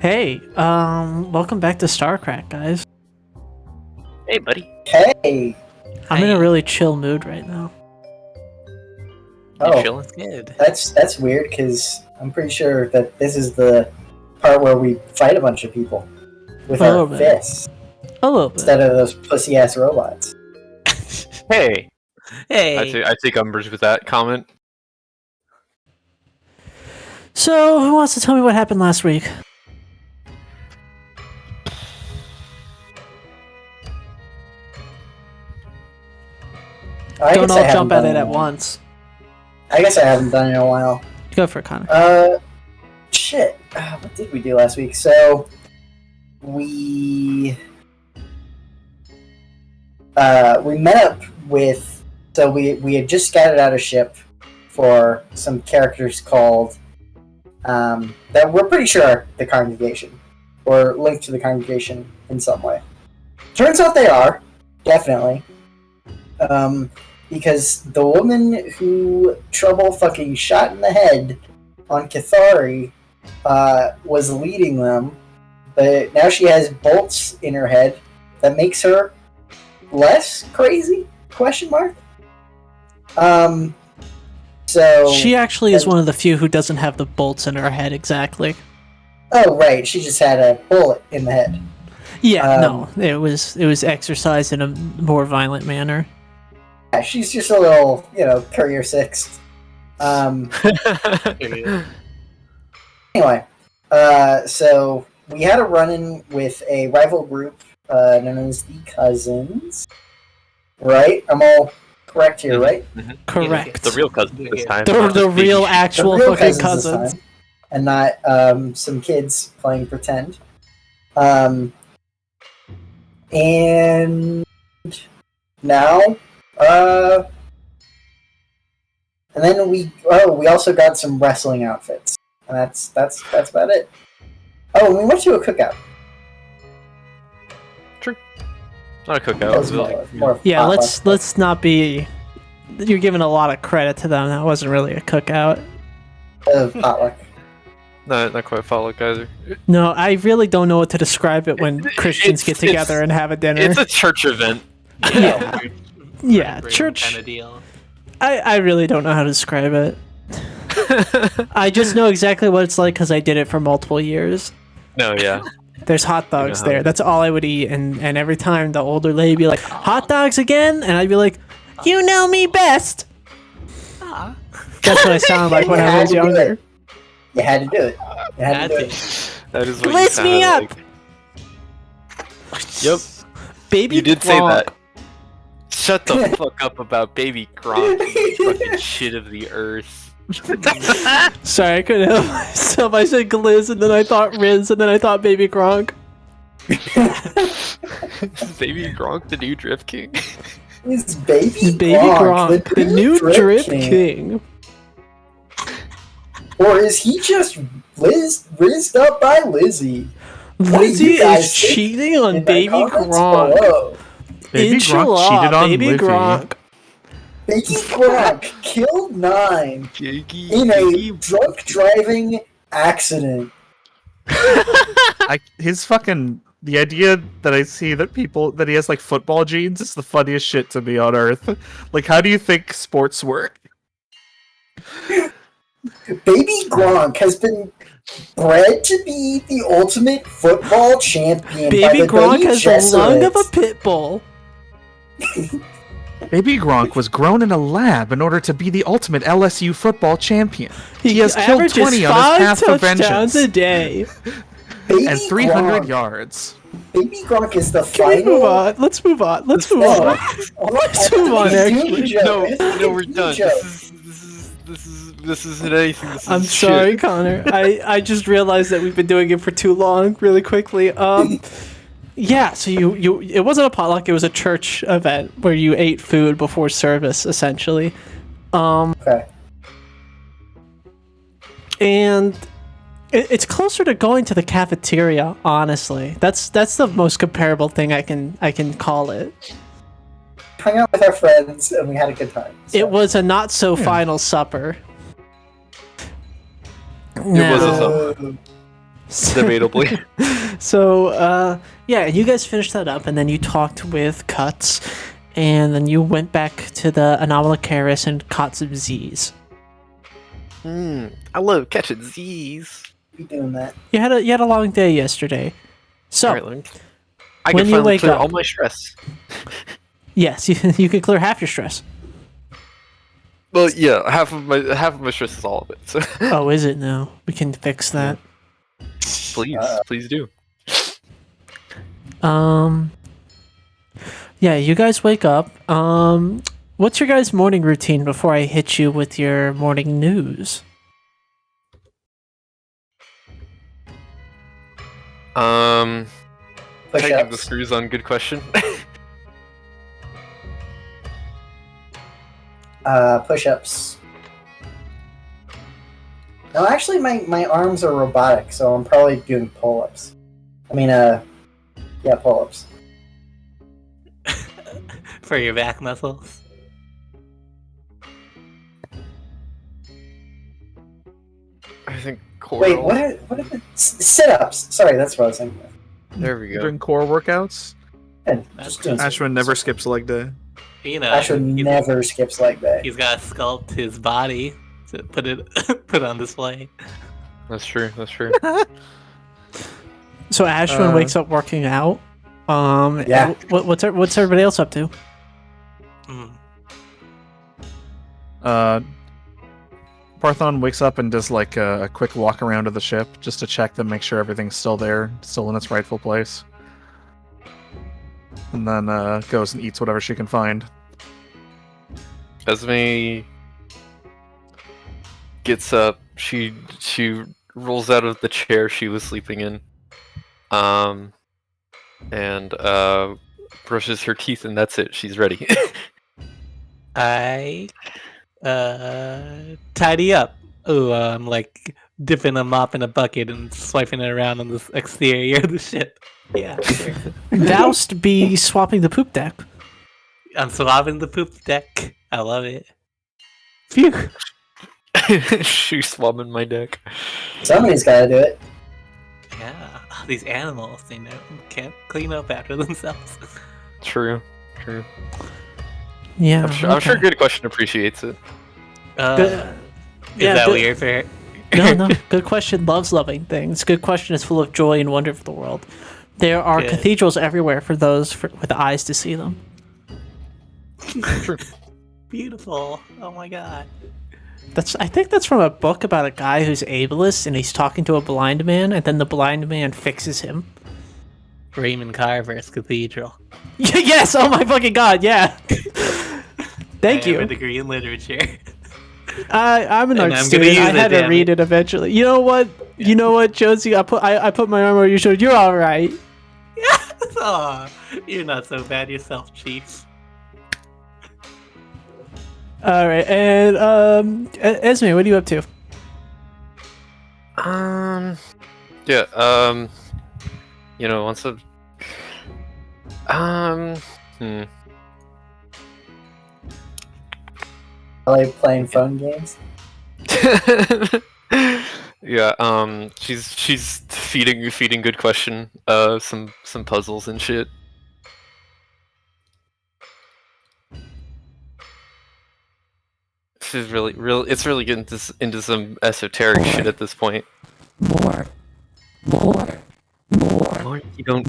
Hey, welcome back to StarCrack, guys. Hey, buddy. Hey! I'm in a really chill mood right now. You Oh, chilling? Good. that's weird because I'm pretty sure that this is the part where we fight a bunch of people with A our little bit. fists A little bit. instead of those pussy ass robots. Hey. Hey, I take umbrage with that comment. So, who wants to tell me what happened last week? I Don't guess all I jump haven't at it done at once. I guess I haven't done it in a while. Go for it, Connor. Shit. What did we do last week? So we met up with. So we had just scattered out a ship for some characters called that we're pretty sure are the congregation or linked to the congregation in some way. Turns out they are definitely. Because the woman who Trouble fucking shot in the head on Cathari was leading them, but now she has bolts in her head that makes her less crazy? Question mark. So She actually is one of the few who doesn't have the bolts in her head exactly. oh right, she just had a bullet in the head. Yeah, no, it was exercised in a more violent manner. Yeah, she's just a little, career sixth. Anyway, so we had a run-in with a rival group known as the Cousins. Right? I'm all correct here, right? Correct. The real cousin this time. The real actual The real fucking this cousins. time, and not some kids playing pretend. And now, and then we also got some wrestling outfits, and that's about it. Oh, and we went to a cookout. Not a That cookout. was more of a Yeah, potluck. let's not be. You're giving a lot of credit to them. That wasn't really a cookout. Potluck. Not quite follow either. No, I really don't know what to describe it when Christians get together and have a dinner. It's a church event. Yeah. Yeah, kind church. of deal. I really don't know how to describe it. I just know exactly what it's like because I did it for multiple years. No, yeah. There's hot dogs how there. it That's all I would eat. And every time the older lady would be like, hot dogs again? And I'd be like, you know me best. That's what I sounded like when I was You had to do younger. it. You had to do it. You had to do it. That is what Blitz you me sounded up! like. Yep. Baby You did say Gronk. that. Shut the fuck up about Baby Gronk, you fucking shit of the earth. Sorry, I couldn't help myself. I said Gliz, and then I thought Riz, and then I thought Baby Gronk. Baby Gronk, the new Drift King. It's Baby Gronk, the new Drip King. Or is he just rizzed up by Lizzie? What do Lizzie you guys is think cheating on in the Baby comments Gronk. below? Baby Gronk Inshallah, cheated on Baby Livy. Gronk. Baby Gronk killed 9 in a drunk driving accident. The idea that I see that he has like football genes is the funniest shit to me on earth. Like, how do you think sports work? Baby Gronk has been bred to be the ultimate football champion. by Baby the Gronk Bene has the lung of a Gesserits. pit bull. Baby Gronk was grown in a lab in order to be the ultimate LSU football champion. He has killed averages 20 on 5 his path to touchdowns vengeance a day. Baby and 300 Gronk. yards. Baby Gronk is the Can we move final. on? Let's move on. Let's move Oh, on. Let's move on, actually. No, we're done. This isn't anything. This is I'm shit. sorry, Connor. I just realized that we've been doing it for too long. Really quickly. Yeah. So you it wasn't a potluck. It was a church event where you ate food before service, essentially. Okay. And it's closer to going to the cafeteria. Honestly, that's the most comparable thing I can call it. Hung out with our friends and we had a good time. So. It was a not so final supper. It was a Uh, Debatably. So, yeah, and you guys finished that up, and then you talked with Cuts, and then you went back to the Anomalocaris and caught some Z's. I love catching Z's. Be doing that. You had a long day yesterday. So, Alright, I when can you finally wake clear up- all my stress. yes, you can clear half your stress. Well, yeah, half of my stress is all of it. So Oh, is it now? We can fix that. please do. Yeah, you guys wake up. What's your guys' morning routine before I hit you with your morning news? Tightening the Push-ups. screws on. Good question. Push-ups. No, actually, my arms are robotic, so I'm probably doing pull-ups. I mean, yeah, pull-ups. For your back muscles. I think core. Wait, what are the sit-ups? Sorry, that's what I was thinking of. There we You're go. doing core workouts. And That's just doing Ashwin never skips a leg day. You know, Ashwin he's- never skips leg day. He's got to sculpt his body to put on display. That's true. That's true. So Ashwin Uh, wakes up working out. Yeah. What's everybody else up to? Mm. Parthon wakes up and does like a quick walk around of the ship just to check to make sure everything's still there, still in its rightful place. And then goes and eats whatever she can find. Esme gets up. She rolls out of the chair she was sleeping in, and brushes her teeth, and that's it. She's ready. I tidy up. Oh, I'm like dipping a mop in a bucket and swiping it around on the exterior of the ship. Yeah, sure. Doused be swapping the poop deck. I'm swabbing the poop deck. I love it. Phew. She's swabbing my deck. Somebody's got to do it. Yeah, these animals, they know, can't clean up after themselves. True. True. Yeah. I'm sure okay. Good Question appreciates it. Good- Is yeah, that good- weird for her? No. Good question loves loving things. Good question is full of joy and wonder for the world. There are Good. cathedrals everywhere for those with eyes to see them. Beautiful. Oh my god. I think that's from a book about a guy who's ableist and he's talking to a blind man and then the blind man fixes him. Raymond Carver's Cathedral. Yes, oh my fucking god, yeah. Thank I have a you. degree in literature. I'm an And art I'm gonna student. use I it, had to damn read it. it eventually. You know what? You know what, Josie? I put my arm over your shoulder. You're all right. Aw, you're not so bad yourself, Chief. All right, and Esme, what are you up to? Yeah. Once I've I like playing phone games. Yeah, she's feeding Good Question some puzzles and shit. This is it's really getting into some esoteric shit at this point. More. More? You don't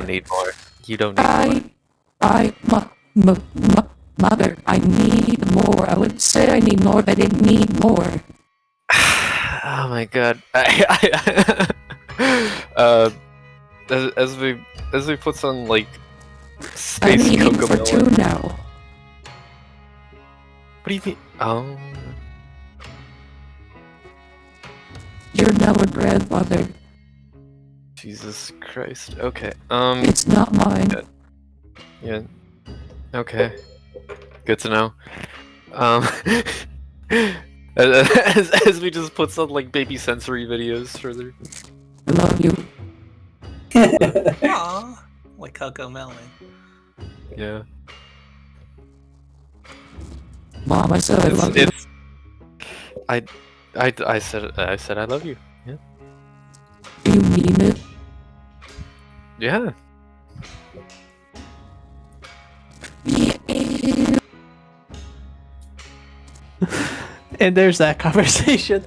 need more. You don't need more. Mother, I need more. I would say I need more, but I didn't need more. Oh my god. As we puts on like I'm space eating for Cocomelon. two now. What do you mean? Oh. You're now a grandmother. Jesus Christ. Okay. It's not mine. Yeah. Okay. Good to know. As we just puts on like baby sensory videos further. I love you. Aw, like Coco Melon. Yeah. Mom, I said I love you. I said I love you. Yeah. Do you mean it? Yeah. Yeah. And there's that conversation.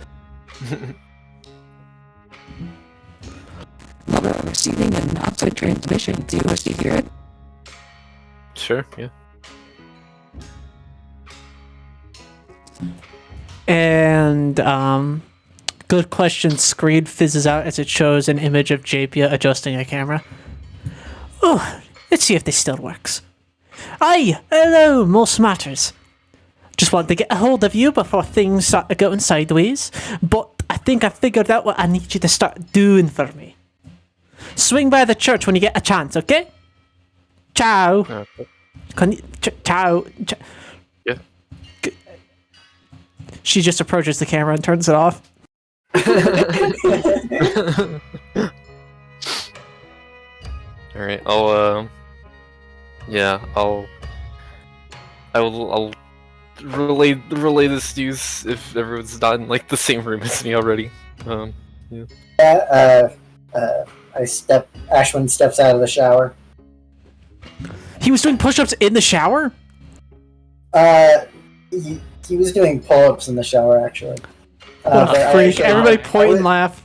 Mother, I'm receiving an outside transmission. Do you wish to hear it? Sure. Yeah. And good question screen fizzes out as it shows an image of Japia adjusting a camera. Oh, let's see if this still works. Aye, hello, most matters. Just wanted to get a hold of you before things start going sideways, but I think I figured out what I need you to start doing for me. Swing by the church when you get a chance, okay? Ciao. Ciao. Yeah. She just approaches the camera and turns it off. All right. I'll relay this news if everyone's not in like the same room as me already. Ashwin steps out of the shower. He was doing push-ups in the shower? He was doing pull-ups in the shower, actually. What a freak. Everybody point and laugh.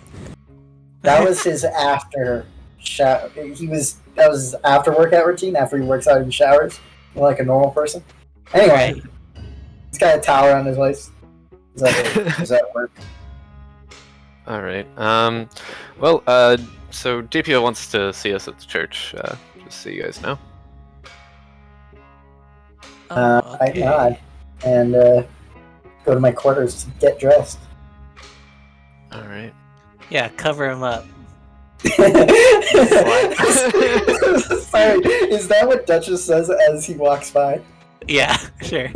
That was his after shower. That was his after workout routine, after he works out and showers, like a normal person. Anyway, he's got a towel around his waist. Does that work? All right. Well, so JPO wants to see us at the church. Just so you guys know. I nod and go to my quarters to get dressed. All right. Yeah, cover him up. Sorry, is that what Duchess says as he walks by? Yeah, sure.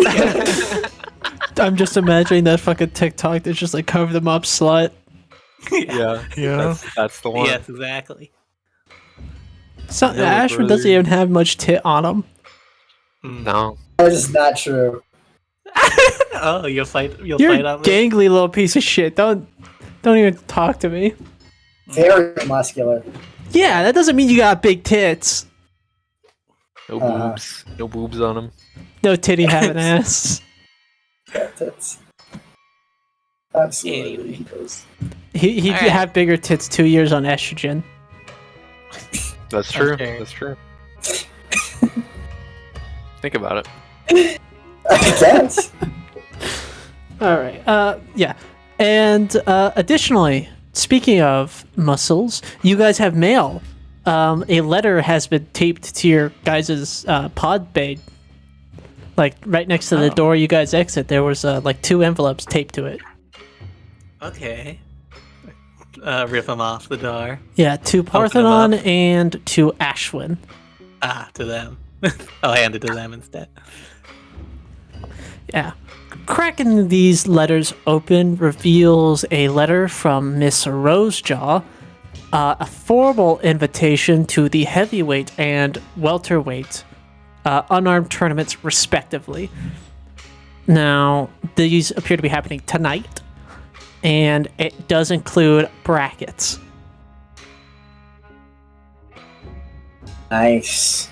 I'm just imagining that fucking TikTok that's just like cover them up slut. Yeah. Yeah. That's the one. Yes, exactly. So No, Ashford doesn't brother. even have much tit on him. No. That is not true. Oh, you'll fight You're on a me? gangly little piece of shit. Don't even talk to me. Very muscular. Yeah, that doesn't mean you got big tits. No boobs. No boobs on him. No titty having ass. Tits. Absolutely. He does. He All right. had bigger tits 2 years on estrogen. That's true. fair. That's true. Think about it. I guess. All right. Yeah. And additionally, speaking of muscles, you guys have mail. A letter has been taped to your guys' pod bay. Like right next to the Oh. door you guys exit, there was like 2 envelopes taped to it. Okay. Rip him off the door. Yeah, to Open 'em Parthenon up. and to Ashwin. To them. I'll hand it to them instead. Yeah. Cracking these letters open reveals a letter from Miss Rosejaw, a formal invitation to the heavyweight and welterweight unarmed tournaments, respectively. Now, these appear to be happening tonight, and it does include brackets. Nice.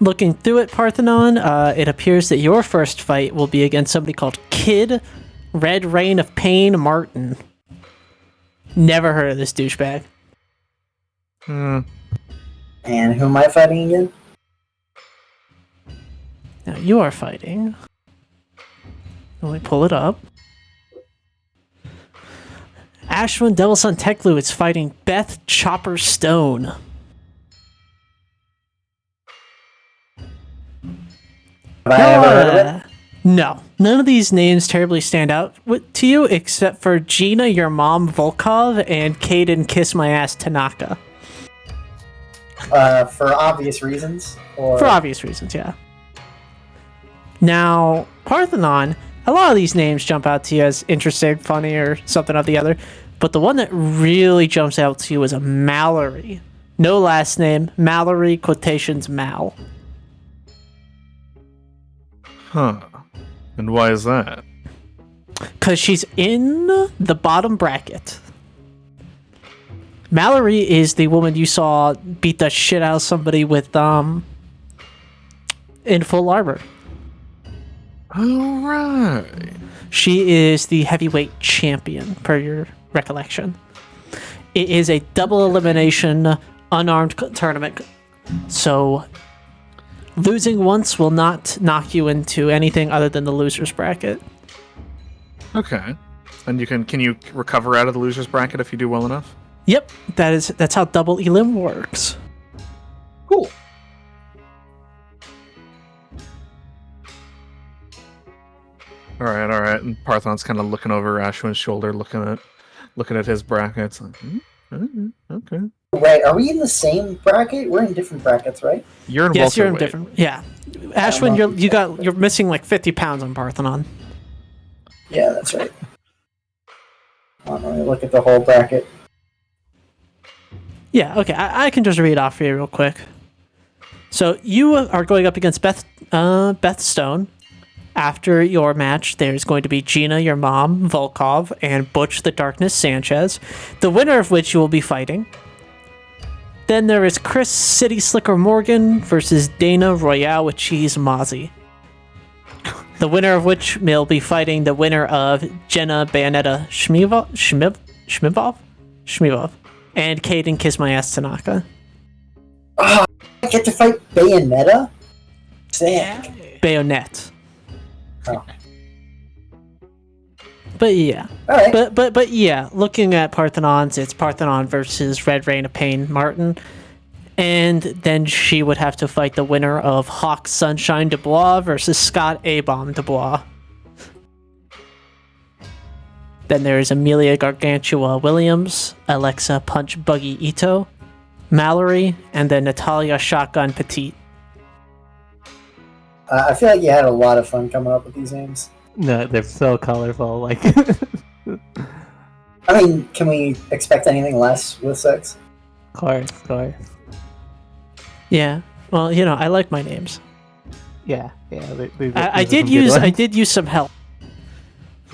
Looking through it, Parthenon, it appears that your first fight will be against somebody called Kid Red Rain of Pain Martin. Never heard of this douchebag. Hmm. And who am I fighting again? Now you are fighting. Let me pull it up. Ashwin Devil Sun Teklu is fighting Beth Chopper Stone. Have I ever heard of it? No, none of these names terribly stand out to you, except for Gina, your mom, Volkov, and Kaden, Kiss My Ass, Tanaka. For obvious reasons? Or... For obvious reasons, yeah. Now, Parthenon, a lot of these names jump out to you as interesting, funny, or something of the other, but the one that really jumps out to you is a Mallory. No last name, Mallory, quotations Mal. Huh. And why is that? Because she's in the bottom bracket. Mallory is the woman you saw beat the shit out of somebody with in full armor. All right. She is the heavyweight champion, per your recollection. It is a double elimination, unarmed tournament, so losing once will not knock you into anything other than the loser's bracket. Okay. And can you recover out of the loser's bracket if you do well enough? Yep, that's how double elim works. Cool. All right. And Parthon's kind of looking over Ashwin's shoulder, looking at his brackets. Like, okay. Wait, are we in the same bracket? We're in different brackets, right? You're in Yes, you're in welterweight. different. Yeah, Ashwin, you're missing like 50 pounds on Parthenon. Yeah, that's right. Hold on, let me look at the whole bracket. Yeah, okay, I can just read off for you real quick. So you are going up against Beth Stone. After your match, there's going to be Gina, your mom, Volkov, and Butch the Darkness Sanchez, the winner of which you will be fighting. Then there is Chris City Slicker Morgan versus Dana Royale with Cheese Mozzie. The winner of which will be fighting the winner of Jenna Bayonetta Shmivov and Caden Kiss My Ass Tanaka. Oh, I get to fight Bayonetta? Sick. Bayonet. Oh. But yeah. Alright. But yeah, looking at Parthenons, it's Parthenon versus Red Rain of Pain Martin. And then she would have to fight the winner of Hawk Sunshine Dubois versus Scott A-Bomb Dubois. Then there's Amelia Gargantua Williams, Alexa Punch Buggy Ito, Mallory, and then Natalia Shotgun Petit. I feel like you had a lot of fun coming up with these names. No, they're so colorful. Like, I mean, can we expect anything less with sex? course. Yeah, well, you know, I like my names. Yeah. I did use some help.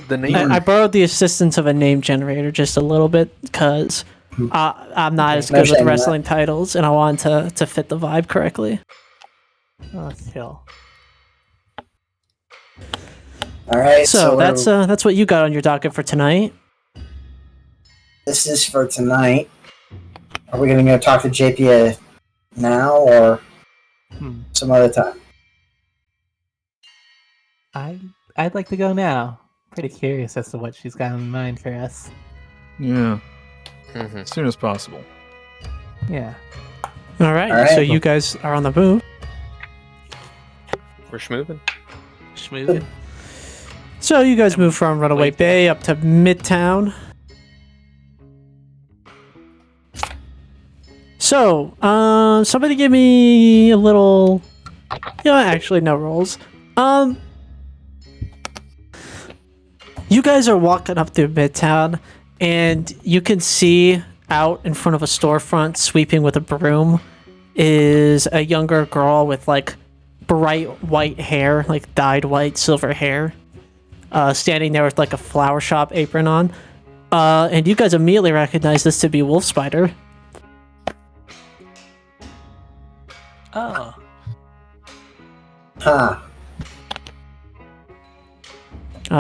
The name. I borrowed the assistance of a name generator just a little bit because I'm not as No good shame with in wrestling titles, and I wanted to fit the vibe correctly. Oh, chill. Alright, So that's what you got on your docket for tonight. this is for tonight. Are we going to go talk to JP now or some other time? I'd like to go now. Pretty curious as to what she's got in mind for us. Yeah. Mhm. As soon as possible. Yeah. All right, All right. so you guys are on the move. We're schmoovin'. Schmoovin'. So you guys move from Runaway Bay up to Midtown. So, somebody give me a little. Actually, no rolls. You guys are walking up through Midtown, and you can see out in front of a storefront, sweeping with a broom, is a younger girl with like bright white hair, like dyed white, silver hair, standing there with like a flower shop apron on. And you guys immediately recognize this to be Wolf Spider. Oh. Huh.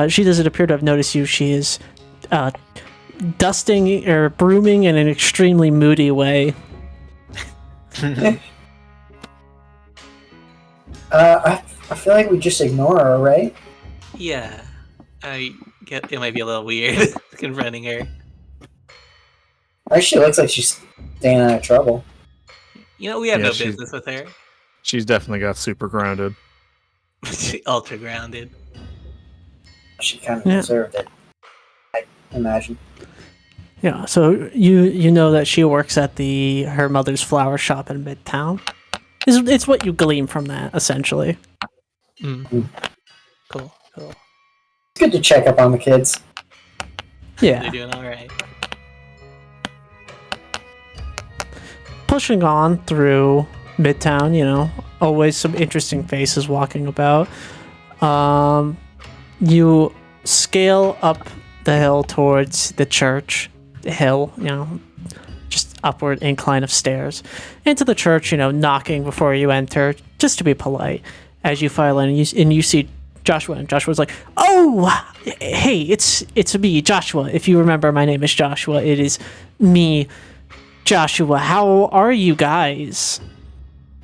She doesn't appear to have noticed you. She is dusting or brooming in an extremely moody way. I feel like we just ignore her, right? Yeah. I get it might be a little weird confronting her. Actually, looks like she's staying out of trouble. You know, we have Yeah, no she's- business with her. She's definitely got super grounded. Ultra grounded. She kind of Yeah. deserved it, I imagine. Yeah, so you know that she works at her mother's flower shop in Midtown. It's what you glean from that, essentially. Cool. It's good to check up on the kids. Yeah. They're doing alright. Pushing on through Midtown, always some interesting faces walking about. You scale up the hill towards the church. The hill, just upward incline of stairs into the church, knocking before you enter, just to be polite. As you file in, and you see Joshua, and Joshua's like, "Oh, hey, it's me, Joshua. If you remember, my name is Joshua. It is me, Joshua. How are you guys?"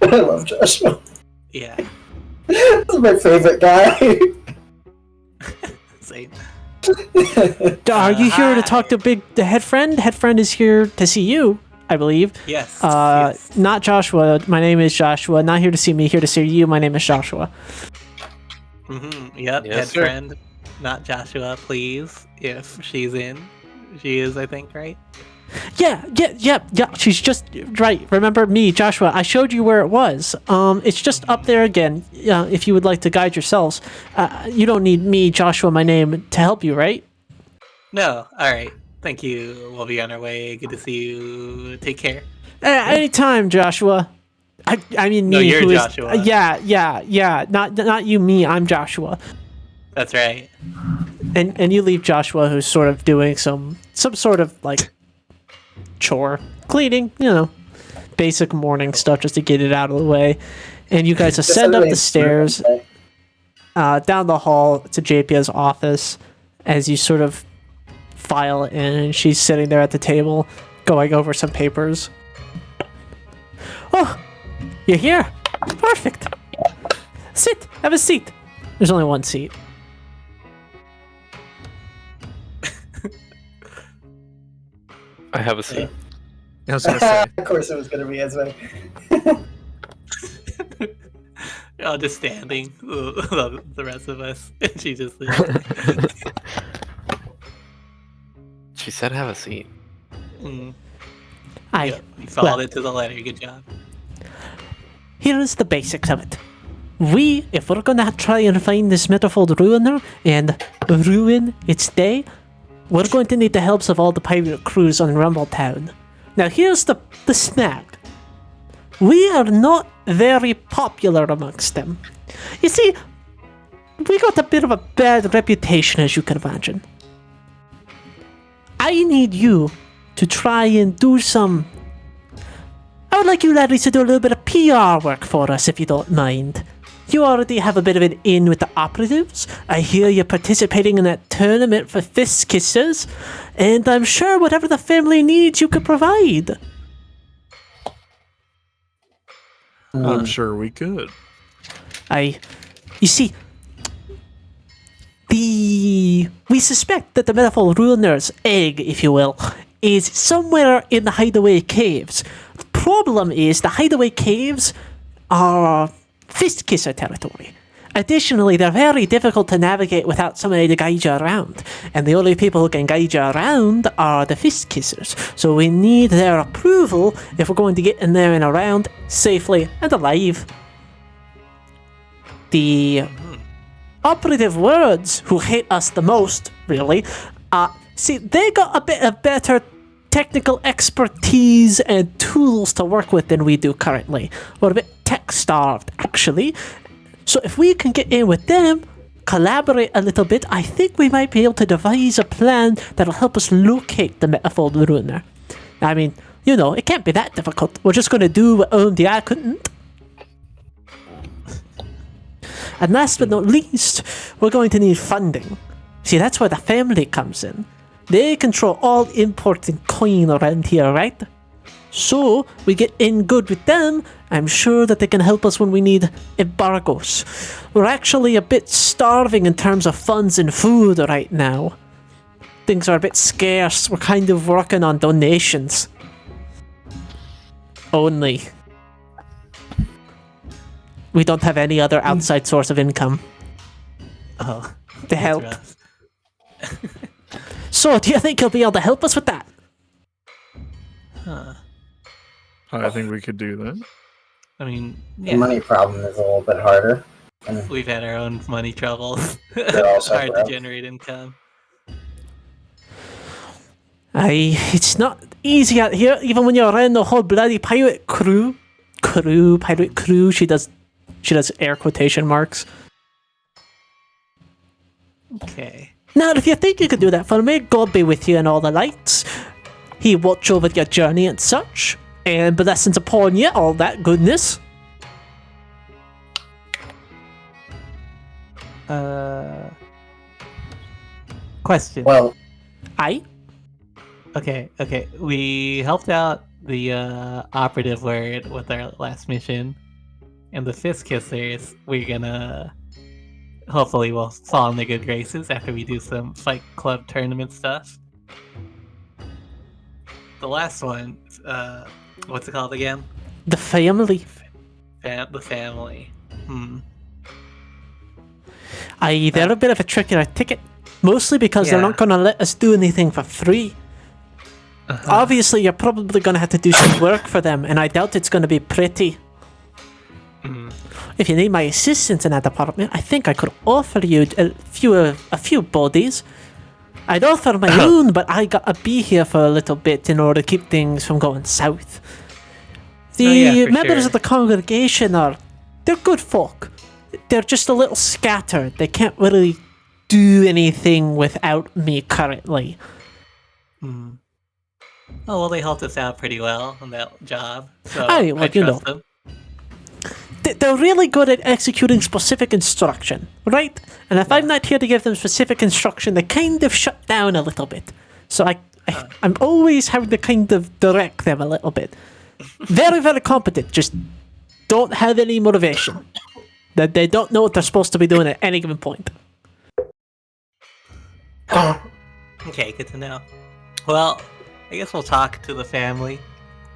I love Joshua. Yeah. This is my favorite guy. Same. Are you here to Hi. talk to the head friend? Head friend is here to see you, I believe. Yes. Yes. Not Joshua. My name is Joshua. Not here to see me. Here to see you. My name is Joshua. Yep. Yes, Head sir. friend, not Joshua, please. If she's in, she is, I think, right? Yeah. She's just right. Remember me, Joshua. I showed you where it was. It's just up there again. If you would like to guide yourselves, you don't need me, Joshua, my name, to help you, right? No. All right. Thank you. We'll be on our way. Good to see you. Take care. Anytime, Joshua. I mean me. No, you're who is- Joshua. Yeah. Not you, me. I'm Joshua. That's right. And you leave Joshua, who's sort of doing some sort of like chore, cleaning, basic morning stuff just to get it out of the way. And you guys ascend up the stairs, down the hall to JP's office as you sort of file in, and she's sitting there at the table going over some papers. Oh, you're here. Perfect. Sit. Have a seat. There's only one seat. I have a seat. I was gonna say. Of course, it was gonna be his way. Oh, just standing. The rest of us. And she just. She said have a seat. Mm, I. yeah, you followed well- it to the letter. Good job. Here is the basics of it. If we're gonna try and find this Metafold Ruiner and ruin its day, we're going to need the helps of all the pirate crews on Rumbletown. Now here's the snag. We are not very popular amongst them. You see, we got a bit of a bad reputation, as you can imagine. I need you to try and do some... I would like you laddies to do a little bit of PR work for us, if you don't mind. You already have a bit of an in with the operatives. I hear you're participating in that tournament for fist kissers, and I'm sure whatever the family needs you could provide. I'm sure we could. You see, we suspect that the Metaphor Ruiner's egg, if you will, is somewhere in the Hideaway Caves. The problem is the Hideaway Caves are fist kisser territory. Additionally, they're very difficult to navigate without somebody to guide you around. And the only people who can guide you around are the fist kissers. So we need their approval if we're going to get in there and around safely and alive. The operative words who hate us the most, really, see, they got a bit of better technical expertise and tools to work with than we do currently. We're a bit tech-starved, actually. So if we can get in with them, collaborate a little bit, I think we might be able to devise a plan that'll help us locate the Metafold Ruiner. I mean, it can't be that difficult. We're just going to do what only I couldn't. And last but not least, we're going to need funding. See, that's where the family comes in. They control all imports and coin around here, right? So, we get in good with them, I'm sure that they can help us when we need embargoes. We're actually a bit starving in terms of funds and food right now. Things are a bit scarce, we're kind of working on donations. Only. We don't have any other outside source of income Oh, to help. rough. So, do you think you'll be able to help us with that? Huh. I think we could do that. I mean, The yeah, money problem is a little bit harder. And we've had our own money troubles. They're all Hard to separate. generate income. It's not easy out here, even when you're around the whole bloody pirate crew. Pirate crew, she does air quotation marks. Okay. Now, if you think you could do that for me, God be with you and all the lights. he watch over your journey and such, and blessings upon you, all that goodness. Question. Well, Aye? Okay. We helped out the operative word with our last mission, and the Fist Kissers. We're gonna hopefully we'll fall in their good graces after we do some Fight Club tournament stuff. The last one, what's it called again? The family. The family. Aye, they're a bit of a trickier ticket. Mostly because they're Yeah. not going to let us do anything for free. Obviously, you're probably going to have to do some work for them, and I doubt it's going to be pretty. If you need my assistance in that department, I think I could offer you a few bodies. I'd offer my own, but I gotta be here for a little bit in order to keep things from going south. The for members sure. of the congregation they're good folk. They're just a little scattered. They can't really do anything without me currently. Oh well, they helped us out pretty well on that job, so Aye, well, I you trust know. them. They're really good at executing specific instruction, right? And if I'm not here to give them specific instruction, they kind of shut down a little bit. So I'm always having to kind of direct them a little bit. Very, very competent, just don't have any motivation. That they don't know what they're supposed to be doing at any given point. Okay, good to know. Well, I guess we'll talk to the family,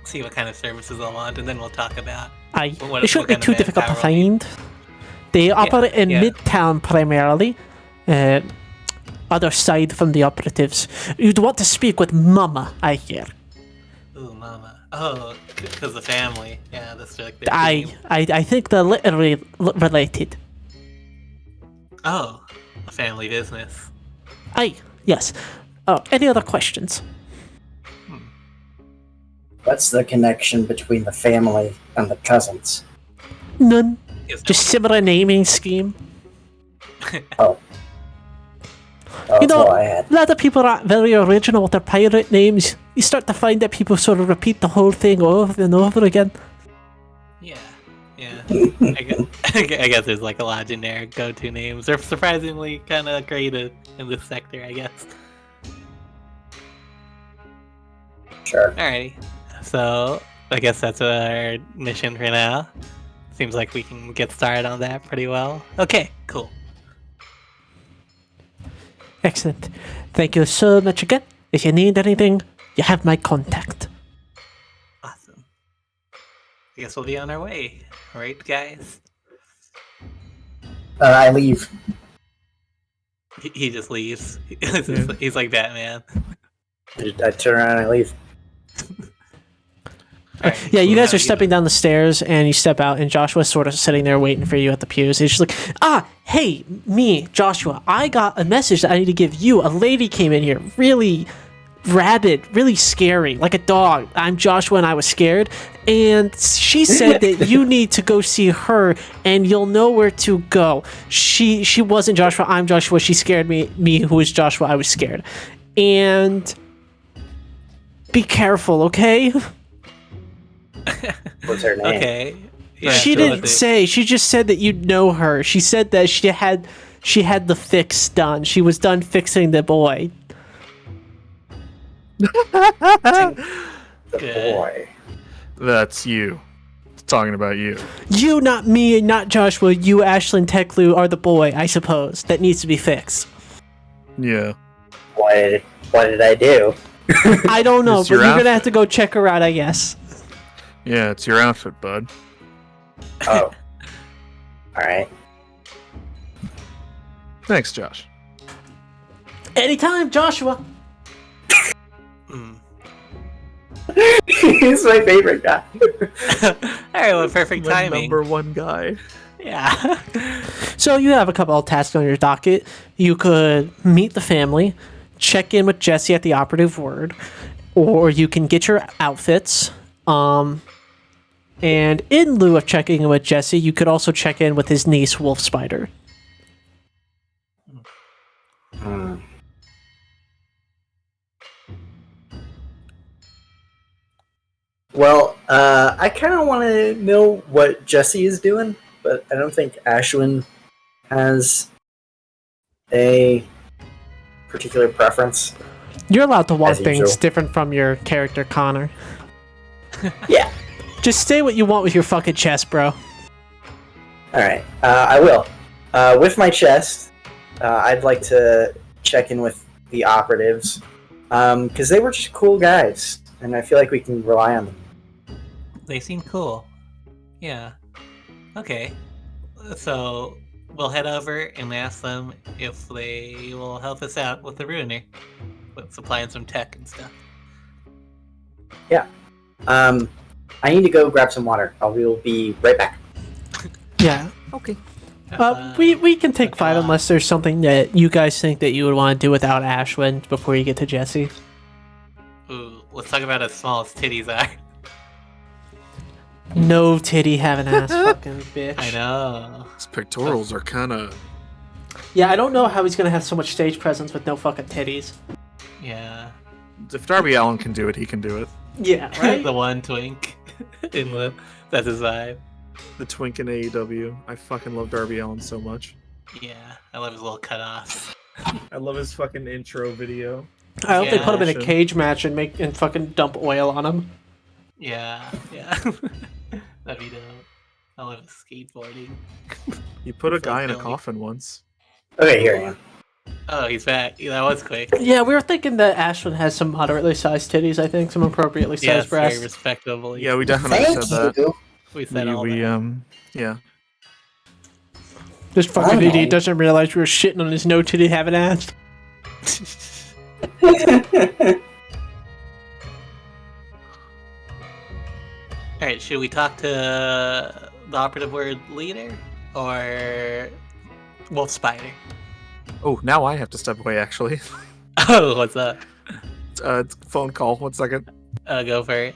see what kind of services they'll want, and then we'll talk about. It shouldn't be kind of too difficult to manpower we'll need. find. They operate in yeah. Midtown primarily. Other side from the operatives. You'd want to speak with Mama, I hear. Ooh, mama. Oh, because the family. Yeah, that's like their I theme. think they're literally related. Oh, a family business. Aye, yes. Oh, any other questions? what's the connection between the family and the cousins? None. Yes, Just similar naming scheme. Oh, You that's know, all I had. a lot of people aren't very original with their pirate names. You start to find that people sort of repeat the whole thing over and over again. Yeah. I guess there's like a lot of generic go-to names. They're surprisingly kind of creative in this sector, I guess. Sure. Alrighty. So, I guess that's our mission for now. Seems like we can get started on that pretty well. Okay, cool. Excellent. Thank you so much again. If you need anything, you have my contact. Awesome. I guess we'll be on our way. Right, guys? I leave. He just leaves. He's like Batman. I turn around and I leave. Alright, Yeah, you cool. guys Now are stepping down the stairs, and you step out, and Joshua's sort of sitting there waiting for you at the pews. He's just like, hey, me, Joshua, I got a message that I need to give you. A lady came in here, really rabid, really scary, like a dog. I'm Joshua, and I was scared. And she said that you need to go see her, and you'll know where to go. She wasn't Joshua, I'm Joshua. She scared me. Me, who was Joshua, I was scared. And be careful, okay? What's her name? Okay. Yeah, She so didn't what's it? say. She just said that you'd know her. She said that she had the fix done. She was done fixing the boy. The Good. boy. That's you. Talking about you. You, not me, not Joshua. You, Ashlyn Teklu, are the boy, I suppose, that needs to be fixed. Yeah. What did I do? I don't know, It's but your you're gonna outfit. have to go check her out, I guess. Yeah, it's your outfit, bud. Oh. Alright. Thanks, Josh. Anytime, Joshua. Mm. He's my favorite guy. Alright, well, perfect My timing. number one guy. Yeah. So you have a couple of tasks on your docket. You could meet the family, check in with Jesse at the operative word, or you can get your outfits. And in lieu of checking in with Jesse, you could also check in with his niece, Wolf Spider. Well, I kind of want to know what Jesse is doing, but I don't think Ashwin has a particular preference. You're allowed to want As things usual. different from your character, Connor. Yeah. Just say what you want with your fucking chest, bro. All right. I will. With my chest, I'd like to check in with the operatives because they were just cool guys, and I feel like we can rely on them. They seem cool. Yeah. Okay. So we'll head over and ask them if they will help us out with the ruiner, with supplying some tech and stuff. I need to go grab some water. I will be right back. Yeah. Okay. We can take 5 unless there's something that you guys think that you would want to do without Ashwin before you get to Jesse. Ooh, let's talk about as small as titties are. No titty having ass fucking bitch. I know. His pectorals are kind of. Yeah, I don't know how he's gonna have so much stage presence with no fucking titties. Yeah. If Darby Allen can do it, he can do it. Yeah, right? The one twink in the that's his vibe. The twink in AEW. I fucking love Darby Allen so much. Yeah, I love his little cutoffs. I love his fucking intro video. I hope they put him in a Yeah. cage match and fucking dump oil on him. Yeah. That'd be dope. I love his skateboarding. He put a It's guy like in a Billy. coffin once. Okay, here I am. Oh, he's back. Yeah, that was quick. Yeah, we were thinking that Ashwin has some moderately sized titties, I think. Some appropriately Yeah, sized it's very breasts. respectable. Yeah, we definitely Thank said that. you. We said all We that. yeah. This fucking Wow. idiot doesn't realize we were shitting on his no titty having ass. Alright, should we talk to the operative word leader or Wolf Spider? Oh, now I have to step away. Actually, Oh, what's up? it's a phone call. 1 second. Go for it.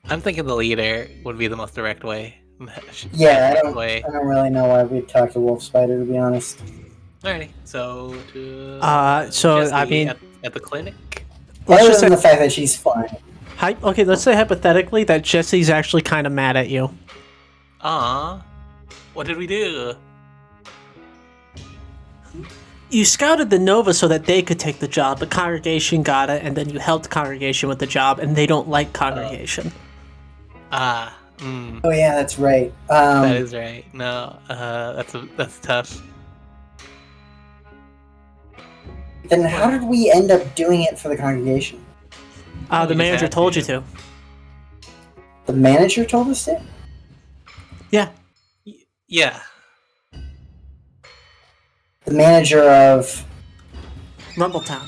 I'm thinking the leader would be the most direct way. Yeah, I Direct don't, way. I don't really know why we'd talk to Wolf Spider, to be honest. Alrighty, so to So, Jesse I mean- at the clinic. Let's Other just than say, the fact that she's fine. okay, let's say hypothetically that Jesse's actually kind of mad at you. Aw, what did we do? You scouted the Nova so that they could take the job. The congregation got it, and then you helped congregation with the job, and they don't like congregation. Ah, Oh yeah, that's right. that is right. No, that's tough. Then how did we end up doing it for the congregation? The You just manager had told to. you to. The manager told us to? Yeah. Yeah. The manager of... Rumbletown.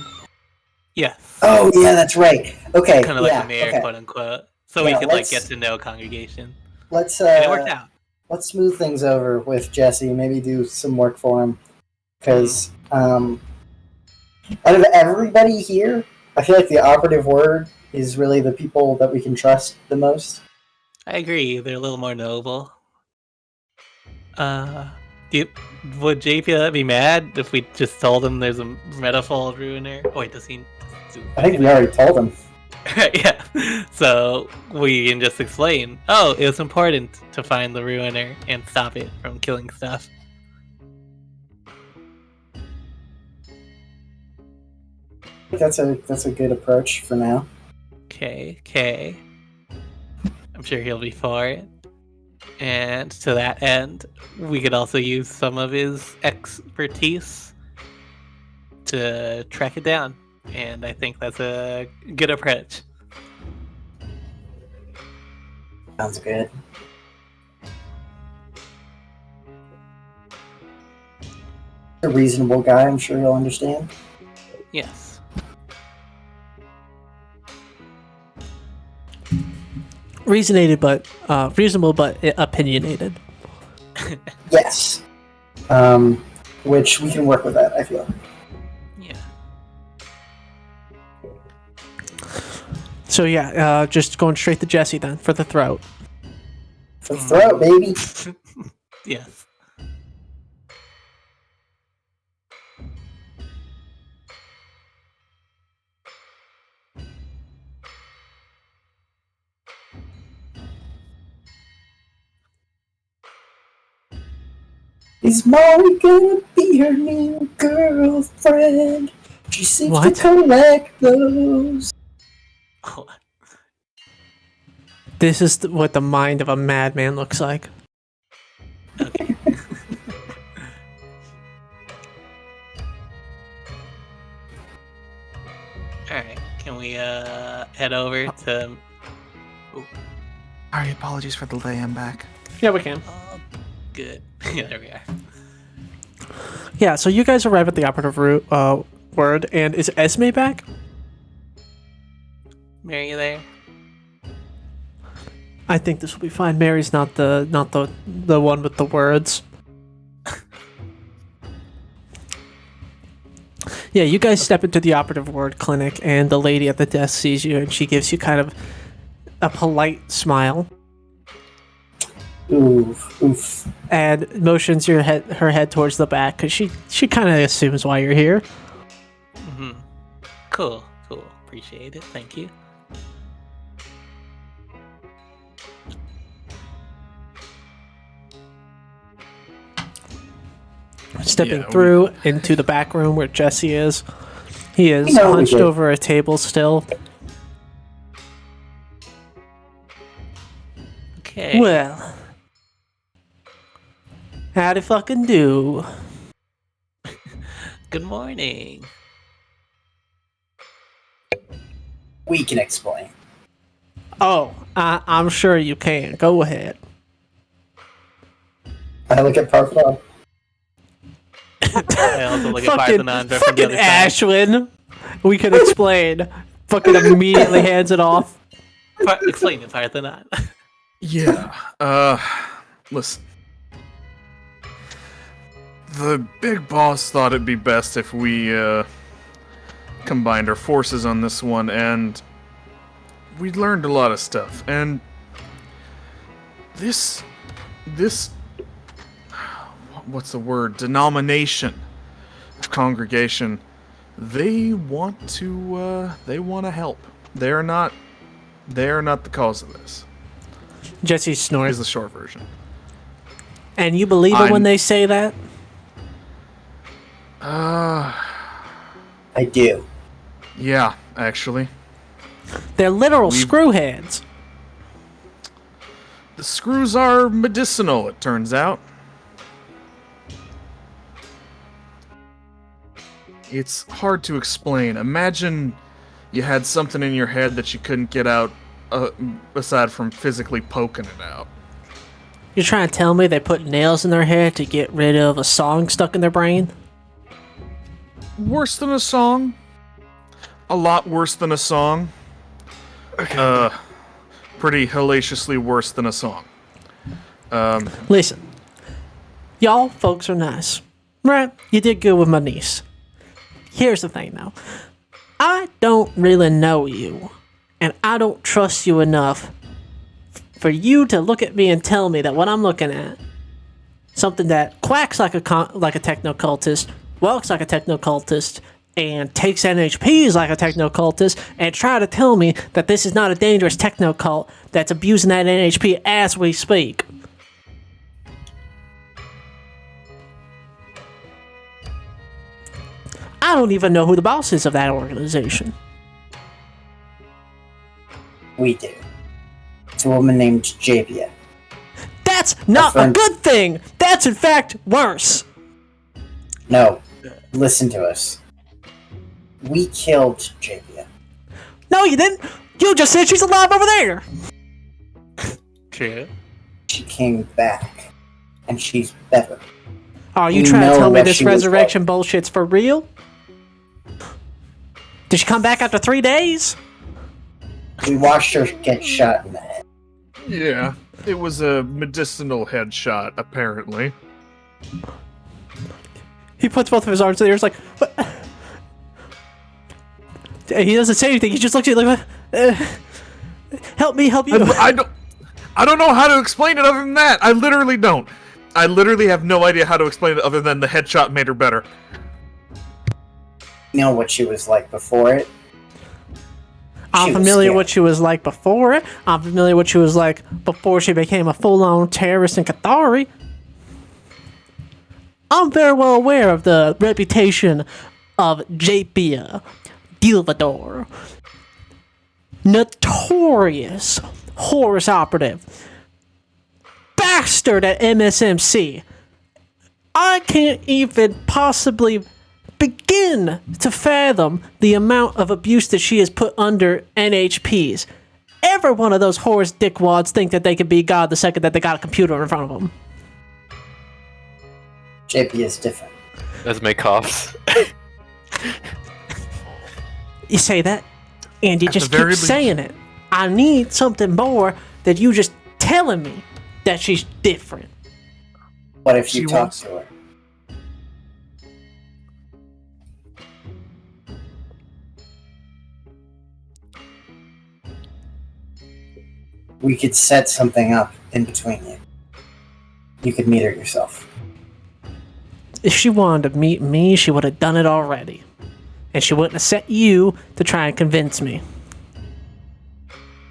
Yes. Oh yeah, that's right. Okay, Kind of like yeah, the mayor, okay. quote unquote. So we Yeah, could like let's- get to know congregation. Let's And it worked out. let's smooth things over with Jesse. Maybe do some work for him. Because out of everybody here, I feel like the operative word is really the people that we can trust the most. I agree. They're a little more noble. Would JP be mad if we just told him there's a Metafold Ruiner? Oh, wait, does he? I think we already told him. Yeah. So we can just explain. Oh, it was important to find the Ruiner and stop it from killing stuff. I think that's a good approach for now. Okay. I'm sure he'll be for it. And to that end, we could also use some of his expertise to track it down. And I think that's a good approach. Sounds good. A reasonable guy, I'm sure he'll understand. Yes. Reasonable but opinionated. Yes. Which we can work with that, I feel. Yeah. So yeah, just going straight to Jesse then for the throat. For the throat, baby. Yes. Is Molly gonna be her new girlfriend? She seems What? to collect those. Oh, This is what the mind of a madman looks like. okay. Alright, can we head over to... Sorry, apologies for the delay. I'm back. Yeah, we can. Good. Yeah, there we are. Yeah, so you guys arrive at the operative word, and is Esme back? Mary, you there? I think this will be fine. Mary's not the one with the words. Yeah, you guys step into the operative word clinic, and the lady at the desk sees you, and she gives you kind of a polite smile Oof. and motions her head towards the back because she kind of assumes why you're here. Mm-hmm. Cool. Appreciate it. Thank you. Stepping Yeah, through into the back room where Jesse is. He is You know we hunched did. over a table still. Okay. Well, howdy fucking do. Good morning. We can explain. Oh, I'm sure you can. Go ahead. I look at Parthenon. I also look at Fucking, Parthenon but from the fucking other side. Ashwin. We can explain. Fucking immediately hands it off. Explain it, Parthenon. Yeah. Listen. The big boss thought it'd be best if we combined our forces on this one, and we learned a lot of stuff. And this what's the word? Denomination of congregation. They want to help. They're not the cause of this. Jesse Is snores. the short version. And you believe it when they say that? I do. Yeah, actually. They're literal We- screwheads. The screws are medicinal, it turns out. It's hard to explain. Imagine you had something in your head that you couldn't get out aside from physically poking it out. You're trying to tell me they put nails in their head to get rid of a song stuck in their brain? Worse than a song. A lot worse than a song. Pretty hellaciously worse than a song. Listen, y'all folks are nice, right? You did good with my niece. Here's the thing, though. I don't really know you, and I don't trust you enough for you to look at me and tell me that what I'm looking at, something that quacks like a techno-cultist, walks like a techno-cultist, and takes NHPs like a techno-cultist, and try to tell me that this is not a dangerous techno-cult that's abusing that NHP as we speak. I don't even know who the boss is of that organization. We do. It's a woman named Japia. That's not a friend- good thing! That's in fact worse! No, listen to us. We killed Japia. No, you didn't! You just said she's alive over there! True. She came back, and she's better. Are you We trying to know tell me that this she was resurrection bullshit's for real? Did she come back after 3 days? We watched her get shot in the head. Yeah, it was a medicinal headshot, apparently. He puts both of his arms in the air, he's like, what? He doesn't say anything, he just looks at you like, help me, help you. I don't know how to explain it other than that. I literally don't. I literally have no idea how to explain it other than the headshot made her better. You know what she was like before it? I'm She was familiar scared. what she was like before it. I'm familiar what she was like before she became a full-on terrorist in Cathari. I'm very well aware of the reputation of Japia Dilvador, notorious Horus operative, bastard at MSMC. I can't even possibly begin to fathom the amount of abuse that she has put under NHPs. Every one of those Horus dickwads think that they could be God the second that they got a computer in front of them. JP is different. Esme coughs. You say that, and you At just the keep very least. saying it. I need something more than you just telling me that she's different. What if She you talk wants- to her? We could set something up in between you. You could meet her yourself. If she wanted to meet me, she would have done it already. And she wouldn't have set you to try and convince me.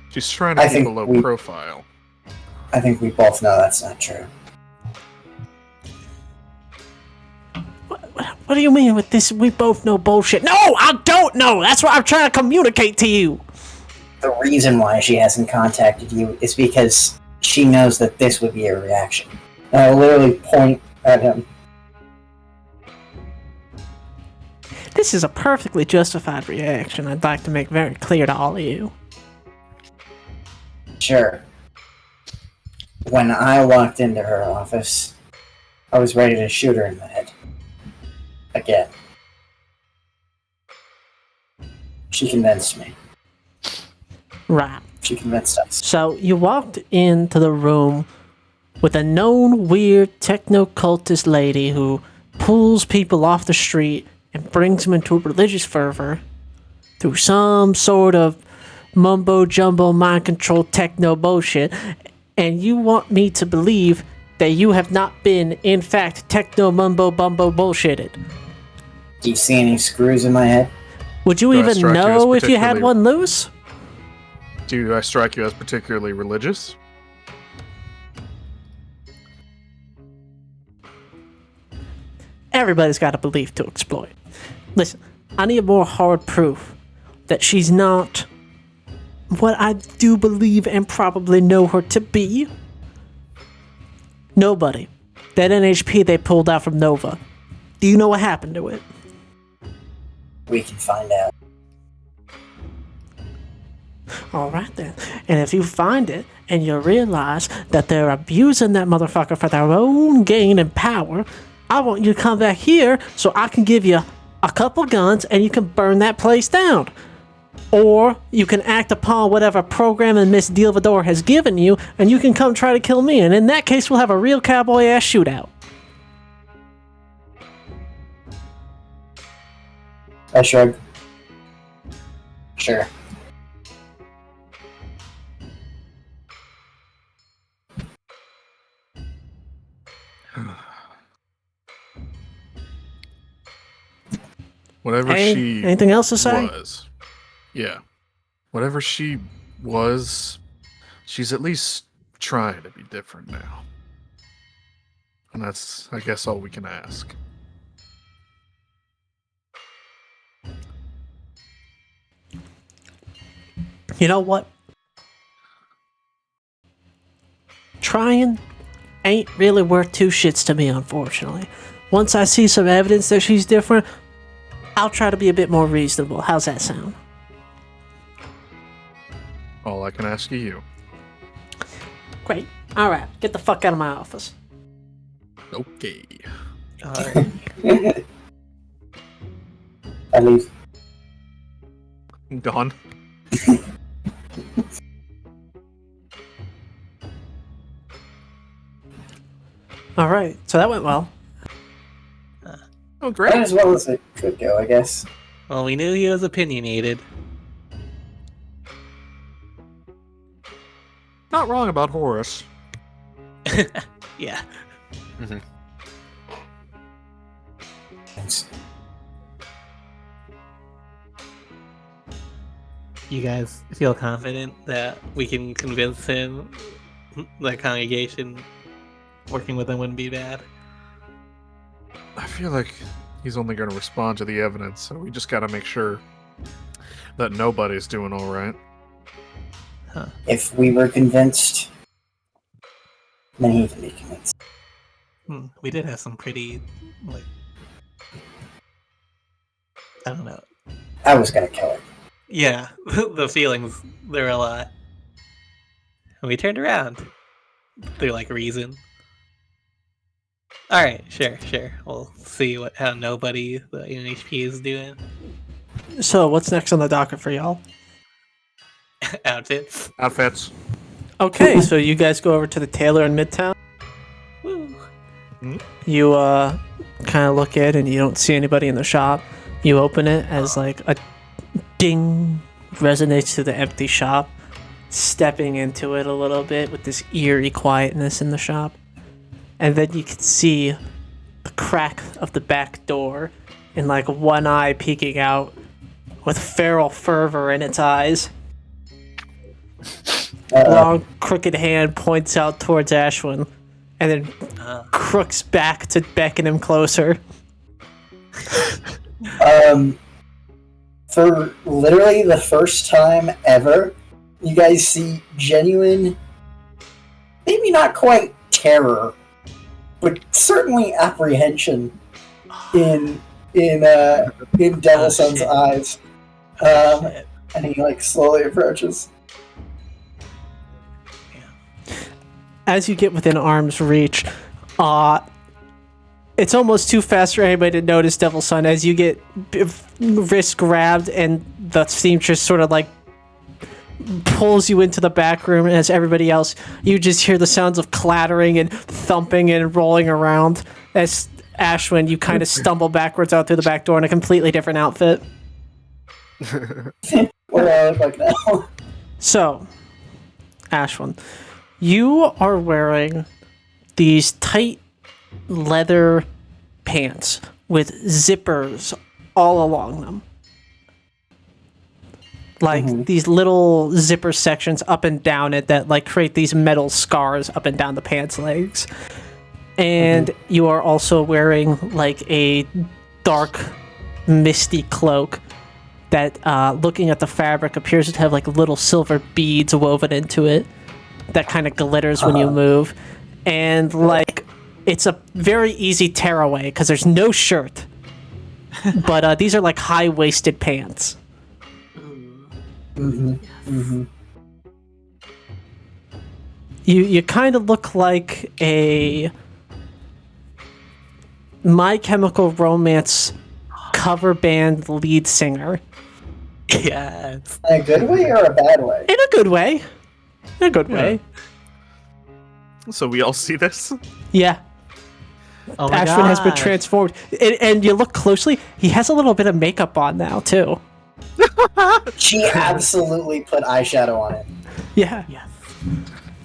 She's trying to I keep think a low we- profile. I think we both know that's not true. What do you mean with this? We both know bullshit. No, I don't know. That's what I'm trying to communicate to you. The reason why she hasn't contacted you is because she knows that this would be a reaction. And I literally point at him. This is a perfectly justified reaction. I'd like to make very clear to all of you. Sure. When I walked into her office, I was ready to shoot her in the head. Again. She convinced me. Right. She convinced us. So you walked into the room with a known weird techno-cultist lady who pulls people off the street and brings them into religious fervor through some sort of mumbo-jumbo mind-control techno bullshit, and you want me to believe that you have not been, in fact, techno-mumbo-bumbo bullshitted. Do you see any screws in my head? Would you Do I even strike you as know if you had particularly- one loose? Do I strike you as particularly religious? Everybody's got a belief to exploit. Listen, I need more hard proof that she's not what I do believe and probably know her to be. Nobody. That NHP they pulled out from Nova. Do you know what happened to it? We can find out. Alright then. And if you find it and you realize that they're abusing that motherfucker for their own gain and power, I want you to come back here so I can give you a couple guns and you can burn that place down. Or you can act upon whatever programming Miss Dilvador has given you and you can come try to kill me. And in that case, we'll have a real cowboy ass shootout. I shrug. Sure. Whatever Hey, she anything else to say? was. Yeah. Whatever she was, she's at least trying to be different now. And that's, I guess, all we can ask. You know what? Trying ain't really worth two shits to me, unfortunately. Once I see some evidence that she's different, I'll try to be a bit more reasonable. How's that sound? All I can ask of you. Great. Alright, get the fuck out of my office. Okay. Alright. I leave. Gone. Alright, so that went well. Oh, Not great. as well as it could go, I guess. Well, we knew he was opinionated. Not wrong about Horus. Yeah. Thanks. You guys feel confident that we can convince him the congregation working with him wouldn't be bad? feel like he's only going to respond to the evidence, so we just got to make sure that nobody's doing all right. If we were convinced, then he can be convinced. We did have some pretty, like, I don't know. I was gonna kill her. Yeah, the feelings, there were a lot. And we turned around. They're like reason. Alright, sure. We'll see how nobody, the NHP, is doing. So, what's next on the docket for y'all? Outfits. Outfits. Okay, so you guys go over to the tailor in Midtown. Woo. You kind of look in and you don't see anybody in the shop. You open it as like a ding resonates to the empty shop, stepping into it a little bit with this eerie quietness in the shop. And then you can see the crack of the back door and like one eye peeking out with feral fervor in its eyes. Long crooked hand points out towards Ashwin and then crooks back to beckon him closer. For literally the first time ever, you guys see genuine, maybe not quite terror, but certainly apprehension in Devil Sun's shit. eyes. Shit. And he like slowly approaches. As you get within arm's reach, it's almost too fast for anybody to notice Devil Sun as you get wrist grabbed and the seamstress sort of like pulls you into the back room, and as everybody else, you just hear the sounds of clattering and thumping and rolling around as Ashwin, you kind of stumble backwards out through the back door in a completely different outfit. What do I look like now? So, Ashwin, you are wearing these tight leather pants with zippers all along them. Like these little zipper sections up and down it that like create these metal scars up and down the pants legs. And you are also wearing like a dark, misty cloak that, looking at the fabric, appears to have like little silver beads woven into it that kind of glitters when you move. And like, it's a very easy tearaway because there's no shirt. But these are like high-waisted pants. You kind of look like a My Chemical Romance cover band lead singer. Yes. In a good way or a bad way? In a good way. In a good way. So we all see this? Yeah. Oh my Ashwin has been God. transformed. And you look closely, he has a little bit of makeup on now, too. She absolutely put eyeshadow on it. Yeah. Yes.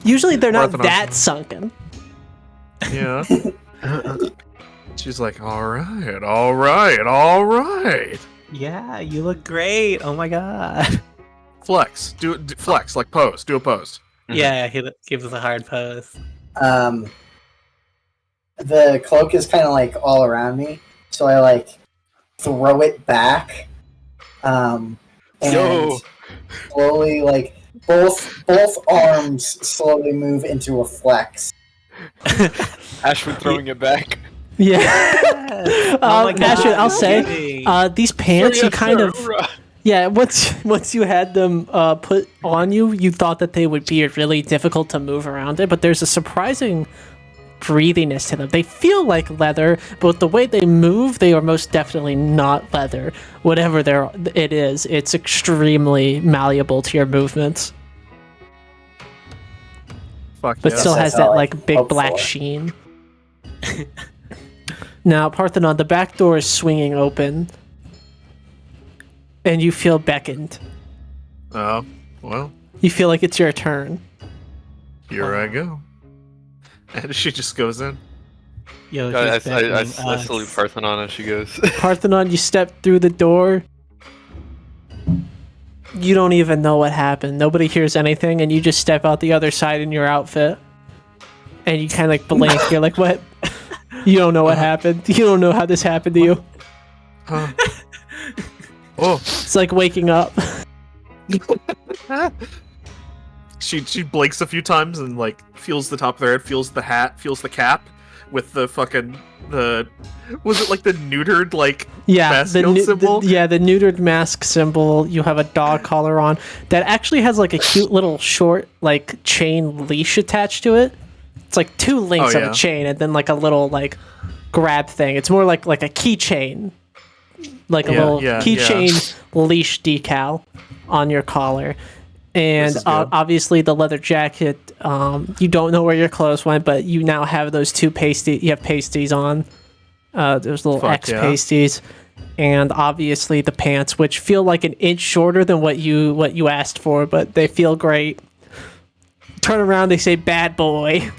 Usually they're not Parthenon. that sunken. Yeah. She's like, all right. Yeah, you look great. Oh my God. Flex. Flex, like pose. Do a pose. Yeah, he gives us a hard pose. The cloak is kind of like all around me, so I like throw it back, and Yo. slowly like both arms slowly move into a flex. Ashwin throwing it back. Yeah. Oh my God, Ashwin, I'll you're say, kidding. these pants, you kind of... Hoorah. Yeah, once you had them put on you, you thought that they would be really difficult to move around it, but there's a surprising breathiness to them. They feel like leather, but the way they move, they are most definitely not leather. Whatever it is, it's extremely malleable to your movements, Fuck but yeah. still That's has that all I like big hope black for. sheen. Now, Parthenon, the back door is swinging open, and you feel beckoned. Oh, well, You feel like it's your turn. here I go. And she just goes in. Yo, I he's beckoning I us. salute Parthenon as she goes. Parthenon, you step through the door. You don't even know what happened. Nobody hears anything, and you just step out the other side in your outfit. And you kind of like blink. You're like, what? You don't know what happened. You don't know how this happened to you. Huh. Oh, It's like waking up. she blinks a few times and like feels the top of their head, feels the hat, feels the cap with the fucking was it like the neutered like Yeah, masculine symbol? the neutered mask symbol. You have a dog collar on that actually has like a cute little short like chain leash attached to it. It's like 2 links Oh, of yeah. a chain and then like a little like grab thing. It's more like a keychain, like a Yeah, little yeah, keychain leash decal on your collar. And This is good. obviously the leather jacket. You don't know where your clothes went, but you now have those 2 pasties. You have pasties on. There's little Fuck X yeah. pasties, and obviously the pants, which feel like an inch shorter than what you asked for, but they feel great. Turn around, they say "bad boy."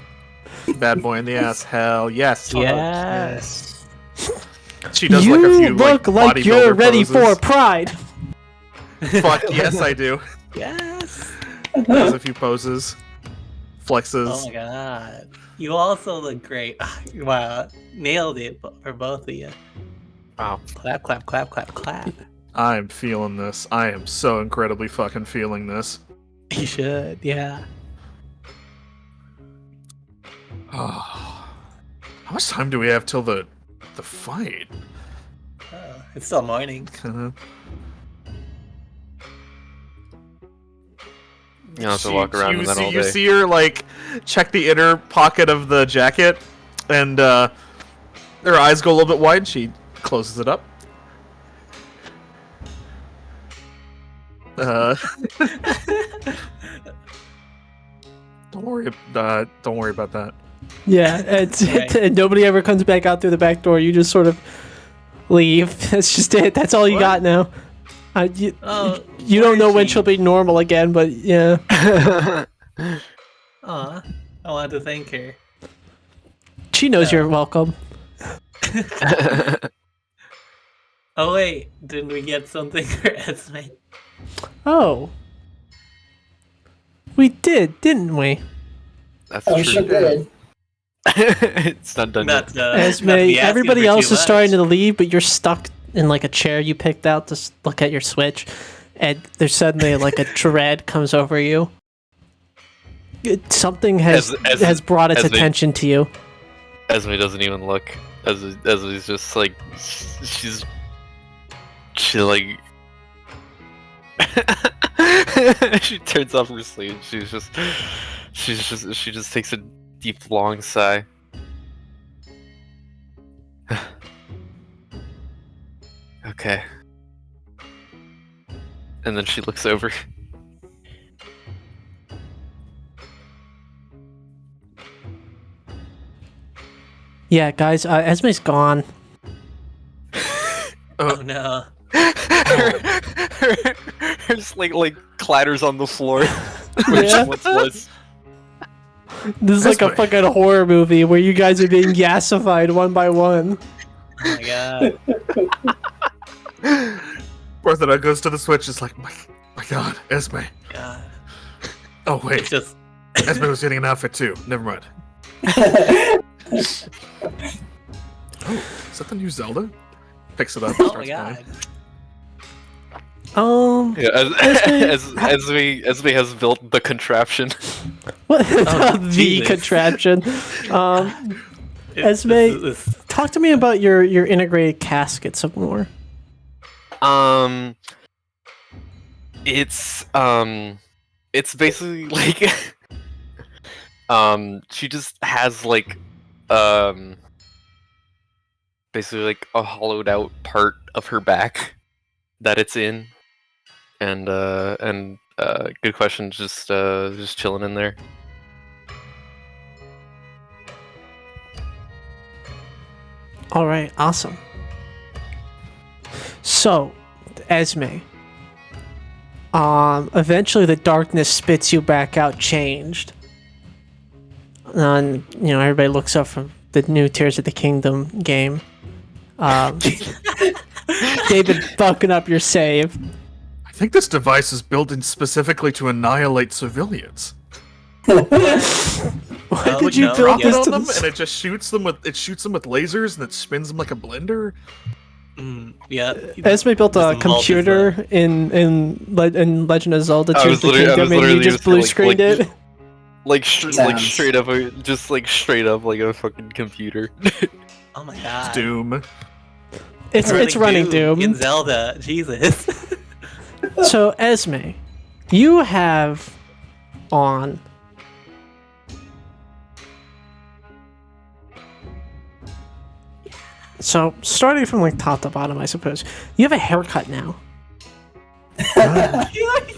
Bad boy in the ass. Hell yes. Yes. She does You like a few look like bodybuilder you're ready poses. for pride. Fuck yes, I do. Yes. Does a few poses, flexes. Oh my god. You also look great. Wow. Nailed it for both of you. Wow. Clap, clap, clap, clap, clap. I'm feeling this. I am so incredibly fucking feeling this. You should, yeah. Oh, how much time do we have till the fight? Oh, it's still morning. Kinda. You don't have to walk around in that all You day. see her like check the inner pocket of the jacket, and her eyes go a little bit wide. She closes it up. Don't worry about that. Yeah, it's Right. and nobody ever comes back out through the back door. You just sort of leave. That's just it. That's all you What? got now. You Oh, don't know when where is she'll be normal again, but yeah. Aw, I wanted to thank her. She knows you're welcome. Oh wait, didn't we get something for Esme? Oh. We didn't we? That's Oh, true. she did. It's not done Not, yet. Esme, not to be asking everybody for else too is starting much. to leave, but you're stuck in like a chair you picked out to look at your Switch, and there's suddenly like a dread comes over you. Something has As- brought its as they- attention to you. Esme doesn't even look. Esme's just like she like she turns off her sleeve. She just takes a deep long sigh. Okay. And then she looks over. Yeah, guys, Esme's gone. Oh no. Her sling like clatters on the floor. Where Yeah. she once was. This is like a Esme. fucking horror movie where you guys are being gassified one by one. Oh my god. Barthena goes to the Switch. It's like, my God, Esme. God. Oh It's wait, just Esme was getting an outfit too. Never mind. Is that the new Zelda? Picks it up. And oh my starts god. playing. Yeah, Esme has built the contraption. What Oh, the Jesus. contraption? Esme, This- talk to me about your integrated casket some more. It's basically like she just has like basically like a hollowed out part of her back that it's in, and good question, just chilling in there. All right, awesome. So, Esme, eventually the darkness spits you back out changed. And, everybody looks up from the new Tears of the Kingdom game. They've been fucking up your save. I think this device is built in specifically to annihilate civilians. Why Oh, did you no, build Drop it this on to them, the and it just shoots them with lasers, and it spins them like a blender. Yeah. Esme built a Just multi- computer in Legend of Zelda I Tears was of the literally- I was Kingdom, and you literally just gonna say, blue like- screened like- it. Like Sounds- straight up, just like straight up like a fucking computer. Oh my god. Doom. It's running Doom. in Zelda. Jesus. So Esme, you have on so starting from like top to bottom, I suppose you have a haircut now.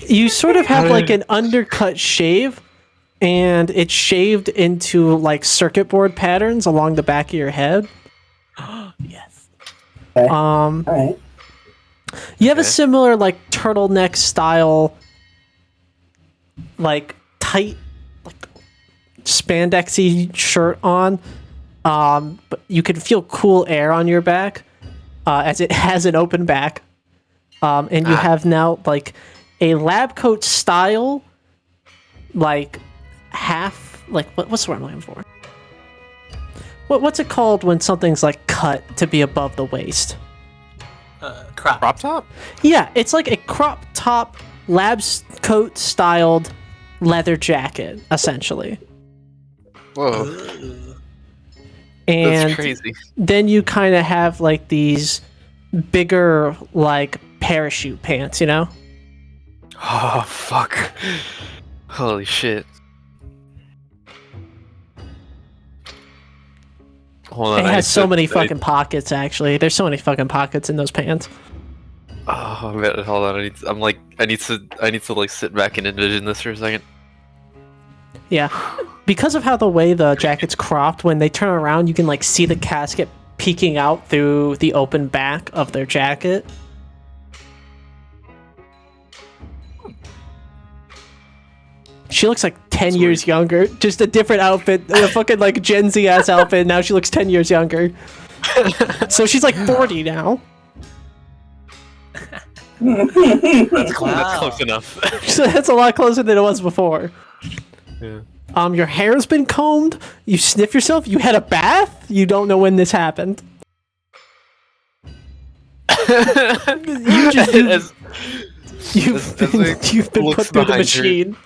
You sort of have like an undercut shave, and it's shaved into like circuit board patterns along the back of your head. Yes. All right. You have a Okay. similar like turtleneck style, like tight, like spandexy shirt on, but you can feel cool air on your back, as it has an open back, and you have now like a lab coat style, like half, like what's the word I'm looking for? What's it called when something's like cut to be above the waist? Crop. Crop top? Yeah, it's like a crop top lab coat styled leather jacket, essentially. Whoa, Ugh. that's And crazy. then you kind of have like these bigger, like parachute pants, you know? Oh fuck! Holy shit! Hold on, It I has so said- many I- fucking pockets, actually. There's so many fucking pockets in those pants. Oh man, hold on. I need to like sit back and envision this for a second. Yeah. Because of how the way the jacket's cropped, when they turn around, you can like see the casket peeking out through the open back of their jacket. She looks like 10 years younger. Just a different outfit. A fucking like Gen Z ass outfit. Now she looks 10 years younger. So she's like 40 now. That's Wow. close enough. So that's a lot closer than it was before. Yeah. Your hair's been combed. You sniff yourself. You had a bath. You don't know when this happened. You just As you've as been, it you've been put looks through the behind her. machine.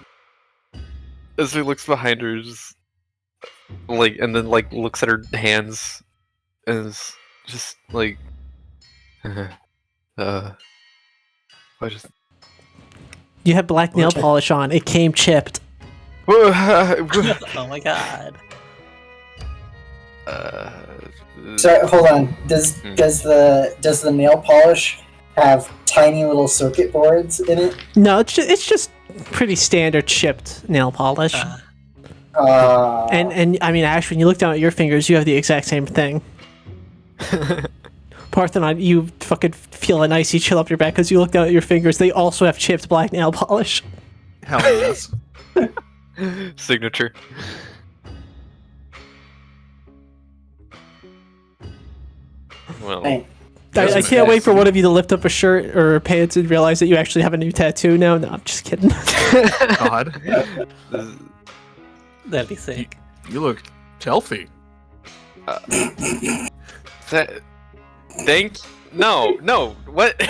he looks behind her, just like, and then like looks at her hands, and is just like, I just. You had black nail Okay. polish on. It came chipped. Oh my god. So hold on. Does the nail polish have tiny little circuit boards in it? No, it's just pretty standard chipped nail polish. And I mean, Ash, when you look down at your fingers, you have the exact same thing. Parthenon, you fucking feel an icy chill up your back because you look down at your fingers. They also have chipped black nail polish. Hell yes. Signature. Well, Hey, I can't wait for one of you to lift up a shirt or pants and realize that you actually have a new tattoo now. No, I'm just kidding. God. this- That'd be sick. You look healthy. that, no. What?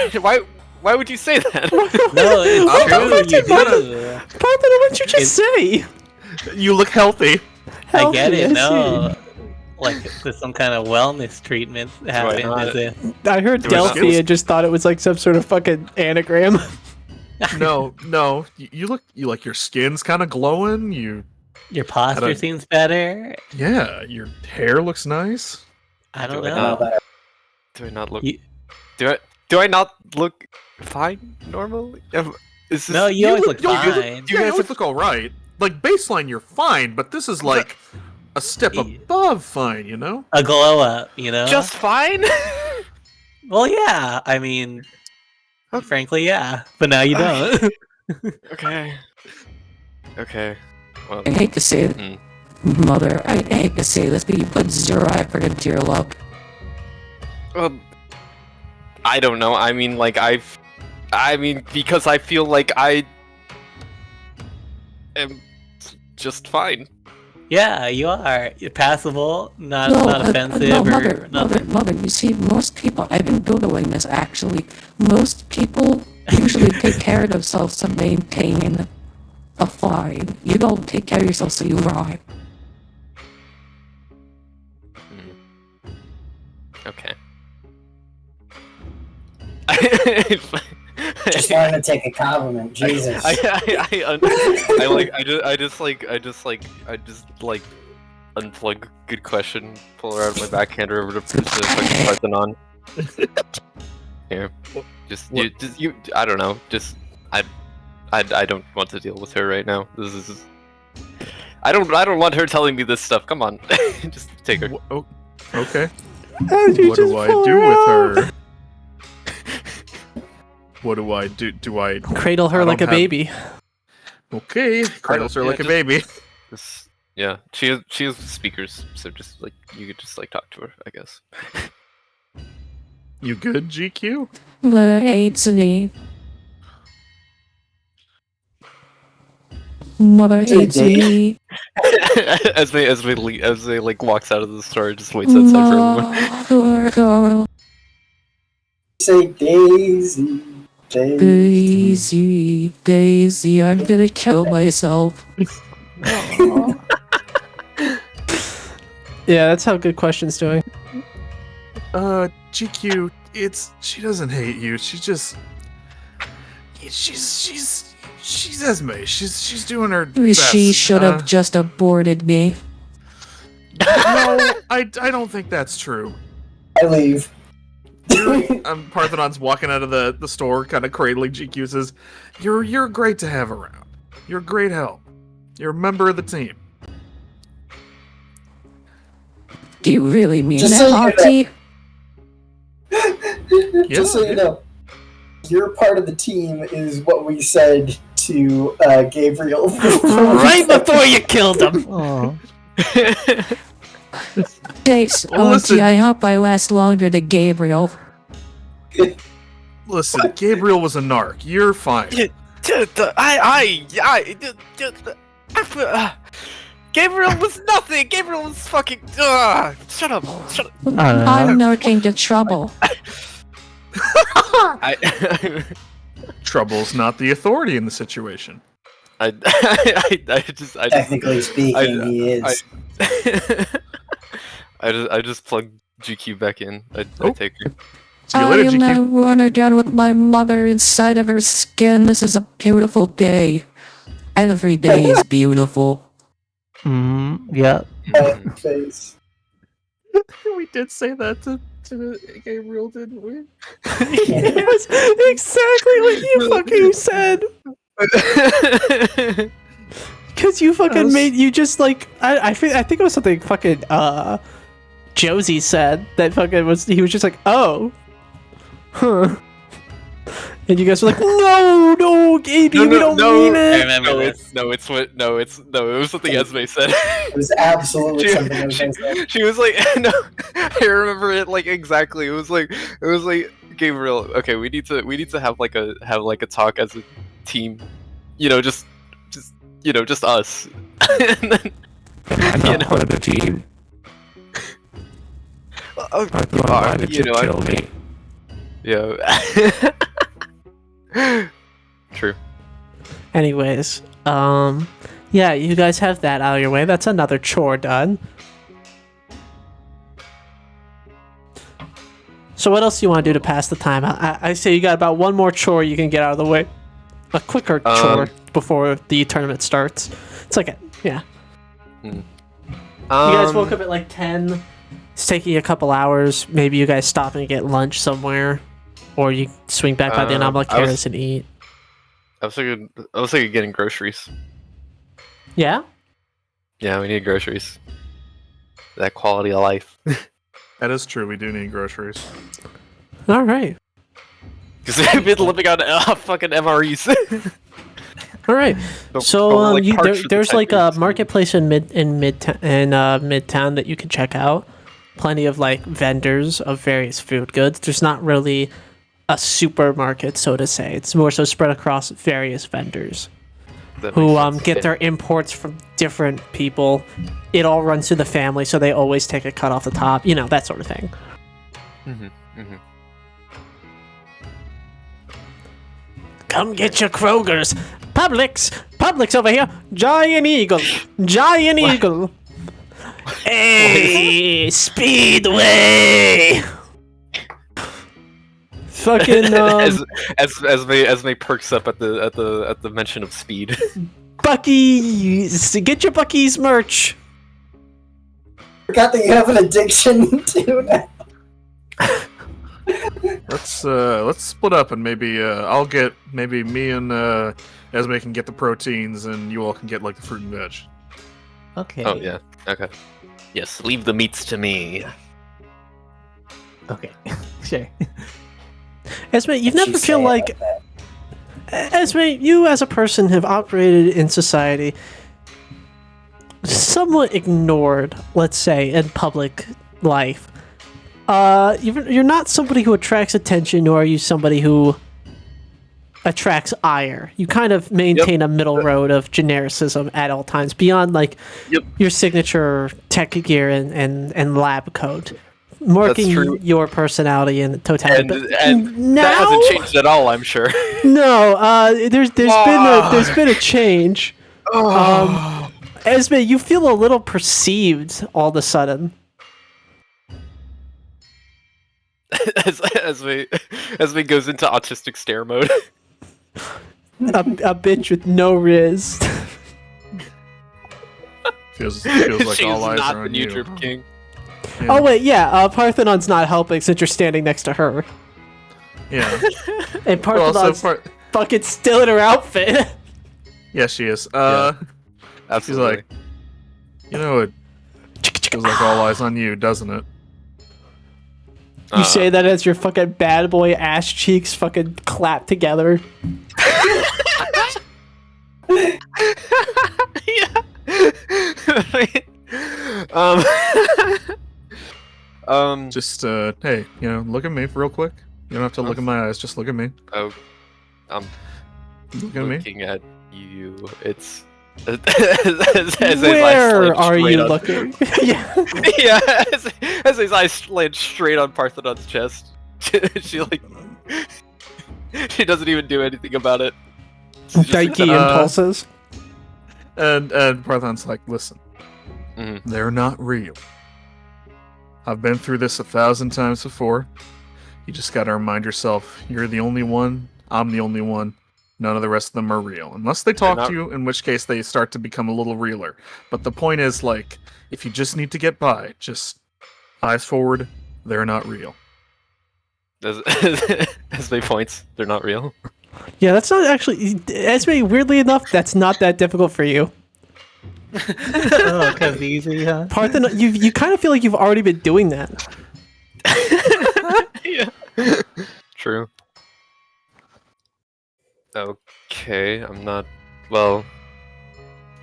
Why would you say that? No, it's What the true. fuck You did you- do. Parthenon, what did you just say? You look healthy. I get Healthy, it. see. No, like there's some kind of wellness treatment happening. not? Is it? I heard Do I not- Delphi and just thought it was like some sort of fucking anagram. No. You look. You like your skin's kind of glowing. Your Your posture don't- seems better. your hair looks nice. I don't Do I I know. know better. Do I not look? You- Do I not look fine normally? Is this, No, you always look you fine. You guys look all right. Like baseline, you're fine, but this is like a step Yeah. above fine. You know. A glow up, you know? just fine. Well, yeah. I mean, frankly, yeah. But now you don't. Okay. Well, I hate to say it, Mother. I hate to say this, but you put zero effort into your look. well, I don't know. I mean, like because I feel like I am just fine. Yeah, you are. You're passable, not No, not offensive no, or mother, nothing. you see, most people, I've been Googling this actually, most people usually take care of themselves to maintain a fine. You don't take care of yourself, so you ride. Okay. Just wanted to take a compliment. Jesus. I just unplug good question, pull her out of my backhander over to fucking Parthenon. Here, you. I don't know. I don't want to deal with her right now. This is. I don't want her telling me this stuff. Come on, just take her. Okay. How'd you What do just I pull do her with out? her? What do I do? Do I Cradle her I like a don't have- baby. Okay, cradles her like a just- baby. Yeah, she has speakers, so just like you could just like talk to her, I guess. You good, GQ? Hates me. Mother hates me. as they like walks out of the store, just waits outside for everyone. Mother, Say Daisy. Daisy. Daisy, I'm gonna kill myself. Yeah, that's how good question's doing. GQ, she doesn't hate you. She's Esme. She's doing her best. She should have just aborted me. No, I don't think that's true. I leave. Parthenon's walking out of the store, kind of cradling GQ. Says, "You're great to have around. You're great help. You're a member of the team." Do you really mean Just that, so you know. Auntie? Just so you know, your part of the team is what we said to Gabriel. Right before you killed him. Oh. Thanks, Well, listen. Auntie. I hope I last longer than Gabriel. Listen, Gabriel was a narc. You're fine. Gabriel was nothing. Gabriel was fucking. Shut up. I'm not into trouble. Trouble's not the authority in the situation. I just Technically speaking, he is. I just plug GQ back in. I Oh. take her. See you I later, am GQ. now run again with my mother inside of her skin. This is a beautiful day. Every day is beautiful. Yeah. Face. We did say that to Gabriel, didn't we? Yes, exactly what you fucking said. Because you fucking made you just like I think it was something fucking Josie said that fucking he was just like, oh, huh, and you guys were like, no, Gaby, we don't mean it. It was something Esme said. It was absolutely something I was going to say. She was like, no, I remember it like exactly. It was like Gabriel. Okay, we need to have like a talk as a team. You know, just us. And then, I'm you not know, part of the team. oh, I you thought are, why did you you know, kill me? Yeah. True. Anyways, yeah, you guys have that out of your way. That's another chore done. So what else do you want to do to pass the time? I say you got about one more chore you can get out of the way. A quicker chore before the tournament starts. It's like, yeah. You guys woke up at like 10. It's taking you a couple hours. Maybe you guys stop and get lunch somewhere. Or you swing back by the Anomaly Terrace and eat. I was thinking getting groceries. Yeah? Yeah, we need groceries. That quality of life. That is true. We do need groceries. Alright. Because we've been living on fucking MREs. Alright. But So we're, like, parched for there's 10 like a years. marketplace in Midtown that you can check out. Plenty of like vendors of various food goods. There's not really a supermarket, so to say. It's more so spread across various vendors. That who makes sense. get their imports from different people. It all runs through the family, so they always take a cut off the top. You know, that sort of thing. Come get your Kroger's. Publix over here. Giant Eagle. Giant Eagle. Hey, Speedway. Fucking as May perks up at the mention of speed. Buc-ee's. Get your Buc-ee's merch. Forgot that you have an addiction to that. Let's split up and maybe I'll get maybe me and Esme can get the proteins and you all can get like the fruit and veg. Okay. Oh yeah. Okay. Yes, leave the meats to me. Okay. Sure. Esme, you've What'd never she feel say like about that? Esme, you as a person have operated in society somewhat ignored, let's say, in public life. You're not somebody who attracts attention, nor are you somebody who attracts ire. You kind of maintain a middle road of genericism at all times, beyond like your signature tech gear and lab coat, marking true. your personality and totality. And now, that hasn't changed at all, I'm sure. no, there's been a change. Esme, you feel a little perceived all of a sudden. as we goes into autistic stare mode. A bitch with no riz. Feels like She's all eyes not are the on new you. Drip King. Yeah. Oh wait, yeah, Parthenon's not helping since you're standing next to her. Yeah. And Well, Parthenon's fucking still in her outfit. yeah, she is. She's Absolutely. like, you know, it feels like all eyes on you, doesn't it? You say that as your fucking bad boy ass cheeks fucking clap together. Yeah. Just hey, you know, look at me real quick. You don't have to look in my eyes. Just look at me. Oh, I'm Look at me. looking at you. It's as Where are you looking? Yeah. Yeah, as his eyes land straight on Parthenon's chest. She like, she doesn't even do anything about it. She's just Dikey like, impulses. And Parthenon's like, listen, Mhm. they're not real. I've been through this 1,000 times before. You just gotta remind yourself, you're the only one. I'm the only one. None of the rest of them are real. Unless they talk not- to you, in which case they start to become a little realer. But the point is, like, if you just need to get by, just eyes forward, they're not real. As they points, they're not real. Yeah, that's not actually Esme, weirdly enough, that's not that difficult for you. Oh, cause easy, huh? Parthenon, you kind of feel like you've already been doing that. Yeah. True. Okay, I'm not. Well.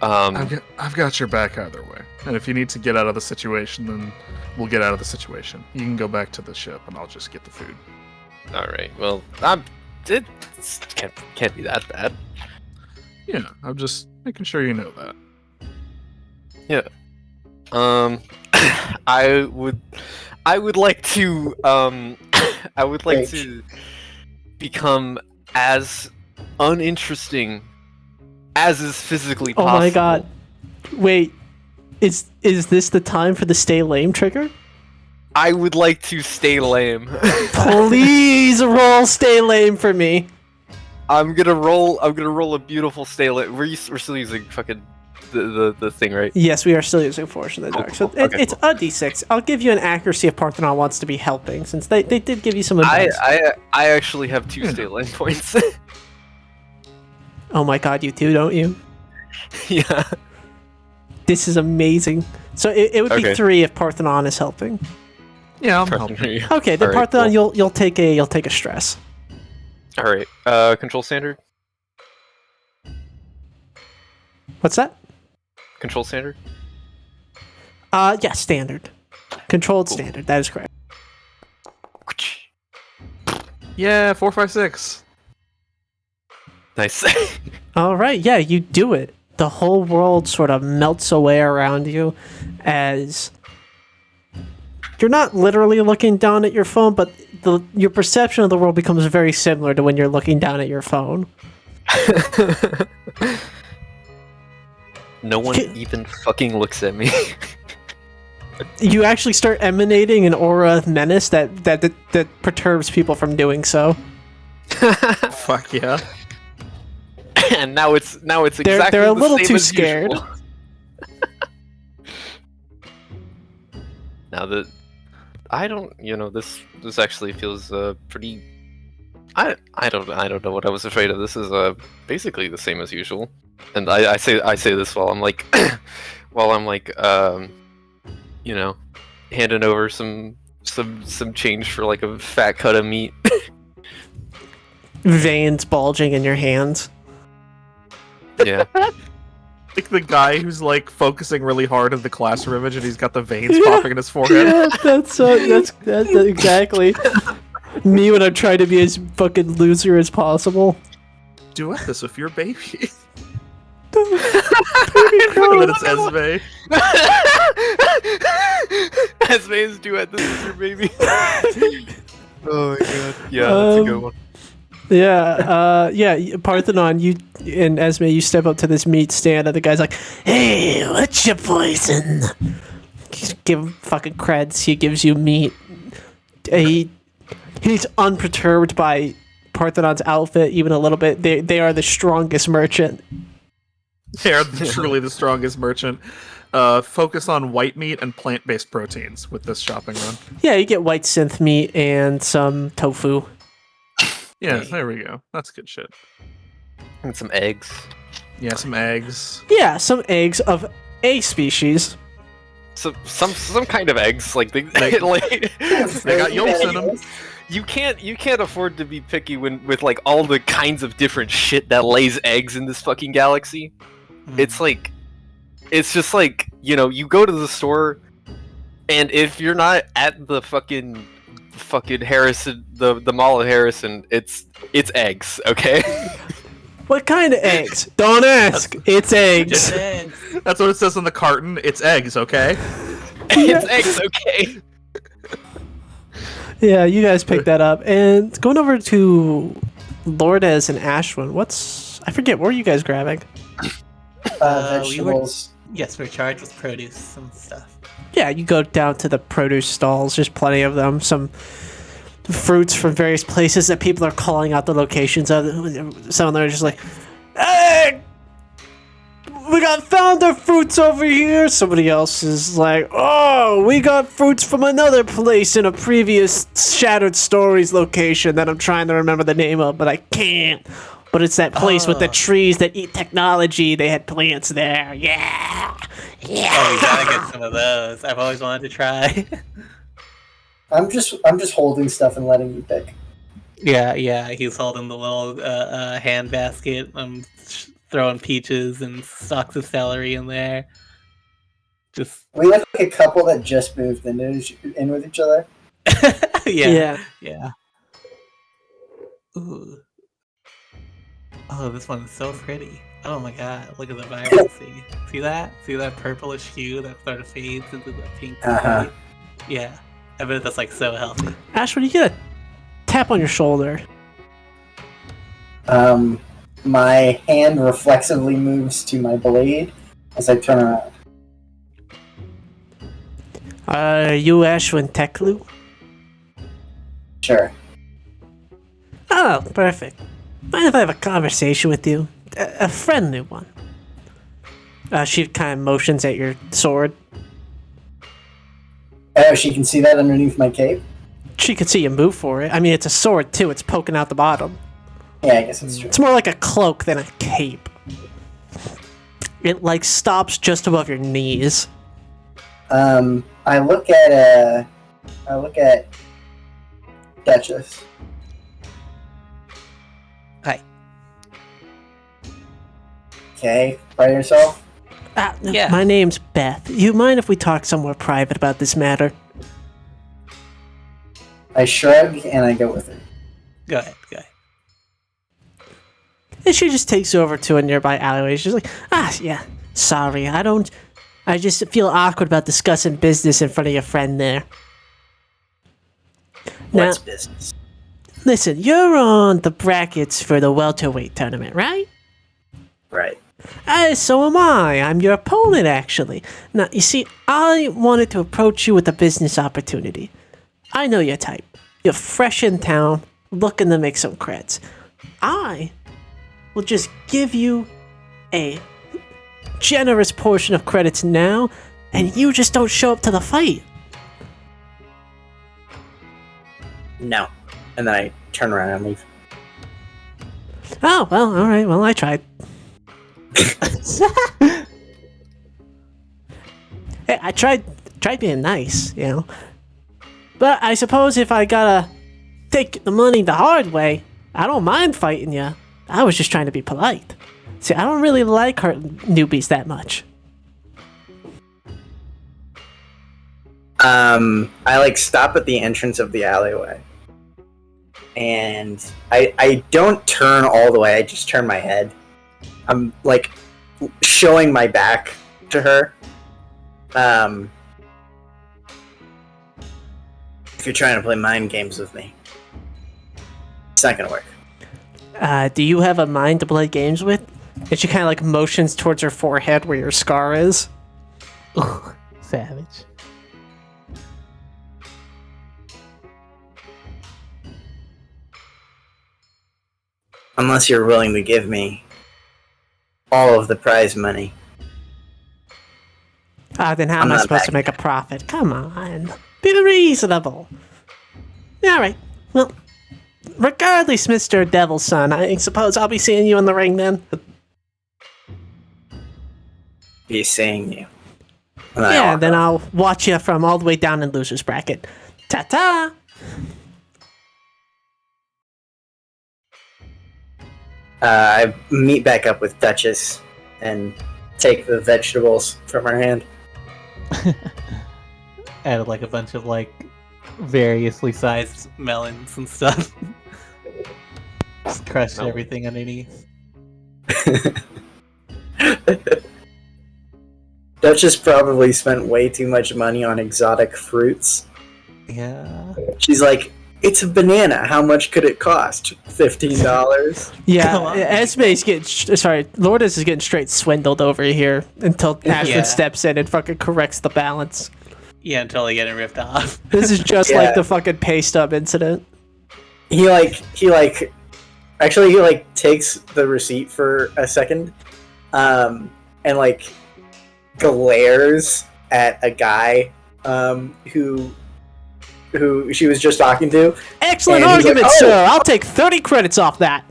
I've got your back either way. And if you need to get out of the situation, then we'll get out of the situation. You can go back to the ship, and I'll just get the food. All right. Well, it can't be that bad. Yeah, I'm just making sure you know that. Yeah. I would like to I would like to become as uninteresting as is physically Oh possible. my god. Wait. Is this the time for the stay lame trigger? I would like to stay lame. Please roll stay lame for me. I'm gonna roll a beautiful stay lame. We're still using fucking the thing, right? Yes, we are still using Force in the Dark. So Cool. Okay, it's a d6. I'll give you an accuracy if Parthenon wants to be helping, since they did give you some advice. I actually have 2 stay lame points. Oh my god, you do, don't you? Yeah. This is amazing. So it would be Okay. 3 if Parthenon is helping. Yeah, I'm helping. Okay, then All right, Parthenon, cool. you'll take a stress. All right. Control standard. What's that? Control standard. Yeah, standard. Controlled standard. That is correct. Yeah, 4, 5, 6. Nice. All right, yeah, you do it. The whole world sort of melts away around you as you're not literally looking down at your phone, but your perception of the world becomes very similar to when you're looking down at your phone. No one even fucking looks at me. You actually start emanating an aura of menace that perturbs people from doing so. Fuck yeah. And now it's exactly they're a the little same too as scared. usual. Now that I don't, this actually feels pretty. I don't know what I was afraid of. This is basically the same as usual, and I say this while I'm like, handing over some change for like a fat cut of meat. Veins bulging in your hands. Yeah. Like the guy who's like focusing really hard at the classroom image, and he's got the veins popping in his forehead. Yeah, that's exactly me when I'm trying to be as fucking loser as possible. Duet this with your baby. Baby And then it's Esme. Esme's duet. This is your baby. Oh my god. Yeah, that's a good one. Yeah, Parthenon, you and Esme, you step up to this meat stand, and the guy's like, "Hey, what's your poison?" Give him fucking creds. He gives you meat. He's unperturbed by Parthenon's outfit even a little bit. They are the strongest merchant. They are truly the strongest merchant. Focus on white meat and plant-based proteins with this shopping run. Yeah, you get white synth meat and some tofu. Yeah, there we go. That's good shit. And some eggs. Yeah, some eggs. Yeah, some eggs of a species. So some kind of eggs, like they They got yolks in them. You can't afford to be picky with like all the kinds of different shit that lays eggs in this fucking galaxy. It's just like, you go to the store, and if you're not at the fucking Harrison, the Mall of Harrison, it's eggs, okay? What kind of eggs? Don't ask. It's eggs. That's what it says on the carton. It's eggs, okay? It's eggs, okay? Yeah, you guys picked that up. And going over to Lourdes and Ashwin, I forget, what were you guys grabbing? Vegetables. Yes, we're charged with produce and stuff. Yeah, you go down to the produce stalls. There's plenty of them. Some fruits from various places that people are calling out the locations of. Some of them are just like, "Hey, we got founder fruits over here." Somebody else is like, "Oh, we got fruits from another place in a previous Shattered Stories location that I'm trying to remember the name of, but I can't. But it's that place with the trees that eat technology. They had plants there. Yeah. Yeah." Oh, we gotta get some of those. I've always wanted to try. I'm just holding stuff and letting you pick. Yeah, he's holding the little hand basket. I'm throwing peaches and stalks of celery in there. Just We look like a couple that just moved in with each other. yeah. Ooh. Oh, this one's so pretty. Oh my god, look at the vibrancy. See that? See that purplish hue that sort of fades into the pink? Uh-huh. Yeah. I bet that's like so healthy. Ashwin, you get a tap on your shoulder. My hand reflexively moves to my blade as I turn around. Are you Ashwin Teklu? Sure. Oh, perfect. Mind if I have a conversation with you? A friendly one. She kind of motions at your sword. Oh, she can see that underneath my cape? She could see you move for it. I mean, it's a sword, too. It's poking out the bottom. Yeah, I guess that's true. It's more like a cloak than a cape. It, like, stops just above your knees. I look at Duchess. Hi. Okay, by yourself? Yeah. My name's Beth. You mind if we talk somewhere private about this matter? I shrug and I go with her. Go ahead. And she just takes you over to a nearby alleyway. She's like, yeah, sorry, I just feel awkward about discussing business in front of your friend there. What's Now, business? listen, you're on the brackets for the welterweight tournament, right? Right. So am I. I'm your opponent, actually. Now, you see, I wanted to approach you with a business opportunity. I know your type. You're fresh in town, looking to make some creds. I will just give you a generous portion of credits now, and you just don't show up to the fight. No. And then I turn around and leave. Oh, well, alright, well, I tried. Hey, I tried being nice, you know. But I suppose if I gotta take the money the hard way, I don't mind fighting you. I was just trying to be polite. See, I don't really like hurting newbies that much. I like stop at the entrance of the alleyway. And I don't turn all the way, I just turn my head. I'm like showing my back to her. If you're trying to play mind games with me, it's not gonna work. Do you have a mind to play games with? And she kind of like motions towards her forehead where your scar is. Ugh, savage. Unless you're willing to give me all of the prize money. Then how I'm am I not supposed to backing make a profit? Come on. Be reasonable. Alright, well, regardless, Mr. Devil's Son, I suppose I'll be seeing you in the ring then. Be seeing you. Yeah, then I'll watch you from all the way down in loser's bracket. Ta-ta! I meet back up with Duchess and take the vegetables from her hand. Added like a bunch of like variously sized melons and stuff. Just crushed Melon. everything underneath. Duchess probably spent way too much money on exotic fruits. Yeah. She's like, it's a banana. How much could it cost? $15? Yeah, Come on. Esme's getting... sorry, Lourdes is getting straight swindled over here until Ashford Yeah. steps in and fucking corrects the balance. Yeah, until they get it ripped off. This is just Yeah. like the fucking pay stub incident. He takes the receipt for a second, and like glares at a guy, who she was just talking to. Excellent And he's argument, like, "Oh." sir! I'll take 30 credits off that!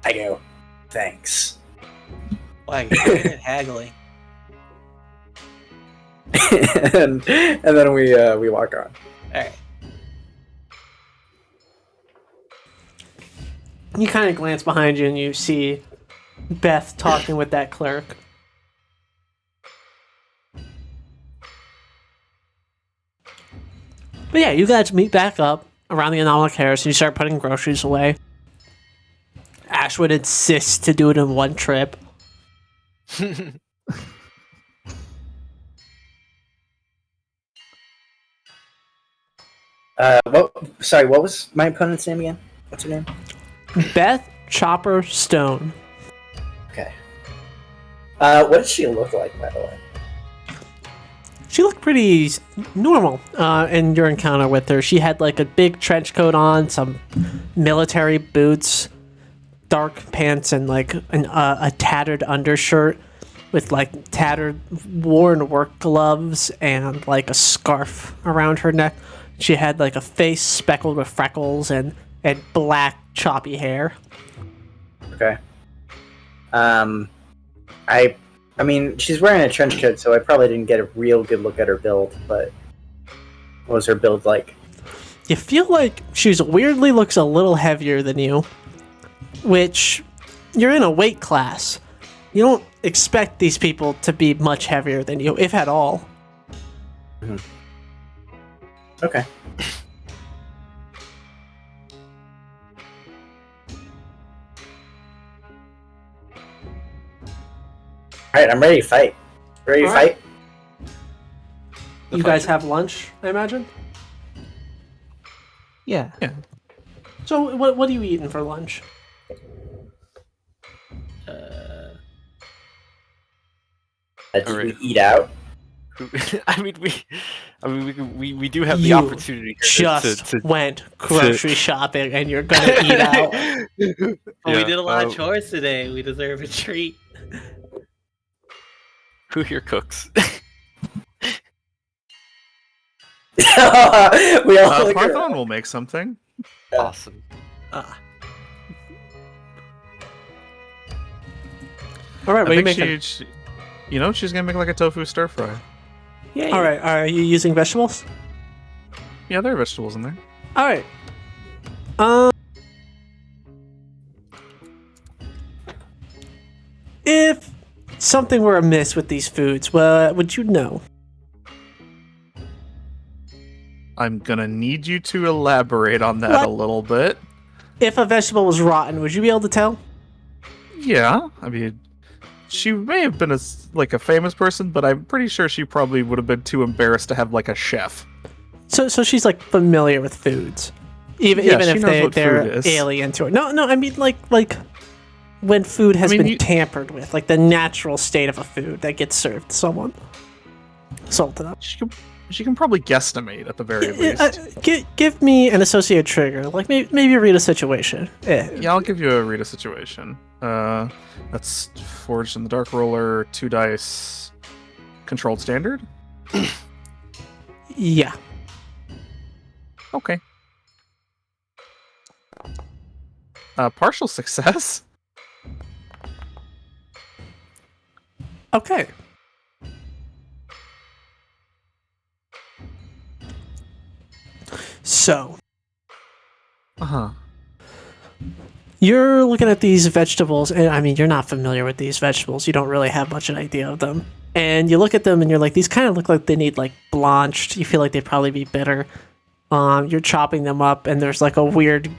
I go, thanks. Why? You're good at haggling. and then we walk on. Alright. You kind of glance behind you and you see Beth talking with that clerk. But yeah, you guys meet back up around the Anomaly Harris and you start putting groceries away. Ashwood insists to do it in one trip. What was my opponent's name again? What's her name? Beth Chopper Stone. Okay. What did she look like, by the way? She looked pretty normal in your encounter with her. She had like a big trench coat on, some military boots, dark pants, and like a tattered undershirt with like tattered, worn work gloves and like a scarf around her neck. She had like a face speckled with freckles and black choppy hair. Okay. I mean, she's wearing a trench coat, so I probably didn't get a real good look at her build, but what was her build like? You feel like she's weirdly looks a little heavier than you, which you're in a weight class. You don't expect these people to be much heavier than you, if at all. Okay. Alright, I'm ready to fight. Ready to Alright. fight? The You fight. guys have lunch, I imagine? Yeah. So, what are you eating for lunch? Did Alright. we eat out? I mean, we do have the You opportunity here Just went grocery shopping and you're gonna eat out. Well, we did a lot of um, chores today. We deserve a treat. Who here cooks? We all look Parthon around. will make something. Awesome. Ah, All right, I what are you think making? she's gonna make like a tofu stir fry. yeah. All right, are you using vegetables? Yeah, there are vegetables in there. All right. If something were amiss with these foods, what would you know? I'm gonna need you to elaborate on that What? a little bit. If a vegetable was rotten, would you be able to tell? Yeah, I mean, she may have been like a famous person, but I'm pretty sure she probably would have been too embarrassed to have like a chef. So she's like familiar with foods, even Yeah, she if knows what they're food is. alien to her. No, I mean like when food has I mean, been you- tampered with, like the natural state of a food that gets served to someone. Salted up. She can probably guesstimate at the very least. Give me an associated trigger, like maybe read a situation. Yeah, I'll give you a read a situation. That's Forged in the Dark Roller, 2 dice, controlled standard. Yeah. Okay. Partial success. Okay. So Uh-huh. you're looking at these vegetables, and I mean, you're not familiar with these vegetables. You don't really have much an idea of them. And you look at them, and you're like, these kind of look like they need like blanched. You feel like they'd probably be bitter. You're chopping them up, and there's like a weird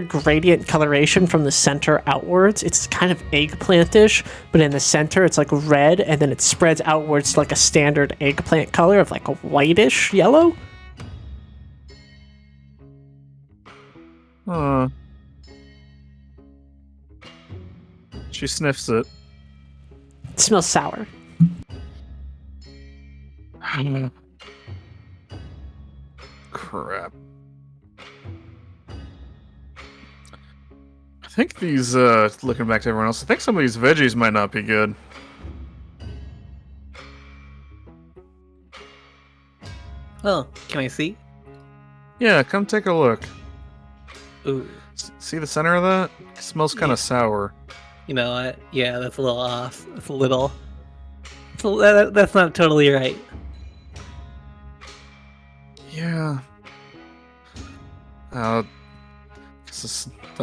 gradient coloration from the center outwards. It's kind of eggplantish, but in the center it's like red, and then it spreads outwards like a standard eggplant color of like a whitish yellow. She sniffs it. It smells sour. Crap. I think these, looking back to everyone else, I think some of these veggies might not be good. Oh, can I see? Yeah, come take a look. Ooh. See the center of that? It smells kind of sour. You know what? Yeah, that's a little off. That's a little. That's not totally right. Yeah. Don't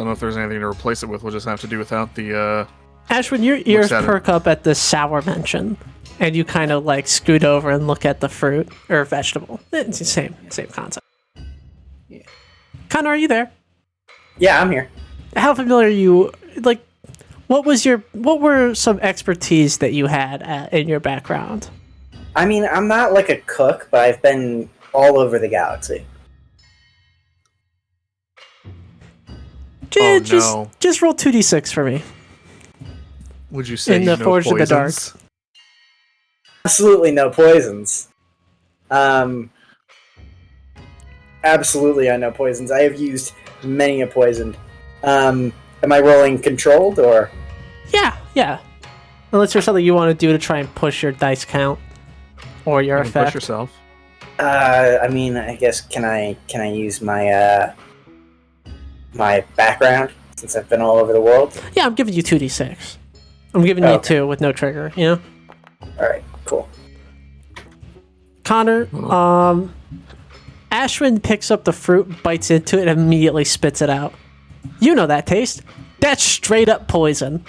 know if there's anything to replace it with. We'll just have to do without the, Ashwin, your ears at it. perk up at the sour mention, and you kind of like scoot over and look at the fruit or vegetable. It's the same concept. Yeah. Connor, are you there? Yeah, I'm here. How familiar are you? Like, what were some expertise that you had in your background? I mean, I'm not like a cook, but I've been all over the galaxy. Oh, just no. just roll 2d6 for me. would you say In you the know Forged in the Dark. poisons? Absolutely no poisons. Absolutely I know poisons. I have used many a poison. Am I rolling controlled or? Yeah. Unless there's something you want to do to try and push your dice count or your You can effect. push yourself. I mean, I guess can I use my my background since I've been all over the world? Yeah, I'm giving you 2d6. I'm giving you Okay. 2 with no trigger, you know? All right, cool. Connor, Ashwin picks up the fruit, bites into it, and immediately spits it out. You know that taste. That's straight up poison.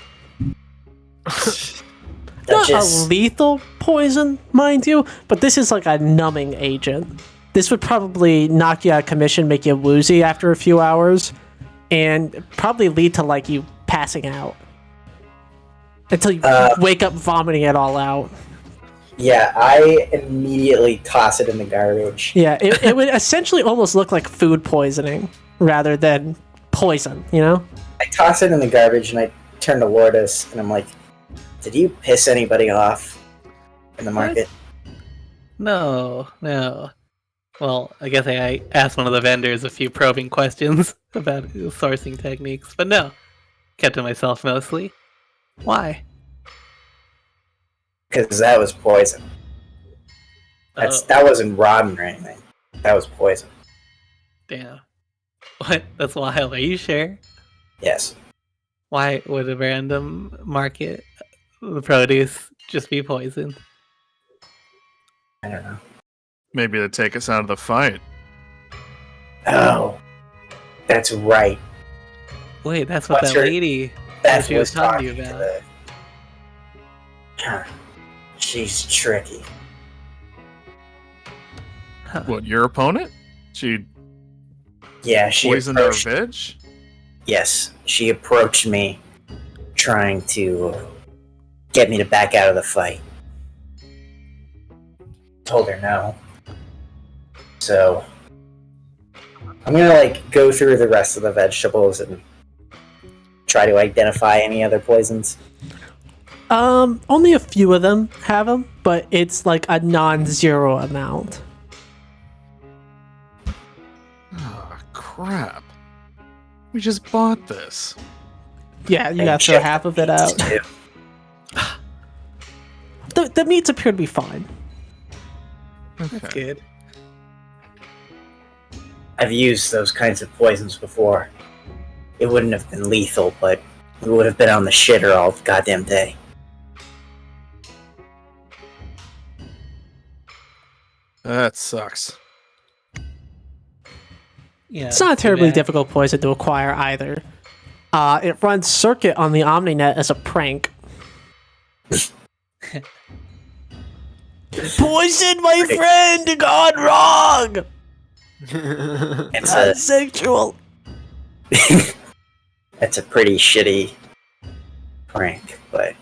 Not a lethal poison, mind you, but this is like a numbing agent. This would probably knock you out of commission, make you woozy after a few hours, and probably lead to like you passing out. until you wake up vomiting it all out. Yeah, I immediately toss it in the garbage. Yeah, it would essentially almost look like food poisoning rather than poison, you know? I toss it in the garbage and I turn to Lourdes and I'm like, did you piss anybody off in the market? No. Well, I guess I asked one of the vendors a few probing questions about sourcing techniques, but no. Kept to myself mostly. Why? Because that was poison. That wasn't rotten or anything. That was poison. Damn. What? That's wild. Are you sure? Yes. Why would a random market the produce just be poisoned? I don't know. Maybe to take us out of the fight. Oh, that's right. Wait, that's what What's that her- lady That's she was what's talking to you to about. the- She's tricky. What, your opponent? She Yeah, she poisoned our approached. veg? Yes, she approached me, trying to get me to back out of the fight. Told her no. So I'm gonna go through the rest of the vegetables and try to identify any other poisons. Only a few of them have them, but it's like a non-zero amount. Oh, crap. We just bought this. Yeah, you And got to throw check half the of it meats, out. too. The meats appear to be fine. Okay. That's good. I've used those kinds of poisons before. It wouldn't have been lethal, but we would have been on the shitter all goddamn day. That sucks. Yeah. It's not a too terribly bad. difficult poison to acquire either. It runs circuit on the OmniNet as a prank. Poison, my friend, gone wrong. It's a Sexual. it's a pretty shitty prank, but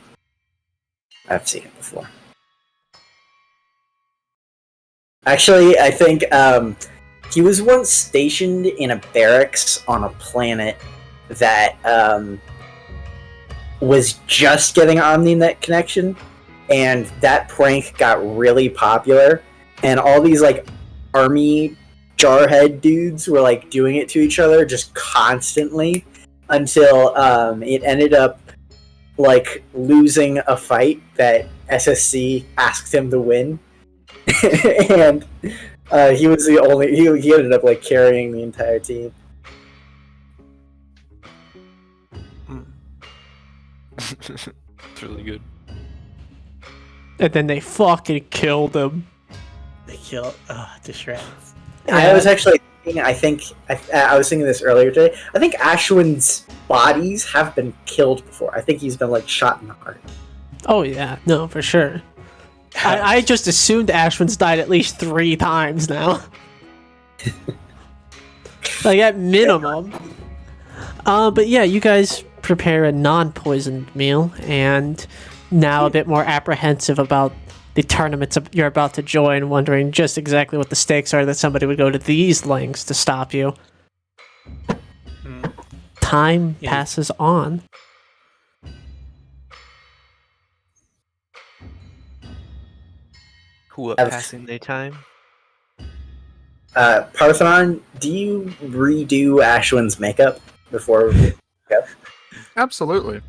I've seen it before. Actually, I think he was once stationed in a barracks on a planet that was just getting OmniNet connection, and that prank got really popular, and all these army jarhead dudes were doing it to each other just constantly until it ended up losing a fight that SSC asked him to win. And he was the only he ended up carrying the entire team. It's really good. And then they fucking killed him. They killed to shreds. I was actually thinking, I was thinking this earlier today. I think Ashwin's bodies have been killed before. I think he's been shot in the heart. Oh yeah, no, for sure. I just assumed Ashwin's died at least 3 times now. At minimum. But yeah, you guys prepare a non-poisoned meal, and now a bit more apprehensive about the tournaments you're about to join, wondering just exactly what the stakes are that somebody would go to these lengths to stop you. Time Yeah. passes on. Who up Have- passing their time? Parthenon, do you redo Ashwin's makeup before? Absolutely.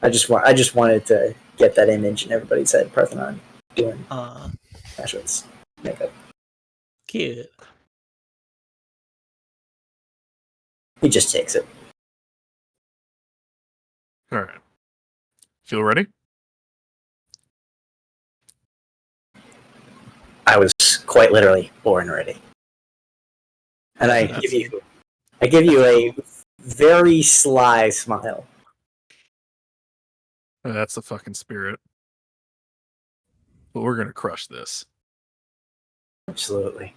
I just wanted to get that image in everybody's head. Parthenon doing Ashwin's makeup. Cute. He just takes it. All right. Feel ready? I was quite literally born ready, and I give you a very sly smile. That's the fucking spirit. But we're gonna crush this. Absolutely.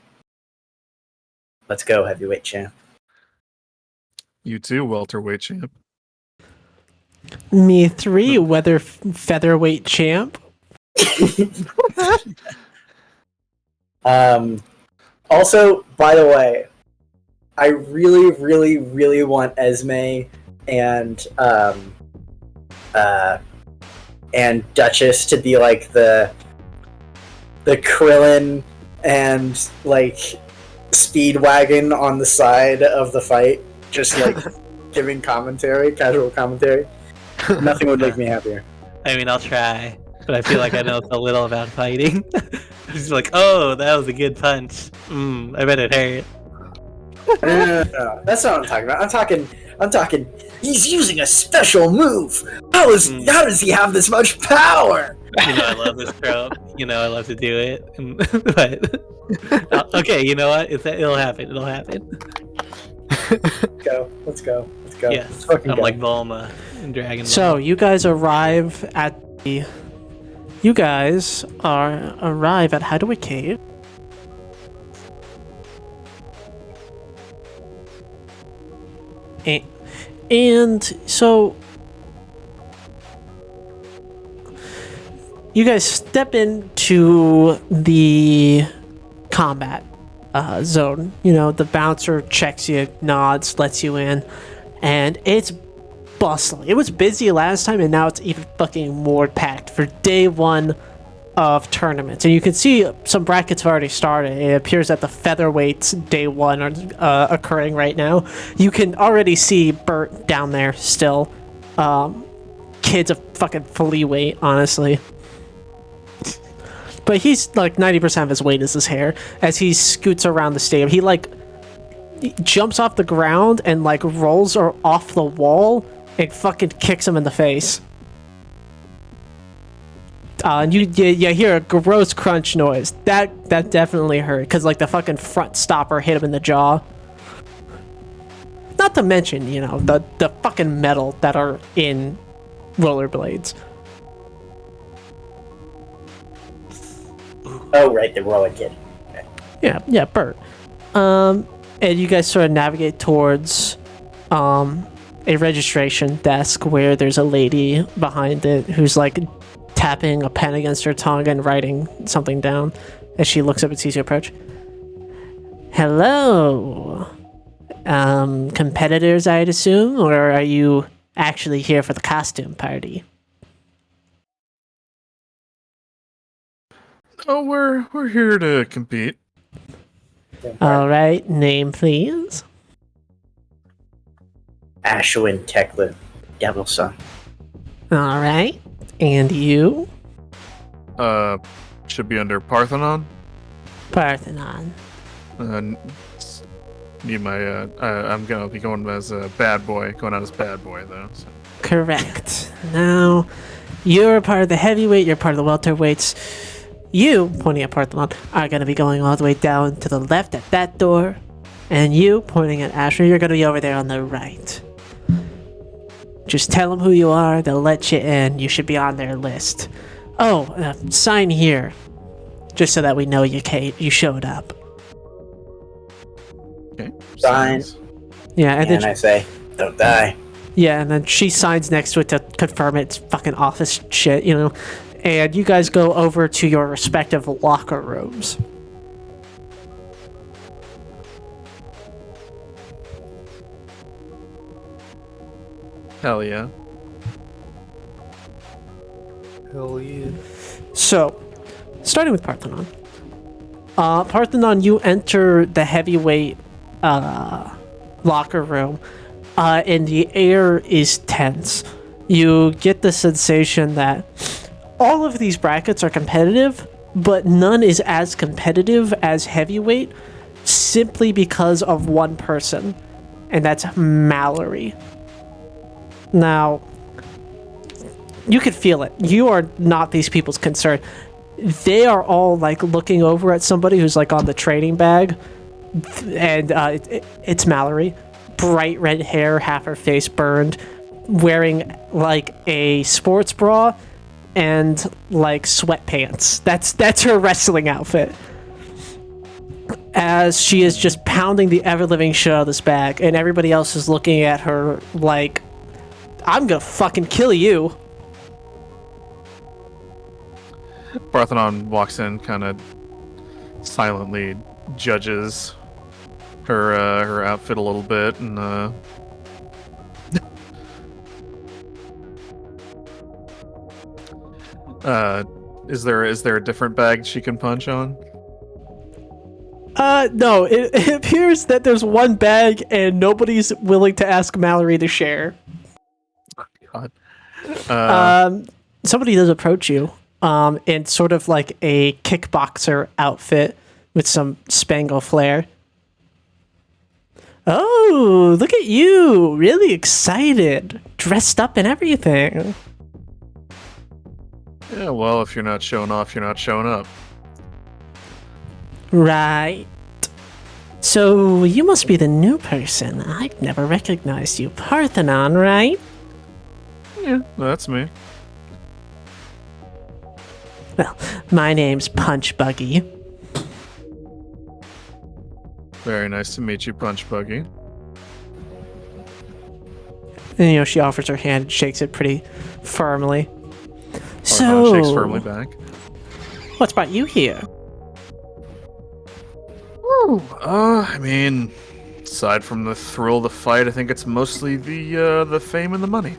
Let's go, heavyweight champ. You too, welterweight champ. Me 3, weather featherweight champ. Also, by the way, I really, really, really want Esme and Duchess to be like the Krillin and like Speedwagon on the side of the fight, just like giving commentary, casual commentary. Nothing would make me happier. I mean, I'll try, but I feel like I know so little about fighting. Just like, oh, that was a good punch. I bet it hurt. No. That's not what I'm talking about. I'm talking. He's using a special move. How does he have this much power? You know, I love this trope. You know, I love to do it. But okay, you know what? It'll happen. It'll happen. Let's go. Yes, Let's fucking I'm go. like Bulma in Dragon Ball. So you guys arrive at Hideaway Cave. And so you guys step into the combat zone. You know, the bouncer checks you, nods, lets you in, and it's bustling. It was busy last time, and now it's even fucking more packed for day 1 of tournaments. And you can see some brackets have already started. It appears that the featherweights day 1 are occurring right now. You can already see Bert down there still. Kid's a fucking fully weight, honestly. But he's like 90% of his weight is his hair. As he scoots around the stadium, he jumps off the ground and like rolls off the wall and fucking kicks him in the face. And you hear a gross crunch noise. That definitely hurt, because like the fucking front stopper hit him in the jaw. Not to mention, you know, the fucking metal that are in rollerblades. Oh, right, the roller kid. Yeah, Bert. And you guys sort of navigate towards a registration desk where there's a lady behind it who's like tapping a pen against her tongue and writing something down as she looks up and sees you approach. Hello. Competitors, I'd assume, or are you actually here for the costume party? Oh, we're here to compete. All right, name please. Ashwin Tekla, Devil Son. All right, and you? Should be under Parthenon. Parthenon. Need my I'm gonna be going as a bad boy, going out as bad boy though. So. Correct. Now, you're part of the heavyweight, you're part of the welterweights. You, pointing at Parthenon, are going to be going all the way down to the left at that door. And you, pointing at Asher, you're going to be over there on the right. Just tell them who you are, they'll let you in, you should be on their list. Oh, sign here. Just so that we know you showed up. Okay. Sign. Yeah, and And then I say, don't die. yeah, and then she signs next to it to confirm it's fucking office shit, you know. And you guys go over to your respective locker rooms. Hell yeah. Hell yeah. So, starting with Parthenon. Parthenon, you enter the heavyweight locker room, and the air is tense. You get the sensation that all of these brackets are competitive, but none is as competitive as heavyweight, simply because of one person, and that's Mallory. Now, you can feel it. You are not these people's concern. They are all like looking over at somebody who's like on the training bag, and it's Mallory. Bright red hair, half her face burned, wearing like a sports bra and like sweatpants. That's her wrestling outfit. As she is just pounding the ever-living shit out of this bag, and everybody else is looking at her like I'm gonna fucking kill you. Parthenon walks in, kind of silently judges her outfit a little bit, and is there a different bag she can punch on? No, it appears that there's one bag and nobody's willing to ask Mallory to share. God. Somebody does approach you, in sort of like a kickboxer outfit with some spangle flair. Oh, look at you! Really excited, dressed up and everything. Yeah, well, if you're not showing off, you're not showing up. Right. So you must be the new person. I've never recognized you, Parthenon, right? Yeah, that's me. Well, my name's Punch Buggy. Very nice to meet you, Punch Buggy. And, she offers her hand and shakes it pretty firmly. Parthenon shakes firmly back. What's brought you here? I mean, aside from the thrill of the fight, I think it's mostly the fame and the money.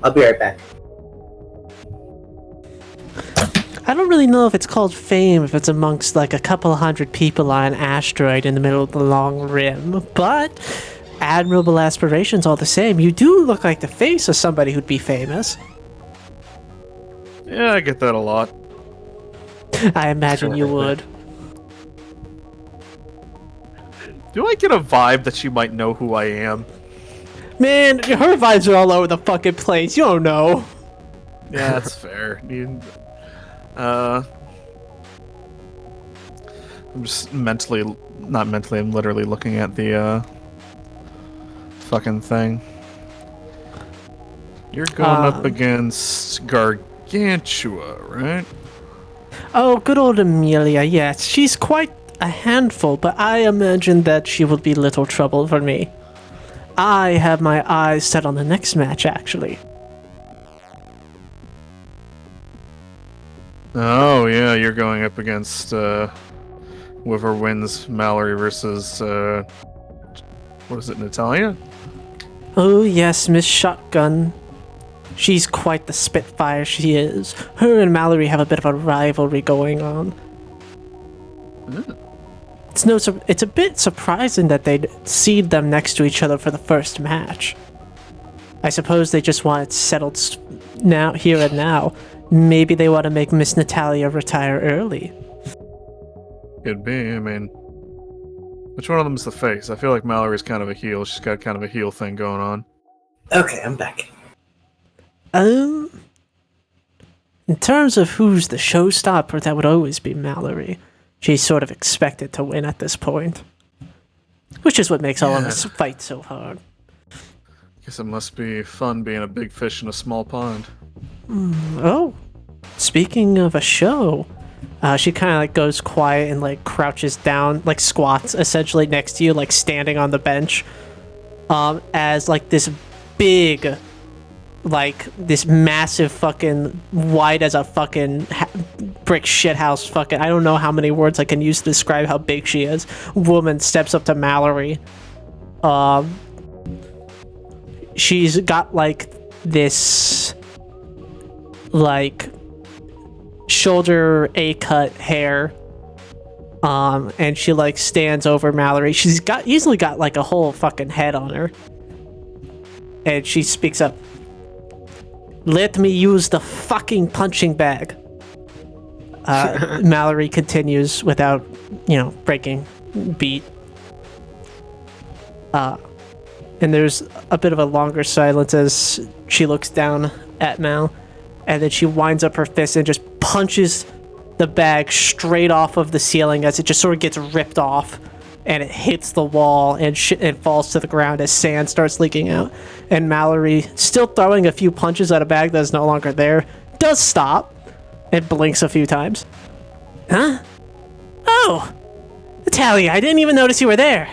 I'll be right back. I don't really know if it's called fame if it's amongst like a couple hundred people on an asteroid in the middle of the long rim, but admirable aspirations all the same. You do look like the face of somebody who'd be famous. Yeah, I get that a lot. I imagine you would. Do I get a vibe that she might know who I am? Man, her vibes are all over the fucking place. You don't know. Yeah, that's fair. I'm just not mentally, I'm literally looking at the fucking thing. You're going up against Gargantua, right? Oh, good old Amelia, yes. She's quite a handful, but I imagine that she will be little trouble for me. I have my eyes set on the next match, actually. Oh, yeah, you're going up against, whoever wins Mallory versus, what is it, Natalia? Oh, yes, Miss Shotgun. She's quite the spitfire, she is. Her and Mallory have a bit of a rivalry going on. It's a bit surprising that they'd seed them next to each other for the first match. I suppose they just want it settled now, here and now. Maybe they want to make Miss Natalia retire early. Could be, I mean... Which one of them's the face? I feel like Mallory's kind of a heel. She's got kind of a heel thing going on. Okay, I'm back. In terms of who's the showstopper, that would always be Mallory. She's sort of expected to win at this point. Which is what makes all of this fight so hard. Guess it must be fun being a big fish in a small pond. Oh, speaking of a show, she kind of like goes quiet and like crouches down, like squats essentially next to you, like standing on the bench, as like this big, like this massive fucking wide as a fucking brick shithouse fucking, I don't know how many words I can use to describe how big she is. Woman steps up to Mallory. She's got like this like shoulder A-cut hair, and she like stands over Mallory. She's easily got like a whole fucking head on her, and she speaks up. Let me use the fucking punching bag. Mallory continues without, breaking beat. And there's a bit of a longer silence as she looks down at Mal, and then she winds up her fist and just punches the bag straight off of the ceiling as it just sort of gets ripped off, and it hits the wall and falls to the ground as sand starts leaking out. And Mallory, still throwing a few punches at a bag that is no longer there, does stop and blinks a few times. Huh? Oh! Natalia, I didn't even notice you were there.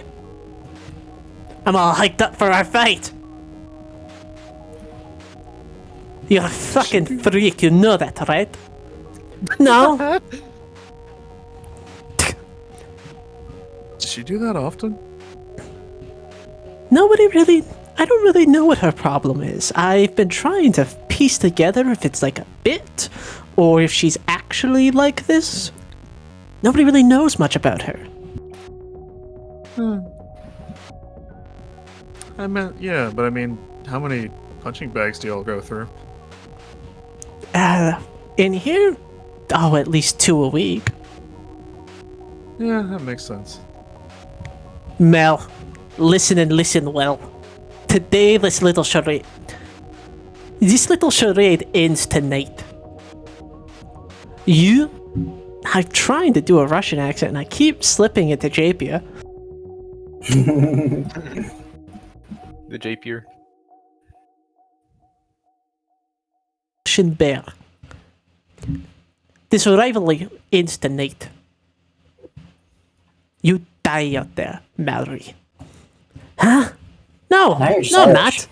I'm all hyped up for our fight. You're a fucking freak, you know that, right? No? Does she do that often? Nobody really... I don't really know what her problem is. I've been trying to piece together if it's like a bit, or if she's actually like this. Nobody really knows much about her. I meant, yeah, but I mean, how many punching bags do y'all go through? In here? Oh, at least 2 a week. Yeah, that makes sense. Mel, listen and listen well. Today, this little charade ends tonight. I'm trying to do a Russian accent and I keep slipping into Japia. The Japier. Russian bear. This rivalry ends tonight. You die out there, Mallory. Huh? No, Now you're no, savage. not.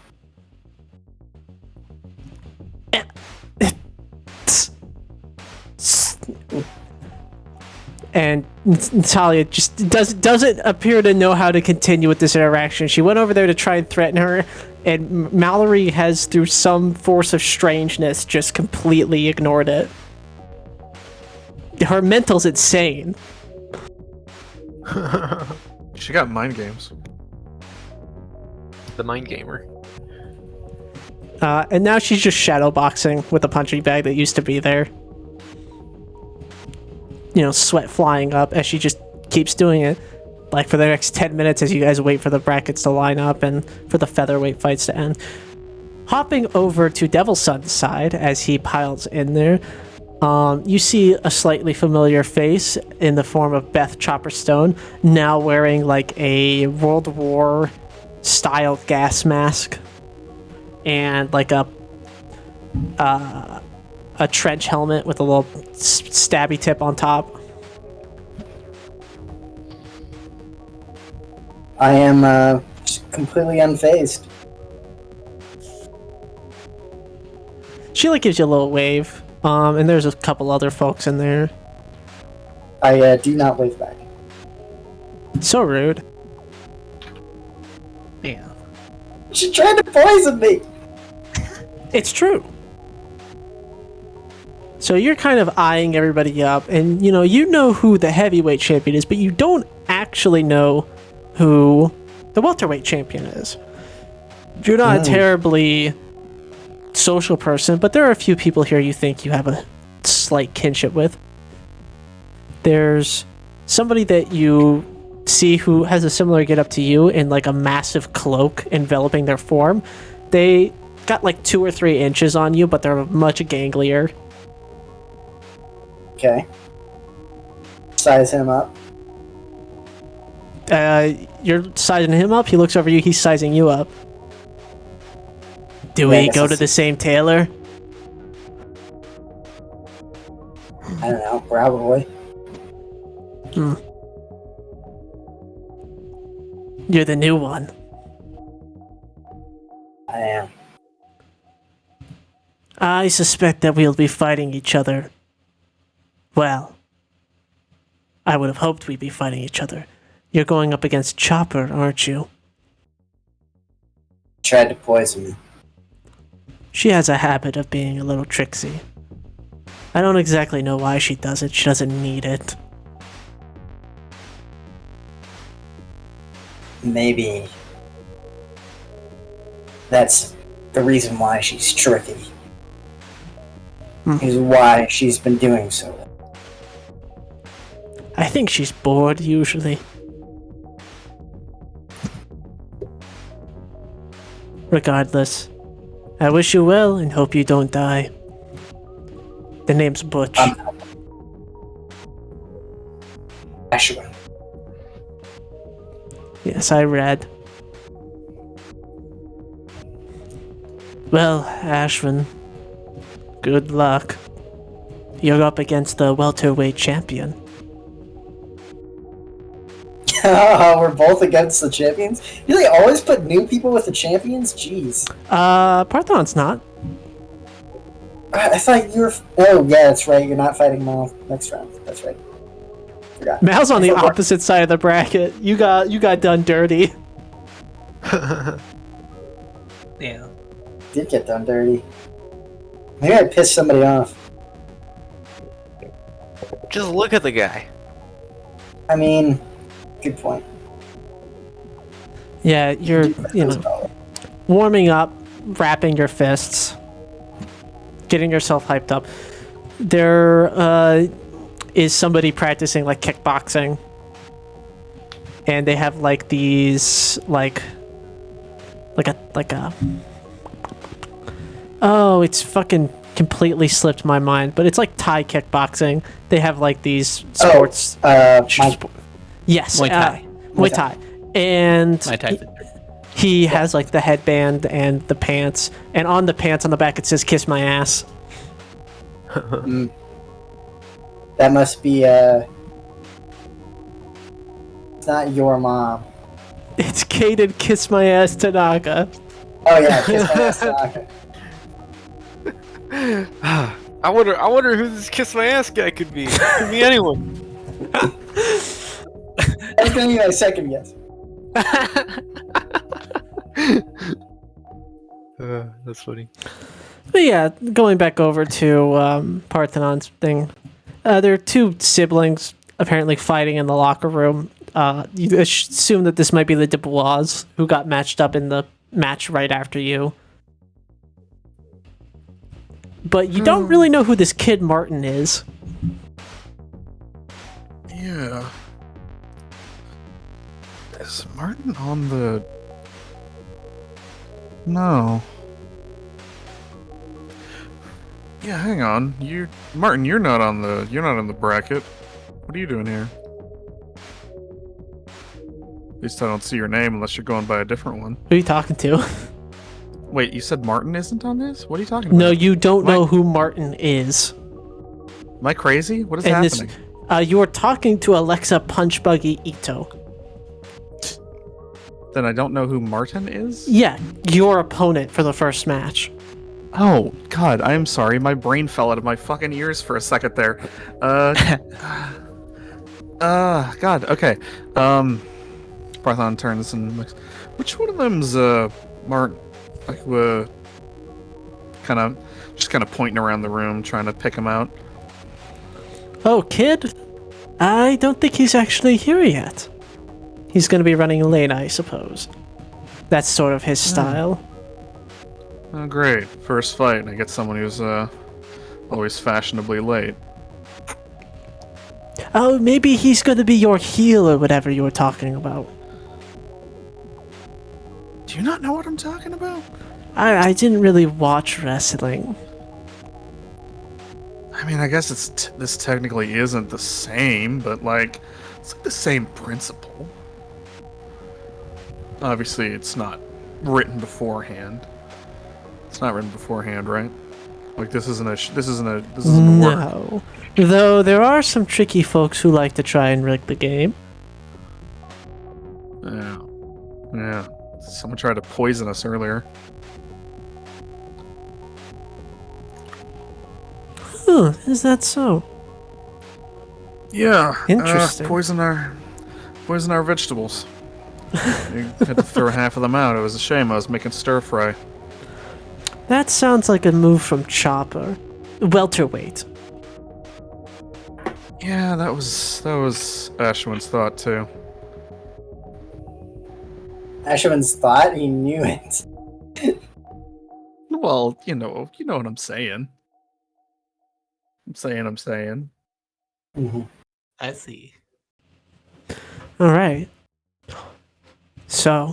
And Natalia just doesn't appear to know how to continue with this interaction. She went over there to try and threaten her, and Mallory has, through some force of strangeness, just completely ignored it. Her mental's insane. She got mind games. The mind gamer. And now she's just shadowboxing with the punching bag that used to be there. You know, sweat flying up as she just keeps doing it. Like for the next 10 minutes as you guys wait for the brackets to line up and for the featherweight fights to end. Hopping over to Devil's Son's side as he piles in there, you see a slightly familiar face in the form of Beth Chopperstone, now wearing like a World War style gas mask and like a trench helmet with a little stabby tip on top. I am just completely unfazed. She like gives you a little wave, and there's a couple other folks in there. I do not wave back. So rude. Yeah, She tried to poison me. it's true. So you're kind of eyeing everybody up, and you know who the heavyweight champion is, but you don't actually know who the welterweight champion is. You're not a terribly social person, but there are a few people here you think you have a slight kinship with. There's somebody that you see who has a similar get up to you in like a massive cloak enveloping their form. They got like 2 or 3 inches on you, but they're much ganglier. Okay. Size him up. You're sizing him up. He looks over you. He's sizing you up. Do Yeah, I we guess go I'll to the see. same tailor? I don't know, probably. You're the new one. I am. I suspect that we'll be fighting each other. Well, I would have hoped we'd be fighting each other. You're going up against Chopper, aren't you? Tried to poison me. She has a habit of being a little tricksy. I don't exactly know why she does it. She doesn't need it. Maybe that's the reason why she's tricky. Is why she's been doing so. I think she's bored, usually. Regardless, I wish you well and hope you don't die. The name's Butch. Ashwin. Yes, I read. Well, Ashwin, good luck. You're up against the welterweight champion. We're both against the champions? Do they always put new people with the champions? Jeez. Parthon's not. I thought you were. Oh yeah, that's right. You're not fighting Mal next round. That's right. Forgot. Mal's on the I thought- opposite side of the bracket. You got done dirty. Yeah. Did get done dirty. Maybe I pissed somebody off. Just look at the guy. I mean, good point. Yeah, you're warming up, wrapping your fists, getting yourself hyped up. There is somebody practicing like kickboxing, and they have like these like a oh, it's fucking completely slipped my mind, but it's like Thai kickboxing. They have like these sports. Yes, Muay Thai. Muay Thai, and My type. he has like the headband and the pants, and on the pants on the back it says "Kiss my ass." That must be it's not your mom. It's Kaden "Kiss my ass" Tanaka. Oh yeah, kiss my ass. Tanaka. I wonder who this kiss my ass guy could be. Could be anyone. That's gonna be my second guess. That's funny. But yeah, going back over to Parthenon's thing, there are two siblings apparently fighting in the locker room. You assume that this might be the Dubois who got matched up in the match right after you. But you don't really know who this kid Martin is. Yeah. Is Martin on the... No. Yeah, hang on. Martin, you're not on the bracket. What are you doing here? At least I don't see your name unless you're going by a different one. Who are you talking to? Wait, you said Martin isn't on this? What are you talking about? No, you don't know who Martin is. Am I crazy? What is And happening? You are talking to Alexa Punchbuggy Ito. Then I don't know who Martin is? Yeah, your opponent for the first match. Oh, God, I am sorry. My brain fell out of my fucking ears for a second there. God, okay. Parthon turns and looks. Which one of them's, Martin? Like, kind of pointing around the room, trying to pick him out. Oh, kid? I don't think he's actually here yet. He's gonna be running late, I suppose. That's sort of his style. Oh, great. First fight, and I get someone who's, always fashionably late. Oh, maybe he's gonna be your heel or whatever you were talking about. Do you not know what I'm talking about? I didn't really watch wrestling. I mean, I guess this technically isn't the same, but, like, it's like the same principle. Obviously, it's not written beforehand. It's not written beforehand, right? Like, this isn't a work. No. Though there are some tricky folks who like to try and rig the game. Yeah. Someone tried to poison us earlier. Huh, is that so? Yeah. Interesting. Poison our vegetables. You had to throw half of them out. It was a shame. I was making stir fry. That sounds like a move from Chopper. Welterweight. Yeah, that was Ashwin's thought too. Ashwin's thought he knew it. Well, you know what I'm saying. I'm saying. Mhm. I see. Alright. So,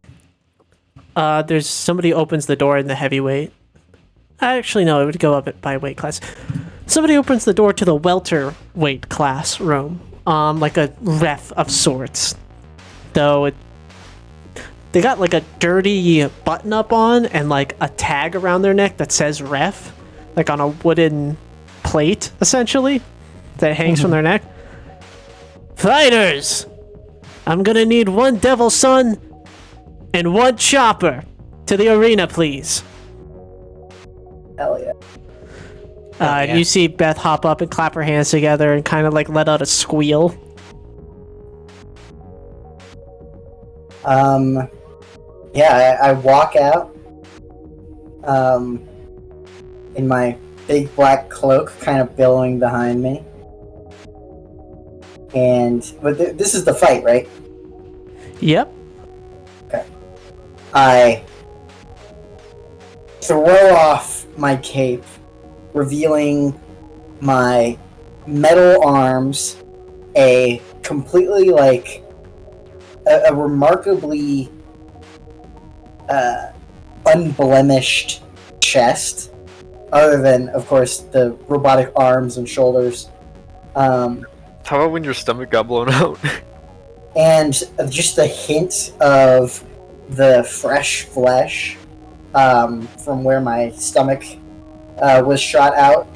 there's somebody opens the door in the heavyweight. Actually, no, it would go up by weight class. Somebody opens the door to the welterweight class room. Like a ref of sorts. Though they got like a dirty button up on and like a tag around their neck that says ref. Like on a wooden plate, essentially, that hangs from their neck. Fighters! I'm gonna need one Devil Son and one Chopper to the arena, please. Hell yeah. And you see Beth hop up and clap her hands together and kind of like let out a squeal. Yeah, I walk out in my big black cloak, kind of billowing behind me. But this is the fight, right? Yep. Okay. I throw off my cape, revealing my metal arms, a completely like a remarkably unblemished chest, other than of course the robotic arms and shoulders. How about when your stomach got blown out? And just a hint of the fresh flesh from where my stomach was shot out,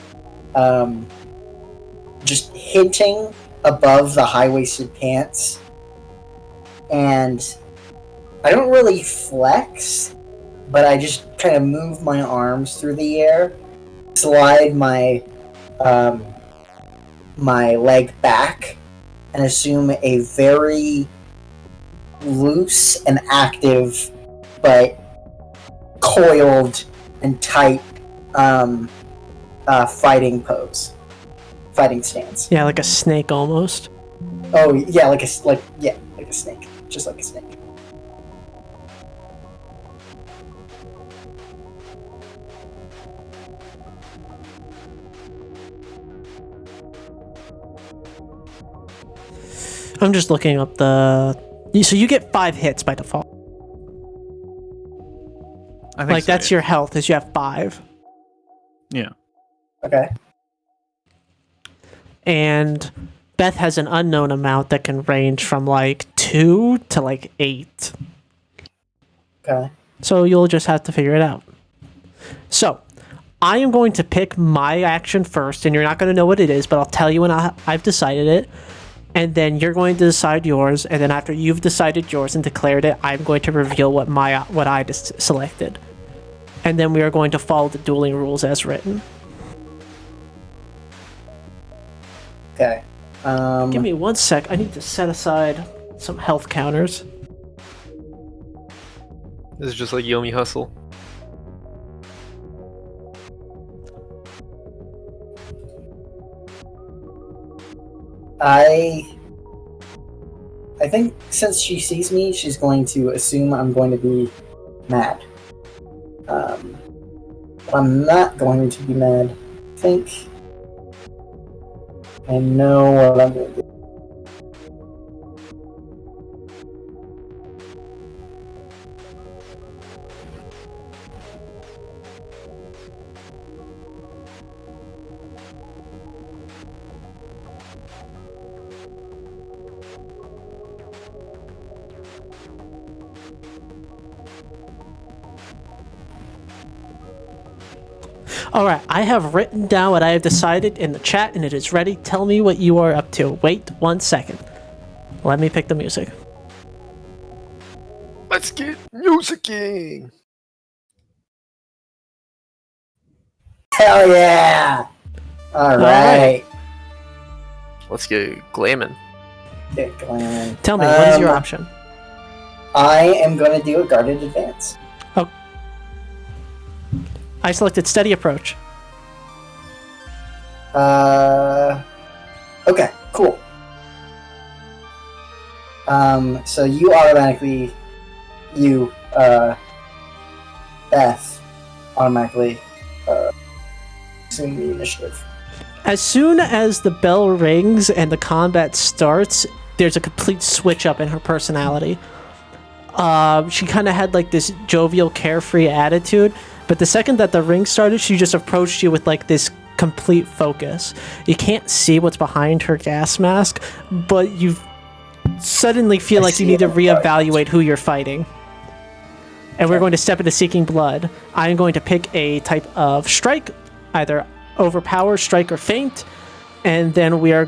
just hinting above the high-waisted pants. And I don't really flex, but I just kind of move my arms through the air, slide my my leg back, and assume a very loose and active, but coiled and tight fighting pose, fighting stance. Yeah, like a snake almost. Oh yeah, like a snake, just like a snake. I'm just looking up the. So you get 5 hits by default. I think Like so, that's yeah. your health. Is you have 5. Yeah. Okay. And Beth has an unknown amount that can range from like 2 to like 8. Okay. So you'll just have to figure it out. So I am going to pick my action first, and you're not going to know what it is, but I'll tell you when I've decided it. And then you're going to decide yours, and then after you've decided yours and declared it, I'm going to reveal what I selected. And then we are going to follow the dueling rules as written. Okay. Give me 1 sec. I need to set aside some health counters. This is just like Yomi Hustle. I think since she sees me, she's going to assume I'm going to be mad. I'm not going to be mad. I think I know what I'm going to do. All right, I have written down what I have decided in the chat, and it is ready. Tell me what you are up to. Wait 1 second. Let me pick the music. Let's get musicking! Hell yeah! All right. Let's get glamming. Get going. Tell me, what is your option? I am going to do a guarded advance. I selected steady approach. Okay, cool. So you automatically, Beth, automatically, assume the initiative. As soon as the bell rings and the combat starts, there's a complete switch up in her personality. She kind of had like this jovial, carefree attitude, but the second that the ring started, she just approached you with like this complete focus. You can't see what's behind her gas mask, but you suddenly feel like you need to reevaluate who you're fighting. And we're going to step into Seeking Blood. I'm going to pick a type of strike, either overpower, strike, or feint, and then you're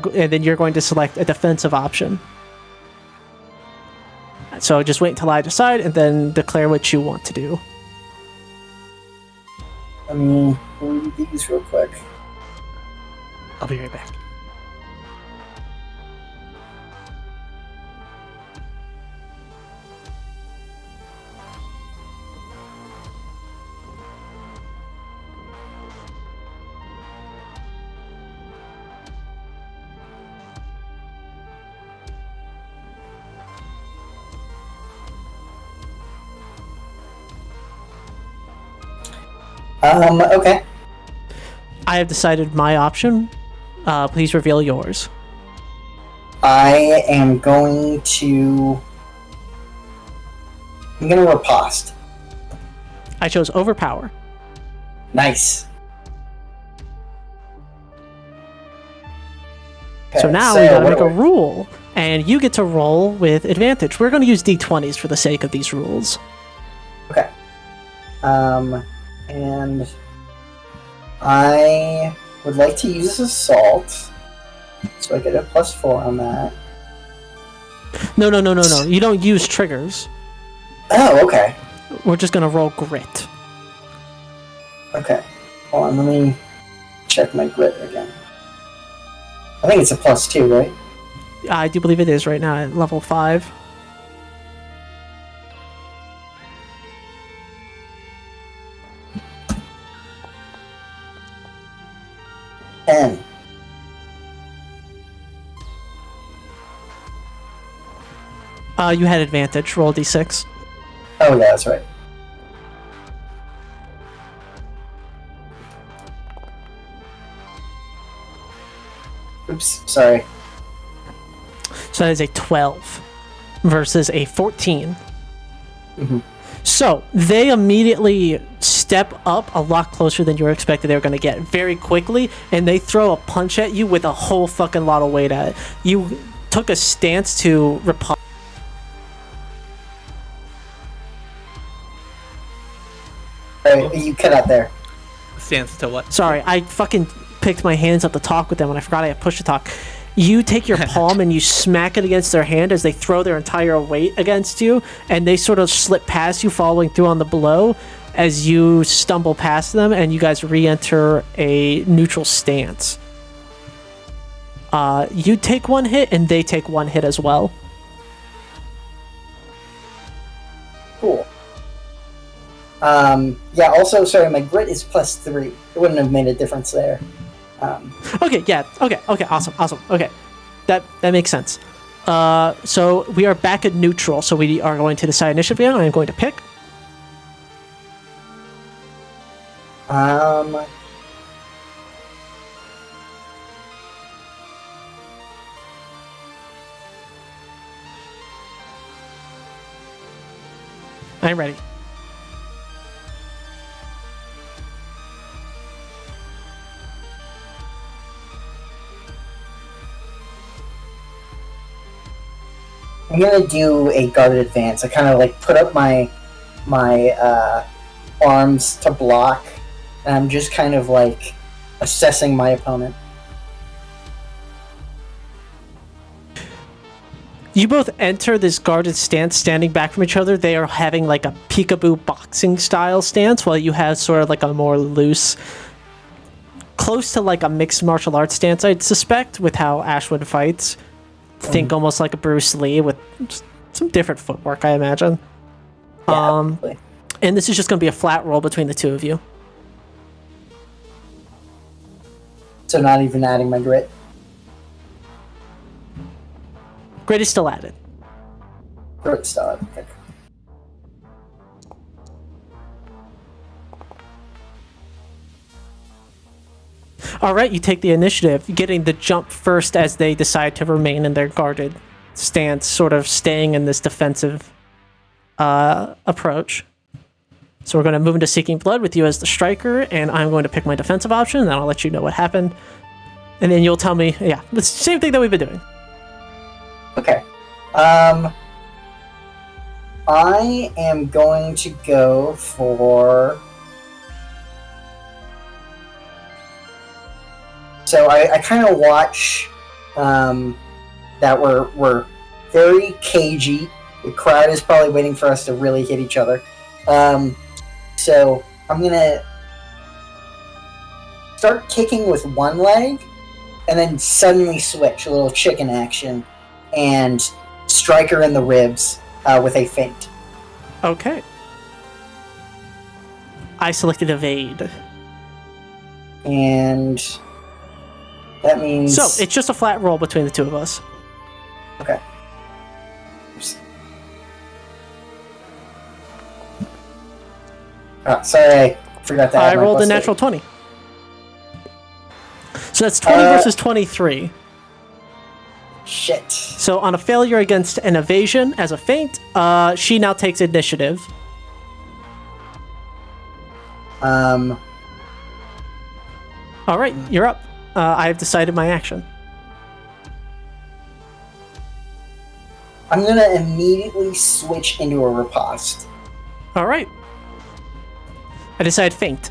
going to select a defensive option. So just wait until I decide, and then declare what you want to do. Let me read these real quick. I'll be right back. Okay. I have decided my option. Please reveal yours. I am going to... I'm gonna riposte. I chose overpower. Nice. So Okay, now we gotta what make do a I- rule, and you get to roll with advantage. We're gonna use d20s for the sake of these rules. Okay. And I would like to use assault, so I get a +4 on that. No. You don't use triggers. Oh, okay. We're just gonna roll grit. Okay. Hold on, let me check my grit again. I think it's a +2, right? I do believe it is right now at level 5. Ten. You had advantage. Roll d6. Oh yeah, that's right. Oops, sorry. So that is a 12 versus a 14. Mhm. So they immediately step up a lot closer than you were expected they were going to get very quickly, and they throw a punch at you with a whole fucking lot of weight at it. You took a stance to repel. Alright, you cut out there. Stands to what? Sorry, I fucking picked my hands up to talk with them when I forgot I had push to talk. You take your palm and you smack it against their hand as they throw their entire weight against you, and they sort of slip past you, following through on the blow as you stumble past them, and you guys re-enter a neutral stance. You take one hit, and they take one hit as well. Cool. Yeah, also, sorry, my grit is +3. It wouldn't have made a difference there. Okay, yeah, okay, awesome, okay. That makes sense. So we are back at neutral, so we are going to decide initiative again. I am going to pick. I'm ready. I'm gonna do a guarded advance. I kind of like put up my arms to block, and I'm just kind of like assessing my opponent. You both enter this guarded stance, standing back from each other. They are having like a peekaboo boxing style stance, while you have sort of like a more loose, close to like a mixed martial arts stance, I'd suspect, with how Ashwood fights. Think almost like a Bruce Lee with some different footwork, I imagine. Yeah, absolutely. And this is just going to be a flat roll between the two of you. So not even adding my grit. Grit is still added. Grit style. Okay. All right, you take the initiative, getting the jump first as they decide to remain in their guarded stance, sort of staying in this defensive approach. So we're going to move into Seeking Blood with you as the striker, and I'm going to pick my defensive option, and then I'll let you know what happened. And then you'll tell me, yeah, the same thing that we've been doing. Okay. I am going to go for... So I kind of watch that we're very cagey. The crowd is probably waiting for us to really hit each other. So I'm gonna start kicking with one leg and then suddenly switch, a little chicken action, and strike her in the ribs with a feint. Okay. I selected evade. And that means... So, it's just a flat roll between the two of us. Okay. Oops. Sorry, I forgot that. I rolled a natural 20. So that's 20 versus 23. Shit. So on a failure against an evasion as a feint, she now takes initiative. All right, you're up. I have decided my action. I'm gonna immediately switch into a riposte. All right. I decide feint.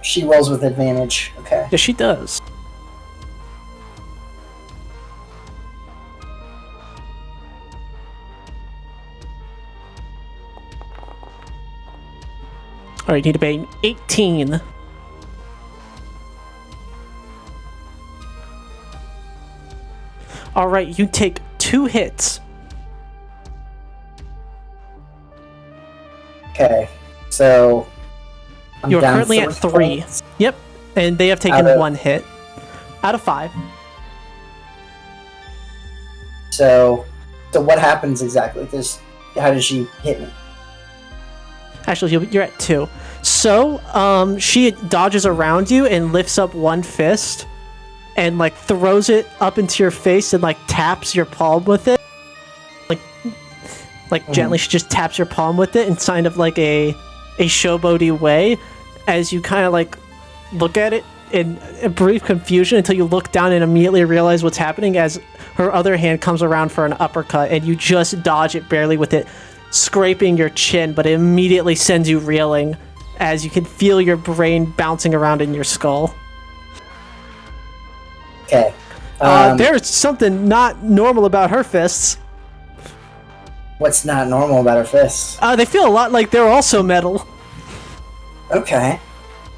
She rolls with advantage. Okay. Yes, she does. All right, you need to pay 18. All right, you take 2 hits. Okay. So I'm You're down currently at 3. points. Yep, and they have taken Out of- 1 hit out of 5. So what happens exactly? How does she hit me? Actually, you're at 2. So, she dodges around you and lifts up one fist and, like, throws it up into your face and, like, taps your palm with it. Like gently, she just taps your palm with it in kind of like a showboaty way as you kind of, like, look at it in a brief confusion until you look down and immediately realize what's happening as her other hand comes around for an uppercut and you just dodge it barely with it scraping your chin, but it immediately sends you reeling as you can feel your brain bouncing around in your skull. Okay. There's something not normal about her fists. What's not normal about her fists? They feel a lot like they're also metal. Okay.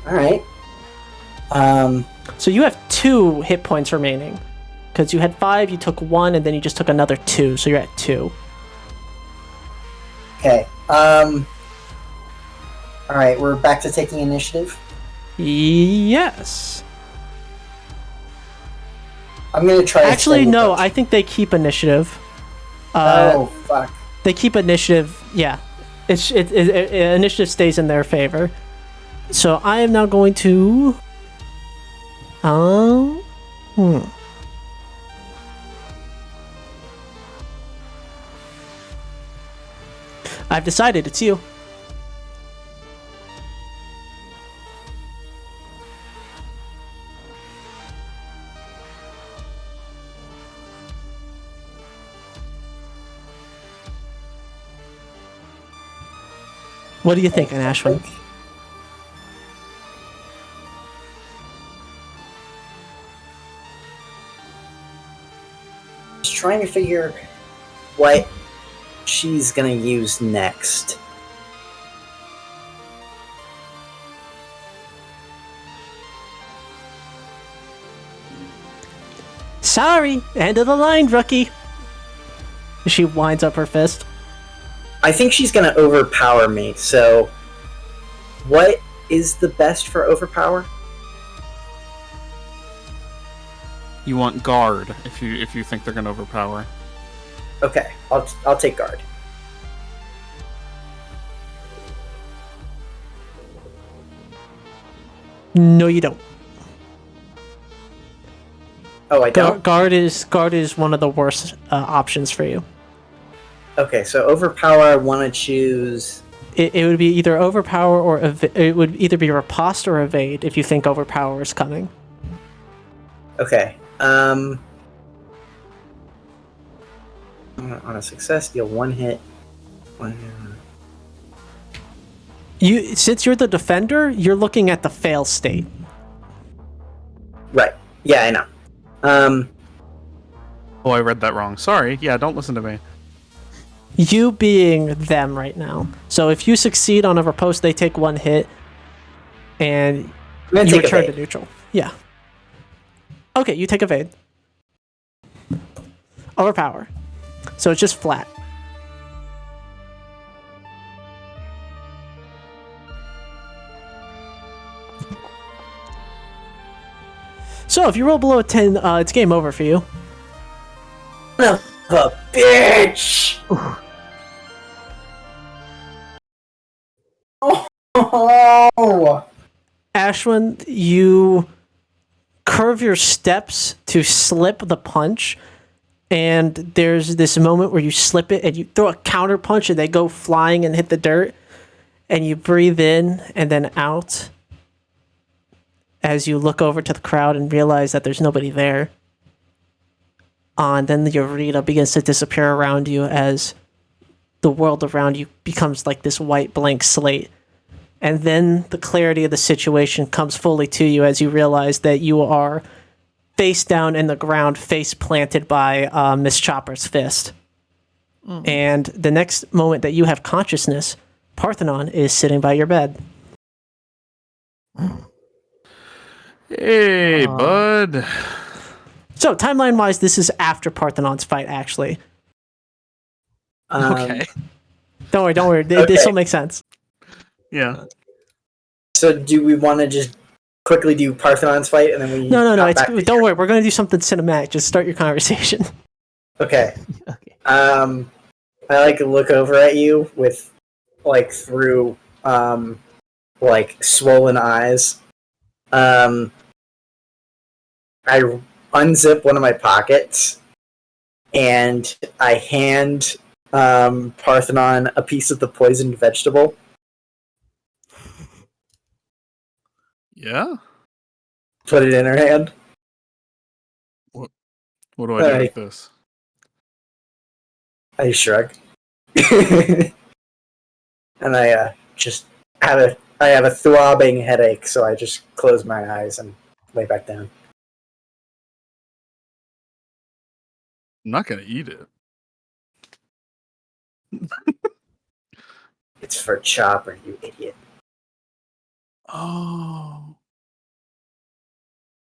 Alright. So you have 2 hit points remaining. Because you had 5, you took 1, and then you just took another 2, so you're at 2. Okay. Alright, we're back to taking initiative. Yes. I'm gonna try. Actually, to no, I think they keep initiative. Oh fuck. They keep initiative, yeah. Initiative stays in their favor. So I am now going to... I've decided, it's you. What do you think, Ashwin? Just trying to figure what she's gonna use next. Sorry, end of the line, rookie. She winds up her fist. I think she's gonna overpower me, so what is the best for overpower? You want guard if you think they're gonna overpower. Okay, I'll take guard. No, you don't. Oh, I don't? Guard is one of the worst options for you. Okay, so overpower, I want to choose... It would be either overpower or it would either be riposte or evade if you think overpower is coming. Okay, on a success, deal 1 hit. Since you're the defender, you're looking at the fail state. Right. Yeah, I know. Oh, I read that wrong. Sorry. Yeah, don't listen to me. You being them right now. So if you succeed on a riposte, they take 1 hit. and I'm gonna you take a return to bait. neutral. Yeah. Okay, you take evade. Overpower. So it's just flat. So if you roll below a 10, it's game over for you. Son of a bitch! Oh! Ashwin, you curve your steps to slip the punch, and there's this moment where you slip it and you throw a counter punch and they go flying and hit the dirt, and you breathe in and then out as you look over to the crowd and realize that there's nobody there. And then the arena begins to disappear around you as the world around you becomes like this white blank slate. And then the clarity of the situation comes fully to you as you realize that you are face down in the ground, face planted by Miss Chopper's fist. And the next moment that you have consciousness, Parthenon is sitting by your bed. Hey, bud. So, timeline-wise, this is after Parthenon's fight, actually. Okay. Don't worry. Okay. This will make sense. Yeah. So do we want to just quickly do Parthenon's fight and then we... No. hop back to Don't worry. We're going to do something cinematic. Just start your conversation. Okay. Okay. I like look over at you with like through like swollen eyes. I unzip one of my pockets and I hand Parthenon a piece of the poisoned vegetable. Yeah? Put it in her hand. What do I do Alright. with this? I shrug. And I just have a throbbing headache, so I just close my eyes and lay back down. I'm not gonna eat it. It's for Chopper, you idiot. Oh.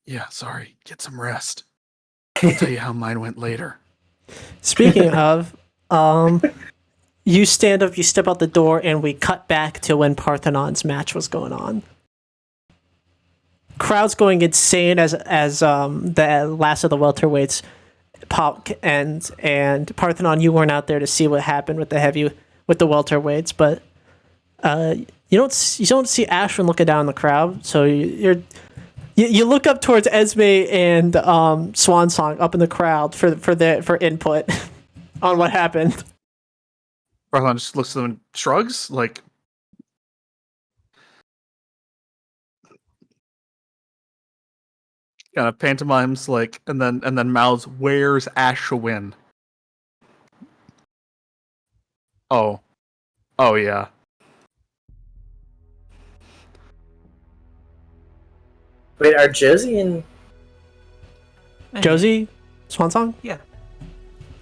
Yeah, sorry. Get some rest. I'll tell you how mine went later. Speaking of, you stand up, you step out the door, and we cut back to when Parthenon's match was going on. Crowd's going insane as the last of the welterweights pop ends, and Parthenon, you weren't out there to see what happened with the welterweights, but you don't see Ashwin looking down the crowd, so you look up towards Esme and Swansong up in the crowd for input on what happened. Barthelon just looks at them and shrugs, like, kind of pantomimes, like, and then mouths, "Where's Ashwin?" Oh yeah. Wait, are Josie and... Josie, Swansong? Yeah.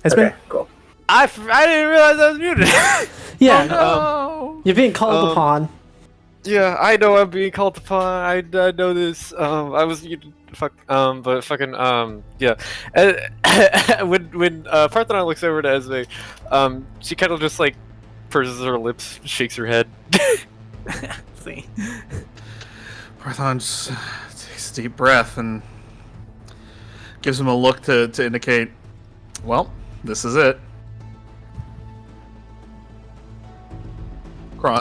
Esme? Okay, cool. I didn't realize I was muted. Yeah, No. you're being called upon. Yeah, I know I'm being called upon. I know this. I was but fucking yeah. When Parthenon looks over to Esme, she kind of just like purses her lips, shakes her head. See. Parthenon just takes a deep breath and gives him a look to indicate, well, this is it.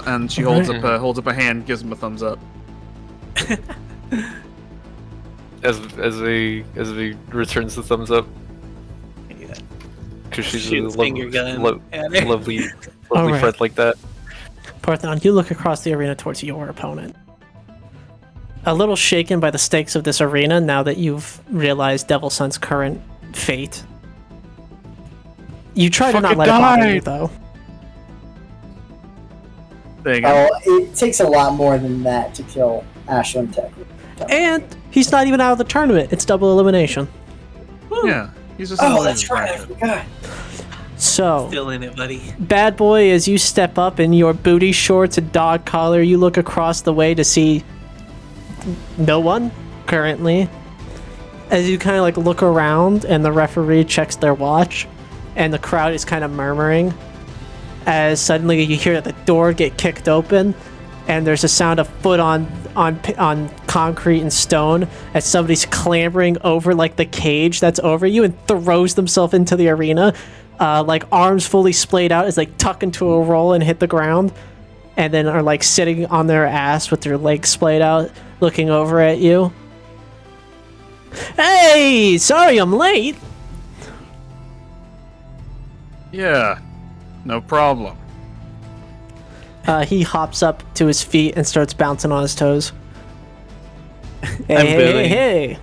And she holds up a hand, gives him a thumbs up. As we returns the thumbs up, because she's Shoots a finger gun at her. lovely Alright. friend like that. Parthenon, you look across the arena towards your opponent. A little shaken by the stakes of this arena now that you've realized Devil Sun's current fate. You try to not Fucking let it bother died. you, though. There you go. Oh, it takes a lot more than that to kill Ashwin technically. And he's not even out of the tournament. It's double elimination. Yeah, he's just. Oh, in that's his right, I bracket. forgot. So, Still in it, buddy. bad boy, as you step up in your booty shorts and dog collar, you look across the way to see no one currently. As you kind of like look around, and the referee checks their watch, and the crowd is kind of murmuring, as suddenly you hear the door get kicked open, and there's a sound of foot on concrete and stone as somebody's clambering over like the cage that's over you and throws themselves into the arena, like arms fully splayed out as they tuck into a roll and hit the ground, and then are like sitting on their ass with their legs splayed out, looking over at you. Hey, sorry I'm late. Yeah, no problem. He hops up to his feet and starts bouncing on his toes. Hey, I'm hey, booing. hey,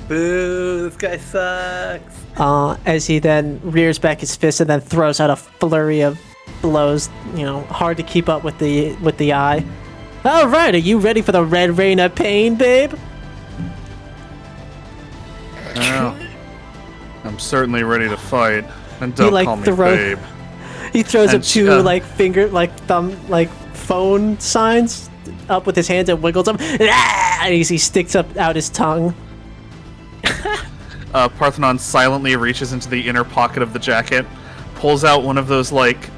Boo! This guy sucks. hey. As he then rears back his fist and then throws out a flurry of blows, hard to keep up with the eye. All right, are you ready for the red rain of pain, babe? Well, I'm certainly ready to fight. And He, don't like, call me throw- babe. He throws And up two thumb phone signs up with his hands and wiggles them. And he sticks out his tongue. Parthenon silently reaches into the inner pocket of the jacket, pulls out one of those, like,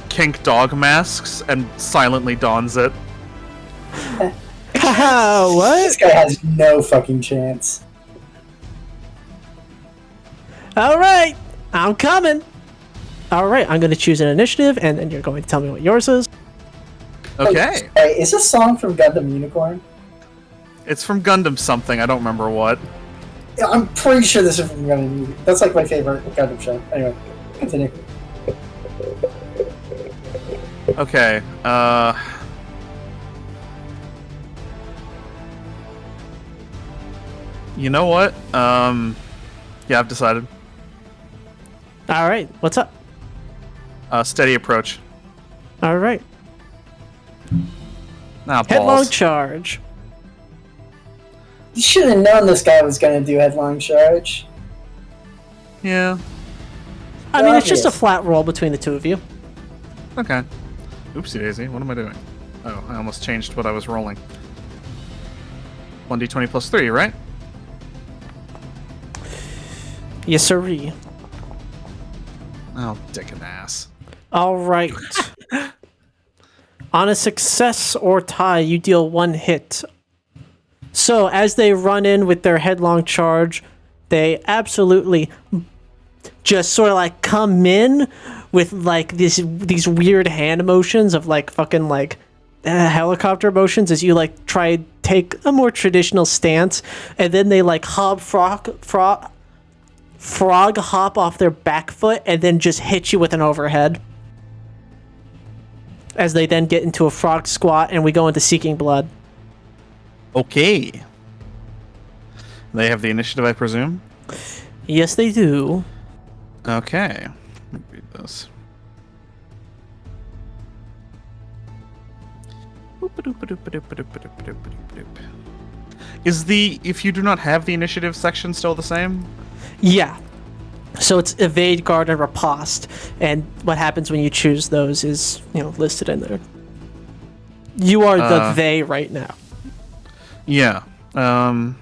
kink dog masks, and silently dons it. Haha, what? This guy has no fucking chance. All right, I'm coming. All right, I'm going to choose an initiative, and then you're going to tell me what yours is. Okay. Wait, is this song from Gundam Unicorn? It's from Gundam something, I don't remember what. Yeah, I'm pretty sure this is from Gundam Unicorn. That's like my favorite Gundam show. Anyway, continue. Okay, you know what? Yeah, I've decided. All right, what's up? Steady approach. All right, Now, headlong balls. charge. You should have known this guy was gonna do headlong charge. Yeah, I mean, it's just a Obvious. flat roll between the two of you. okay. Oopsie daisy, what am I doing? Oh, I almost changed what I was rolling. 1d20 plus 3, right? Yes, sirree. Oh, dick and ass. All right. On a success or tie, you deal 1 hit. So as they run in with their headlong charge, they absolutely just sort of like come in with like these weird hand motions of like fucking like helicopter motions as you like try take a more traditional stance, and then they like frog hop off their back foot and then just hit you with an overhead. As they then get into a frog squat and we go into Seeking Blood. Okay. They have the initiative, I presume? Yes, they do. Okay. Let me read this. Is the if you do not have the initiative section still the same? Yeah. So it's evade, guard, and riposte. And what happens when you choose those is, listed in there. You are the they right now. Yeah. I'm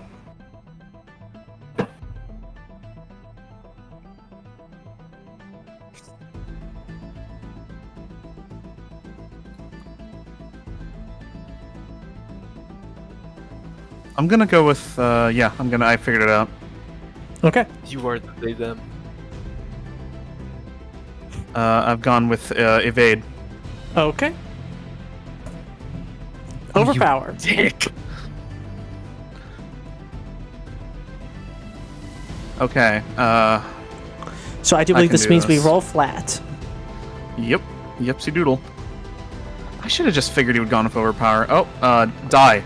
gonna go with I figured it out. Okay. You are they them. I've gone with evade. Okay. Overpower. Dick. Okay. So I do believe can this do means we this. roll flat. Yep. Yepsy doodle. I should have just figured he would gone with overpower. Oh, die.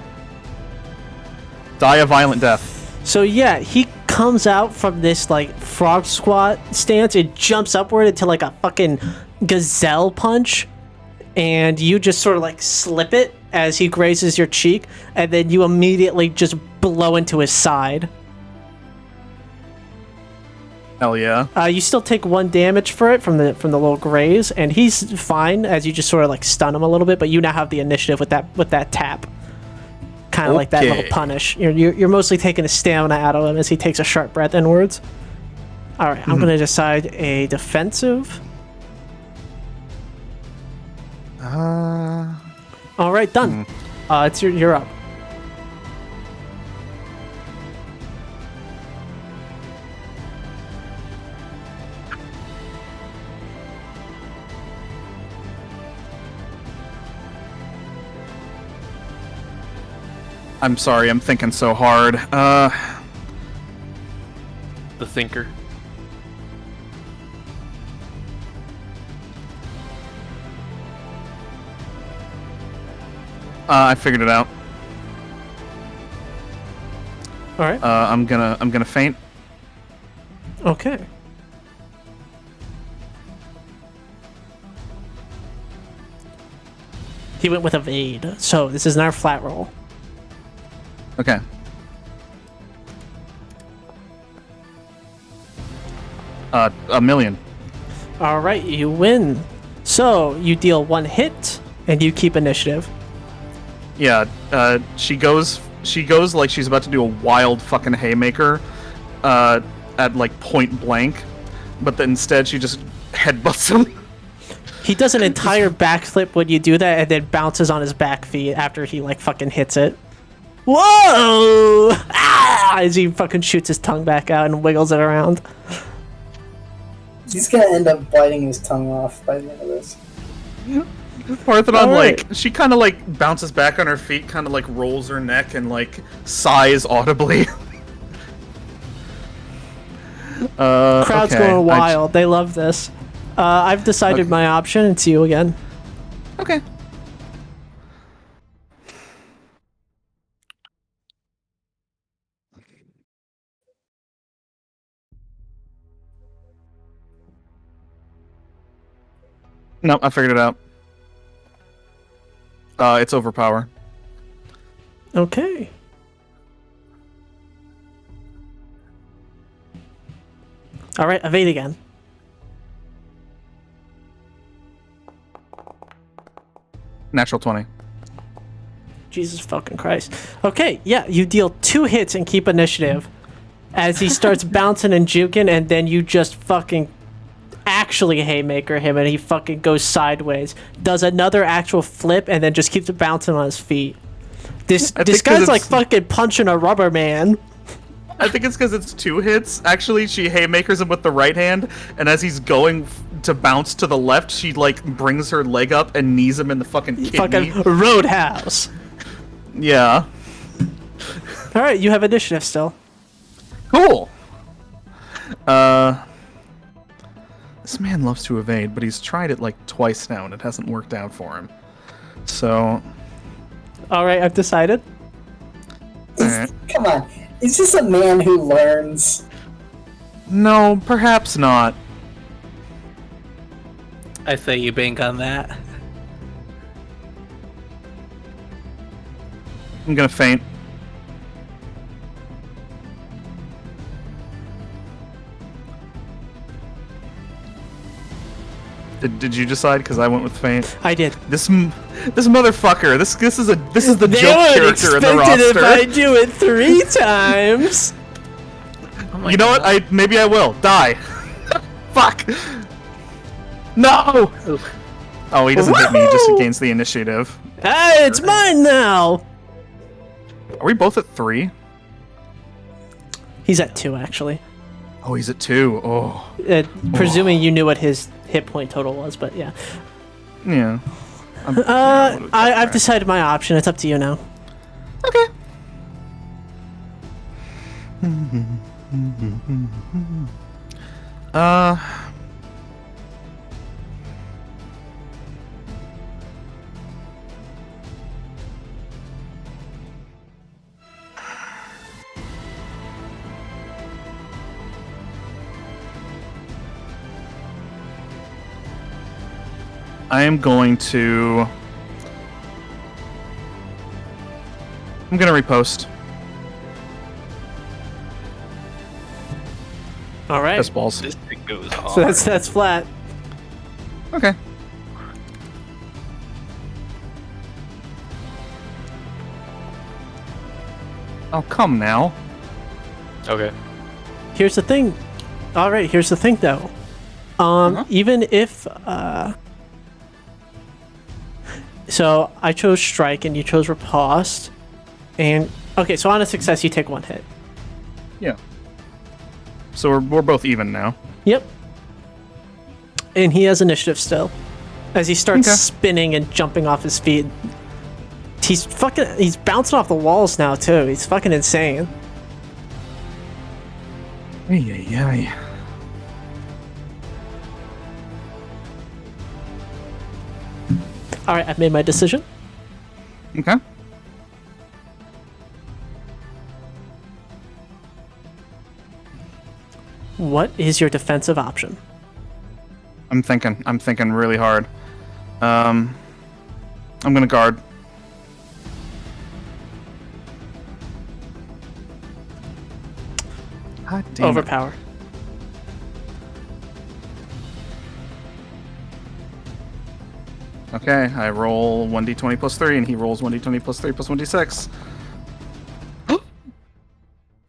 Die a violent death. So yeah, he comes out from this like frog squat stance and jumps upward into like a fucking gazelle punch, and you just sort of like slip it as he grazes your cheek, and then you immediately just blow into his side. Hell yeah. You still take 1 damage for it from the little graze, and he's fine as you just sort of like stun him a little bit. But you now have the initiative with that tap. kind of like that little Okay. punish. You're mostly taking a stamina out of him as he takes a sharp breath inwards. All right, I'm Mhm. going to decide a defensive. All right, done. It's you're up. I'm sorry, I'm thinking so hard. The thinker. I figured it out. All right. I'm gonna faint. Okay. He went with evade, so this is not a flat roll. Okay. A million. All right, you win. So you deal 1 hit, and you keep initiative. Yeah. She goes like she's about to do a wild fucking haymaker, at like point blank, but then instead she just headbutts him. He does an entire backflip when you do that, and then bounces on his back feet after he like fucking hits it. Whoa! Ah! As he fucking shoots his tongue back out and wiggles it around. He's gonna end up biting his tongue off by the end of this. Parthenon, All right. like, she kind of like bounces back on her feet, kind of like rolls her neck and like sighs audibly. Crowd's okay. going wild. They love this. I've decided Okay. my option. It's you again. Okay. No, I figured it out. It's overpower. Okay. All right, evade again. Natural 20. Jesus fucking Christ. Okay, yeah, you deal 2 hits and keep initiative as he starts bouncing and juking, and then you just fucking actually haymaker him, and he fucking goes sideways, does another actual flip, and then just keeps bouncing on his feet. This I think 'cause guy's like it's- fucking punching a rubber man. I think it's because it's 2 hits. Actually, she haymakers him with the right hand, and as he's going to bounce to the left, she like brings her leg up and knees him in the fucking kidney. Fucking roadhouse. Yeah. All right, you have initiative still. Cool. This man loves to evade, but he's tried it like twice now, and it hasn't worked out for him. So, All right, I've decided. alright. Come on, is this a man who learns? No, perhaps not. I say you bank on that. I'm gonna faint. Did you decide? Because I went with faint. I did. This motherfucker. This is the They joke would character in the expect it if I roster. do it 3 times. You know what? Maybe I will die. Fuck. No. Oh, he doesn't hit me. He just Woohoo! gains the initiative. Hey, it's mine now. Are we both at 3? He's at 2 actually. Oh, he's at 2. Oh, Presuming you knew what his hit point total was, but yeah. yeah. I've decided my option. It's up to you now. Okay. I am going to. I'm gonna repost. All right. Best balls. This thing goes hard. So that's flat. Okay. Oh, come now. Okay. Here's the thing. All right, here's the thing, though. Even if so I chose strike and you chose riposte, and okay, so on a success you take 1 hit. Yeah. So we're both even now. Yep. And he has initiative still, as he starts Okay. spinning and jumping off his feet. He's bouncing off the walls now too. He's fucking insane. Ay. All right, I've made my decision. Okay. What is your defensive option? I'm thinking really hard. I'm gonna guard. God damn it. Overpower. Okay, I roll 1d20 plus 3, and he rolls 1d20 plus 3 plus 1d6.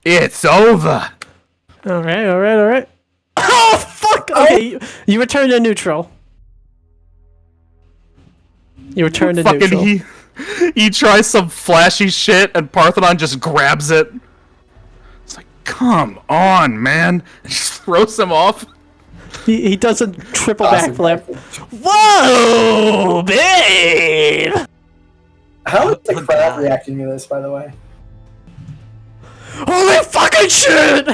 It's over! All right. Oh fuck! Okay, you return to neutral. You return to neutral. Fucking he tries some flashy shit, and Parthenon just grabs it. It's like, come on, man! And just throws him off. He does a triple Awesome. backflip. Whoa, babe! How is the Oh, crowd God. reacting to this, by the way? Holy fucking shit!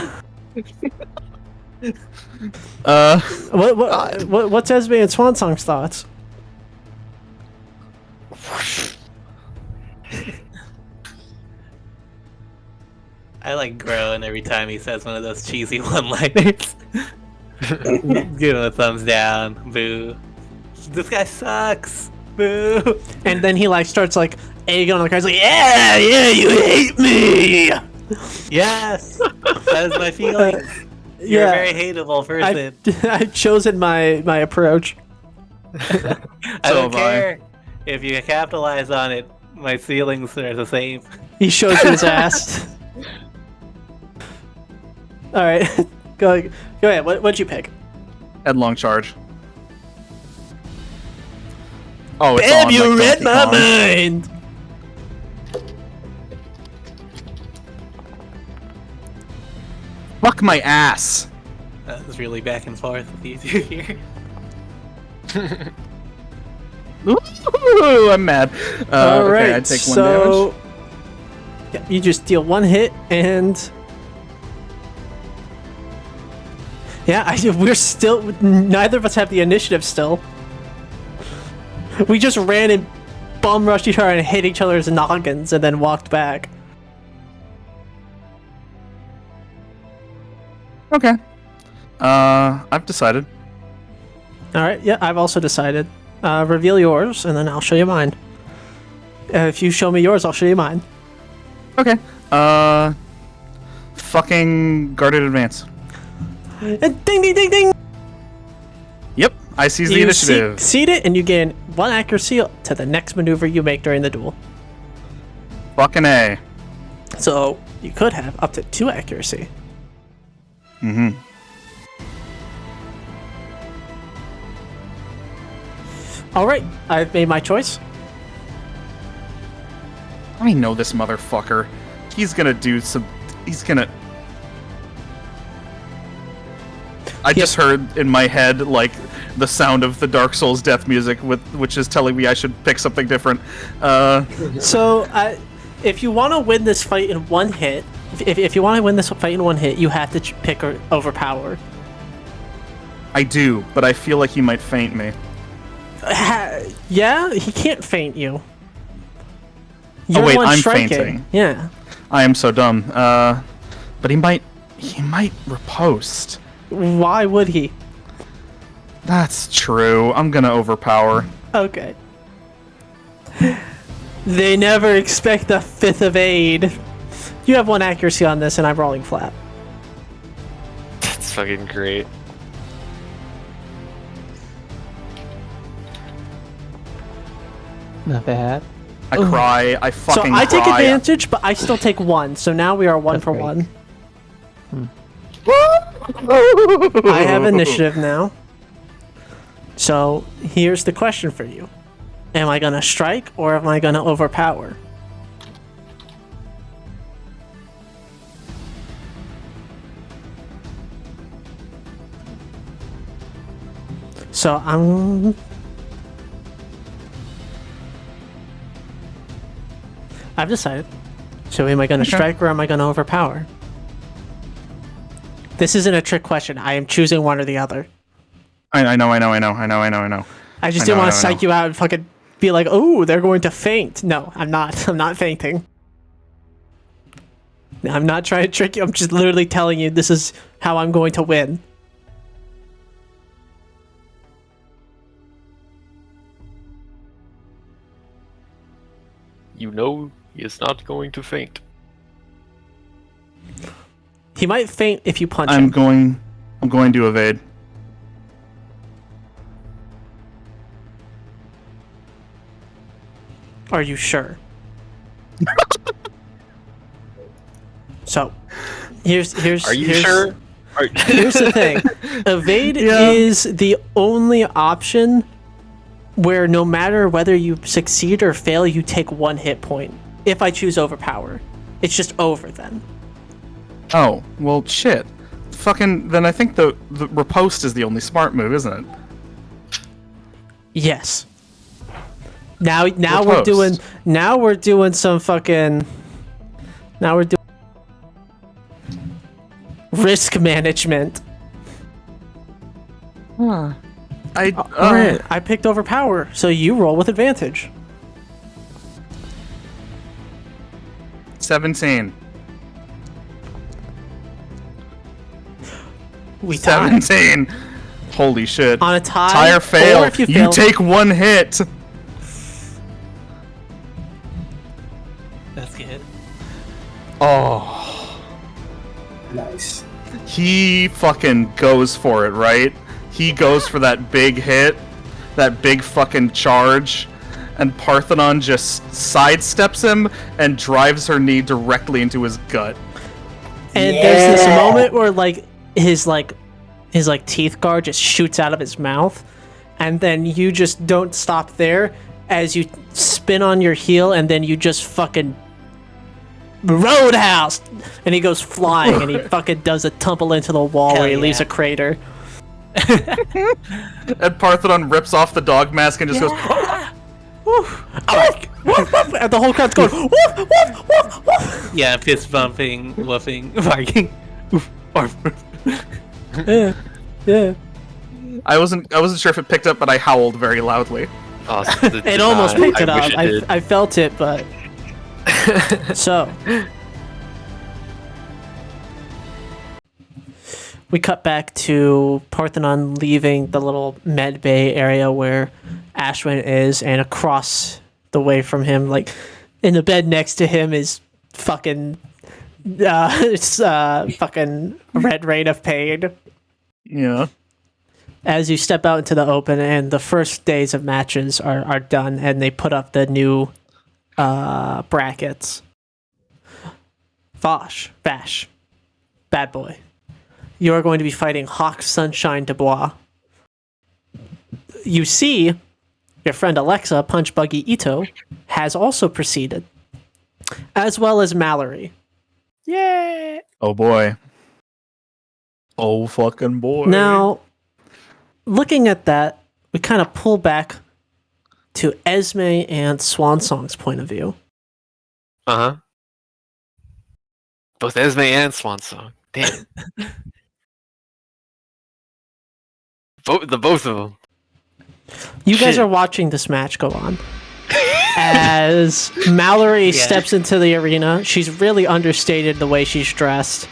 What's Esme and Swansong's thoughts? I like groan every time he says one of those cheesy one-liners. Give him a thumbs down. Boo. This guy sucks. Boo. And then he like starts like egging on the guys like, yeah, you hate me. Yes. That is my feeling. You're a very hateable person. I've chosen my approach. I So don't have I. care. If you capitalize on it, my feelings are the same. He shows you his ass. All right, go ahead. What'd you pick? Headlong charge. Oh, it's Damn, on, you like read Donkey my Kong. mind. Fuck my ass. That was really back and forth with you two here. Ooh, I'm mad. All right, okay, I take 1 so damage. yeah, you just deal 1 hit, and yeah, we're still neither of us have the initiative still. We just ran and bum rushed each other and hit each other's noggins, and then walked back. Okay. I've decided. All right, yeah, I've also decided. Reveal yours, and then I'll show you mine. If you show me yours, I'll show you mine. Okay. Fucking guarded advance. And ding, ding, ding, ding! Yep, I seize the You initiative. seed it, and you gain 1 accuracy to the next maneuver you make during the duel. Fucking A. So you could have up to 2 accuracy. Mm-hmm. All right, I've made my choice. I know this motherfucker. He's gonna do some. He's gonna. I just heard in my head like the sound of the Dark Souls death music, which is telling me I should pick something different. So, if you want to win this fight in 1 hit, if you want to win this fight in 1 hit, you have to pick overpower. I do, but I feel like he might feint me. Yeah, he can't feint you. Oh, You're wait, the one I'm striking. feinting. Yeah. I am so dumb. But he might riposte. Why would he? That's true. I'm gonna overpower. Okay. They never expect a 5th of aid. You have 1 accuracy on this, and I'm rolling flat. That's fucking great. Not bad. I cry. I So fucking I take cry. advantage, but I still take 1. So now we are 1 for great. 1. I have initiative now. So here's the question for you. Am I gonna strike or am I gonna overpower? So I've decided. So am I gonna strike or am I gonna overpower? This isn't a trick question. I am choosing one or the other. I know. I just I didn't know, want I to psych you out and fucking be like, oh, they're going to faint. No, I'm not. I'm not fainting. I'm not trying to trick you. I'm just literally telling you this is how I'm going to win. You know he is not going to faint. He might faint if you punch I'm him. going to evade. Are you sure? So, here's Are you here's, sure? Here's the thing. Evade Yeah. is the only option where no matter whether you succeed or fail, you take 1 hit point. If I choose overpower. It's just over then. Oh, well, shit. Fucking, then I think the riposte is the only smart move, isn't it? Yes. Now Riposte. we're doing some fucking now we're doing risk management. Alright, I picked overpower, so you roll with advantage. 17. We tie. 17. Holy shit. On a tie, Tie or fail. or if you You fail, take 1 hit. That's good. Oh. Nice. He fucking goes for it, right? He goes for that big hit, that big fucking charge, and Parthenon just sidesteps him and drives her knee directly into his gut. and there's this moment where his teeth guard just shoots out of his mouth, and then you just don't stop there as you spin on your heel, and then you just fucking roadhouse, and he goes flying, and he fucking does a tumble into the wall Hell where he yeah. leaves a crater. And Parthenon rips off the dog mask and just goes, Woof, woof, woof, and the whole crowd's going woof, woof, woof, woof. Yeah, fist bumping, woofing, barking. Oof, arf. Yeah. I wasn't sure if it picked up, but I howled very loudly. Awesome. It almost picked it I up. wish it did. I felt it, but so we cut back to Parthenon leaving the little med bay area where Ashwin is, and across the way from him, like in the bed next to him, is fucking fucking Red Rain of Pain. Yeah. As you step out into the open, and the first days of matches are done, and they put up the new brackets. Vash, bad boy. You are going to be fighting Hawk Sunshine Dubois. You see, your friend Alexa, Punch Buggy Ito, has also proceeded, as well as Mallory. Yeah. Oh boy. Oh fucking boy. Now, looking at that, we kind of pull back to Esme and Swansong's point of view. Uh-huh. Both Esme and Swansong. Damn. Both of them. You guys Shit. are watching this match go on. As Mallory Yeah. steps into the arena, she's really understated the way she's dressed.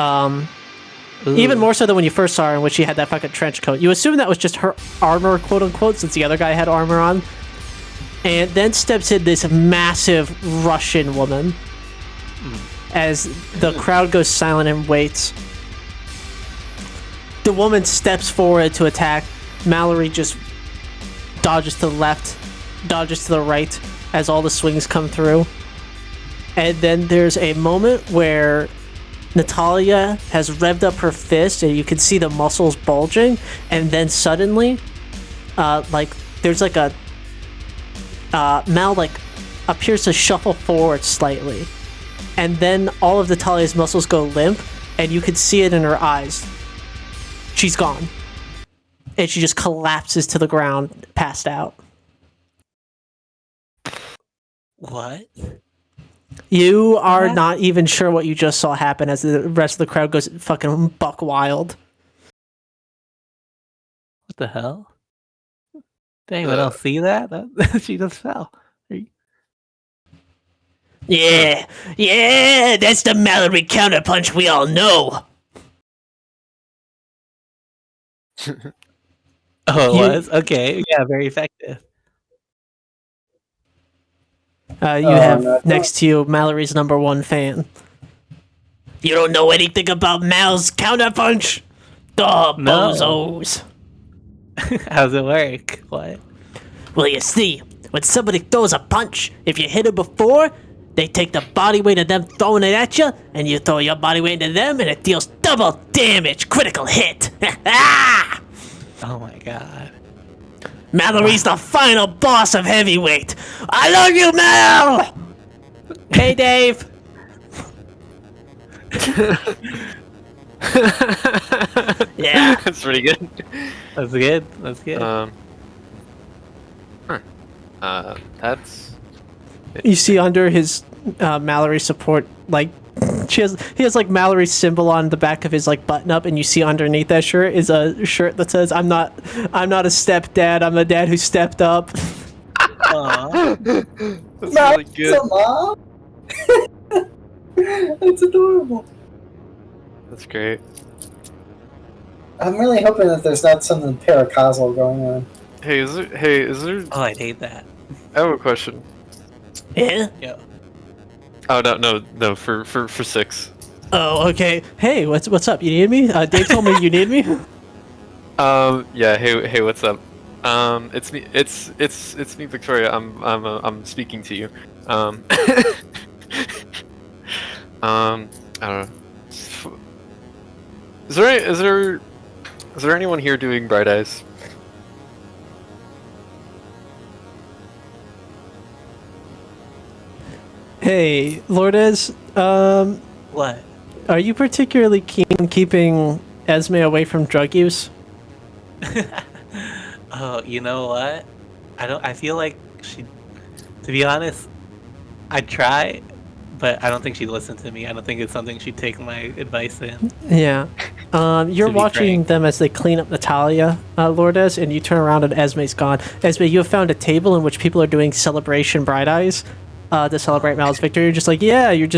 Even more so than when you first saw her, in which she had that fucking trench coat. You assume that was just her armor, quote unquote, since the other guy had armor on. And then steps in this massive Russian woman. As the crowd goes silent and waits. The woman steps forward to attack. Mallory just dodges to the left, dodges to the right, as all the swings come through. And then there's a moment where Natalia has revved up her fist and you can see the muscles bulging, and then suddenly there's like a Mal like appears to shuffle forward slightly, and then all of Natalia's muscles go limp and you can see it in her eyes. She's gone, and she just collapses to the ground, passed out. What? You are not even sure what you just saw happen as the rest of the crowd goes fucking buck wild. What the hell? Did anyone else see that? She just fell. Yeah, that's the Mallory counterpunch we all know. Oh, You- it was? Okay, yeah, very effective. You have no, next to you Mallory's #1 fan. You don't know anything about Mal's counterpunch? Oh, No. bozos. How's it work? What? Well, you see, when somebody throws a punch, if you hit it before, they take the body weight of them throwing it at you, and you throw your body weight into them, and it deals double damage. Critical hit. Ah! Oh my god. Mallory's the final boss of heavyweight. I love you, Mal! Hey, Dave. Yeah. That's pretty good. That's good. That's good. That's You see under his Mallory support, like he has like Mallory's symbol on the back of his like button up, and you see underneath that shirt is a shirt that says I'm not a stepdad, I'm a dad who stepped up. Aw. that's really good. So, Mom? It's adorable. That's great. I'm really hoping that there's not something paracausal going on. Hey, is there? Oh, I'd hate that. I have a question. Yeah. Yeah. Oh no, for 6. Oh, okay. Hey, what's up? You need me? Dave told me you need me. Yeah. Hey, what's up? It's me. It's me, Victoria. I'm speaking to you. I don't know. Is there anyone here doing Bright Eyes? Hey, Lourdes. What? Are you particularly keen on keeping Esme away from drug use? Oh, you know what? I feel like she. To be honest, I'd try, but I don't think she'd listen to me. I don't think it's something she'd take my advice in. Yeah. You're To be watching frank. them as they clean up Natalia, Lourdes, and you turn around and Esme's gone. Esme, you have found a table in which people are doing celebration bright eyes to celebrate Mal's victory. You're just like, yeah, you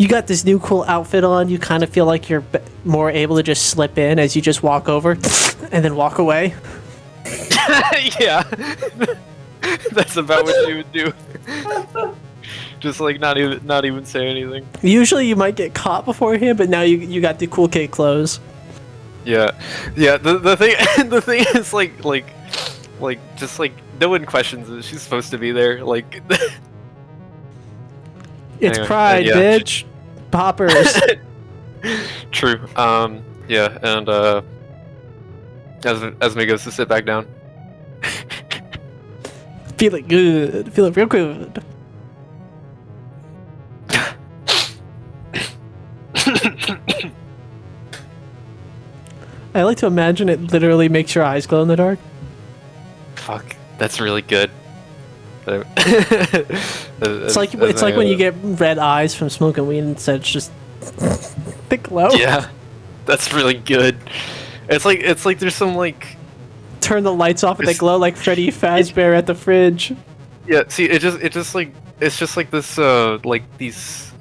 got this new cool outfit on. You kind of feel like you're more able to just slip in as you just walk over and then walk away. Yeah. That's about what you would do. Just like not even say anything. Usually you might get caught beforehand, but now you got the cool kid clothes. Yeah. The thing the thing is like just like no one questions it. She's supposed to be there. Like It's Anyway, pride, yeah. bitch. Poppers. True. Yeah, and Esme goes to sit back down. Feeling good. Feeling real good. I like to imagine it literally makes your eyes glow in the dark. Fuck, that's really good. It's like when you get red eyes from smoking weed, and instead it's just they glow. Yeah, that's really good. It's like there's some like Turn the lights off and they It's- glow like Freddy Fazbear at the fridge. yeah. See, it's just like this like these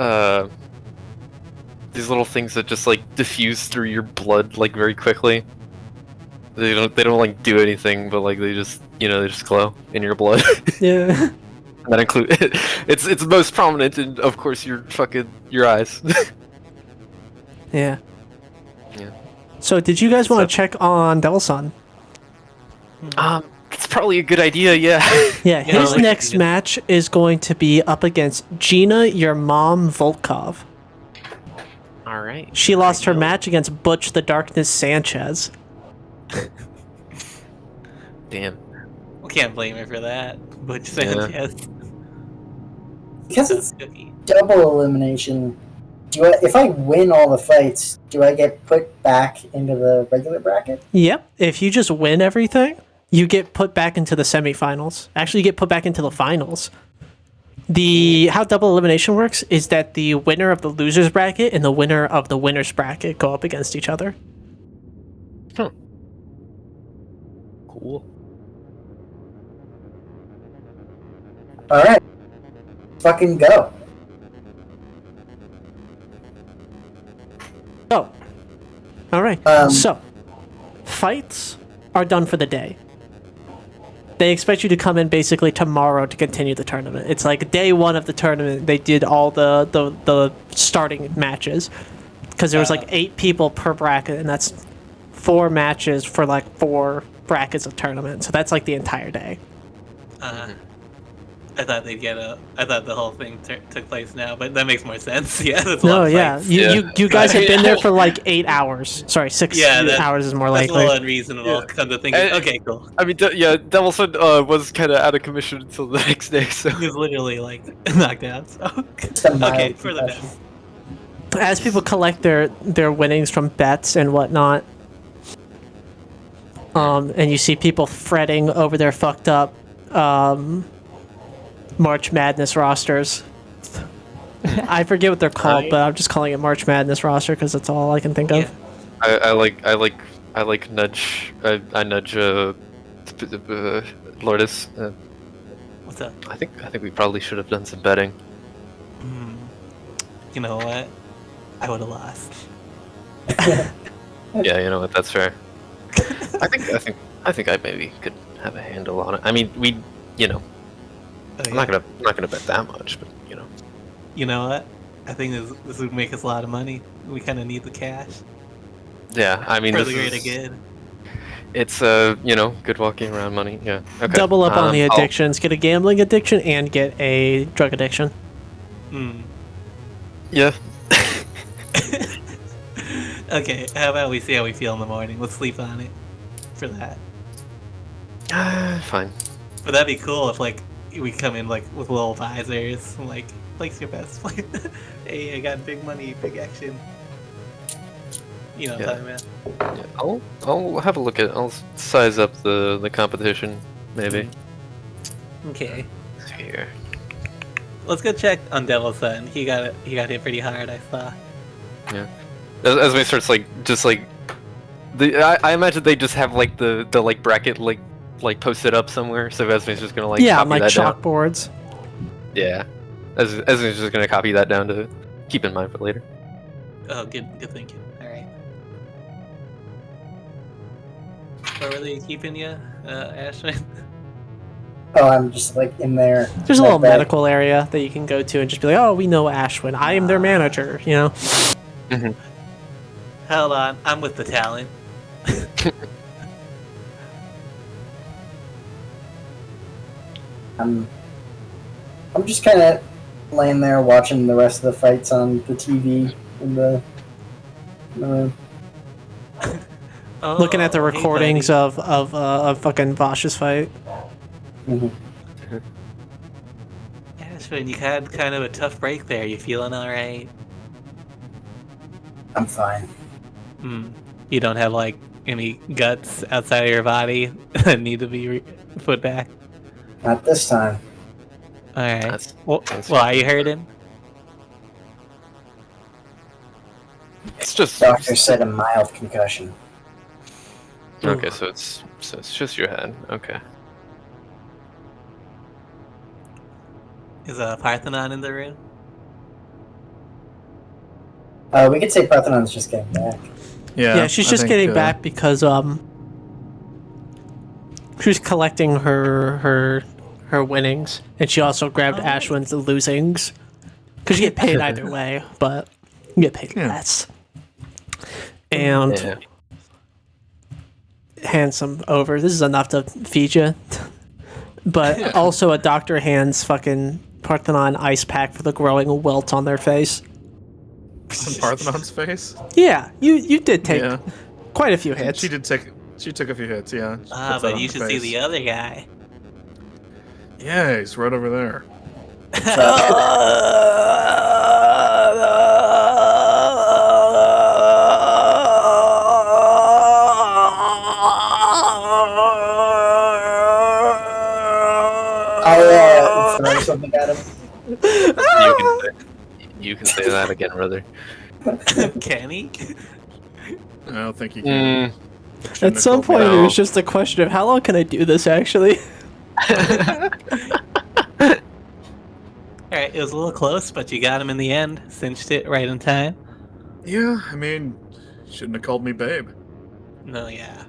little things that just like diffuse through your blood like very quickly. They don't like do anything, but like they just they just glow in your blood. Yeah. That include it's most prominent in, of course, your eyes. Yeah. Yeah. So did you guys want to check on Devil's Son? That's probably a good idea. Yeah. Yeah, Yeah, his like- next match is going to be up against Gina, your mom, Volkov. All right. She lost her match against Butch the Darkness Sanchez. Damn. Can't blame her for that. Butch Yeah. Sanchez. Because it's Cookie. double elimination. If I win all the fights, do I get put back into the regular bracket? Yep. If you just win everything, you get put back into the semifinals. Actually, you get put back into the finals. How double elimination works is that the winner of the losers bracket and the winner of the winners bracket go up against each other. Cool. All right, fucking go. Oh. All right. Um, So, fights are done for the day. They expect you to come in basically tomorrow to continue the tournament. It's like day one of the tournament. They did all the starting matches because there was like 8 people per bracket, and that's 4 matches for like 4 brackets of tournament. So that's like the entire day. I thought they'd get I thought the whole thing took place now, but that makes more sense. Yeah, that's a No, lot of yeah, fights. you guys have been there for like 8 hours. Sorry, 6 Yeah, hours is more That's a likely. little unreasonable. Yeah. Come to think, And- okay, cool. I mean, yeah, Devilson was kind of out of commission until the next day. So He was literally like knocked out. So Just a mild okay, for the concussion. best. As people collect their winnings from bets and whatnot, and you see people fretting over their fucked up March Madness rosters. I forget what they're called, but I'm just calling it March Madness roster because that's all I can think of. Yeah. I like nudge. I nudge Lourdes. What's up? I think we probably should have done some betting. You know what? I would have lost. Yeah, you know what? That's fair. I think I maybe could have a handle on it. I mean, I'm not gonna bet that much, but you know. You know what? I think this would make us a lot of money. We kind of need the cash Yeah, I mean, for this the greater is, good. it's good walking around money. Yeah. Okay. Double up on the I'll- addictions. Get a gambling addiction and get a drug addiction. Yeah. Okay, how about we see how we feel in the morning? Let's sleep on it for that. Fine. But that'd be cool if like we come in like with little visors, and, like place your best play. Hey, I got big money, big action. You know what I'm talking about? Yeah, I'll have a look at. I'll size up the competition maybe. Okay, Let's see here. let's go check on Devil's Son. He got hit pretty hard. I saw. Yeah. As we starts I imagine they just have like the like bracket like posted up somewhere. So Esme's just gonna yeah, copy on like that down. chalkboards. Yeah. Esme's just gonna copy that down to keep in mind for later. Oh, good thinking. All right. Where were they keeping you, Ashman? Oh, I'm just like in there. There's a little Like that. medical area that you can go to and just be like, oh, we know Ashwin. I am their manager, you know? Hold on, I'm with the talent. I'm just kind of laying there watching the rest of the fights on the TV in the room. Oh, Looking at the hey, recordings buddy. of fucking Vosh's fight. Mhm. Ashman, you had kind of a tough break there. You feeling all right? I'm fine. You don't have like any guts outside of your body that need to be put back. Not this time. All right. That's- Well, that's- are you hurting? It's just Doctor said a mild concussion. okay. So it's just your head. Okay. Is Parthenon in the room? We could say Parthenon's just getting back. Yeah, she's I just think, getting back because she's collecting her winnings, and she also grabbed Oh. Ashwin's losings. Because you get paid either way, but you get paid Yeah. less. And Yeah. Handsome over. This is enough to feed you. But also a Dr. Hands fucking Parthenon ice pack for the growing welts on their face. On Parthenon's face. Yeah, you did take Yeah, quite a few hits. she did take. She took a few hits. Yeah. She Ah, puts that but on you her should see face. the other guy. Yeah, he's right over there. I'll throw something at him. You can say that again, brother. Can he? I don't think he can. Mm, Shouldn't At have some told me point, that. it was just a question of how long can I do this, actually? Alright, it was a little close, but you got him in the end. Cinched it right in time. Yeah, I mean, shouldn't have called me babe. No, yeah.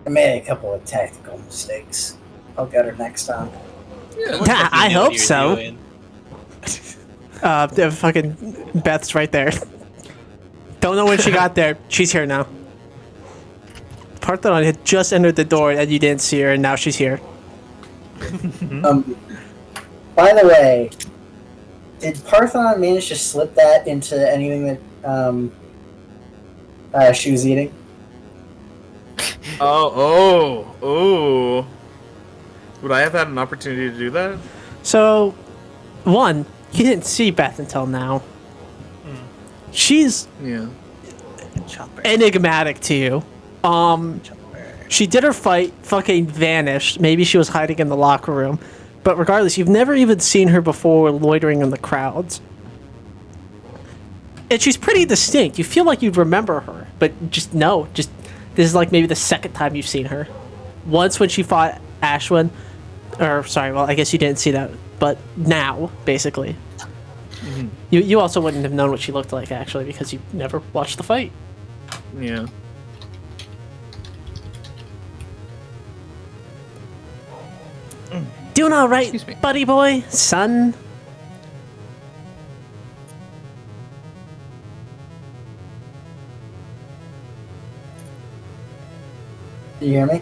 I made a couple of tactical mistakes. I'll get her next time. It looks Yeah, like you I knew what hope you were so. doing. The fucking Beth's right there. Don't know when she got there. She's here now. Parthenon had just entered the door and you didn't see her, and now she's here. By the way, did Parthenon manage to slip that into anything that she was eating? Oh. Would I have had an opportunity to do that? So, one, you didn't see Beth until now. She's Yeah. Chopper. enigmatic to you. She did her fight, fucking vanished. Maybe she was hiding in the locker room. But regardless, you've never even seen her before loitering in the crowds. And she's pretty distinct. You feel like you'd remember her, but just no. Just this is like maybe the second time you've seen her. Once when she fought Ashwin, or sorry, well I guess you didn't see that, but now basically. You also wouldn't have known what she looked like actually because you never watched the fight. Yeah. Doing all right, Excuse me. buddy boy, son. Did you hear me?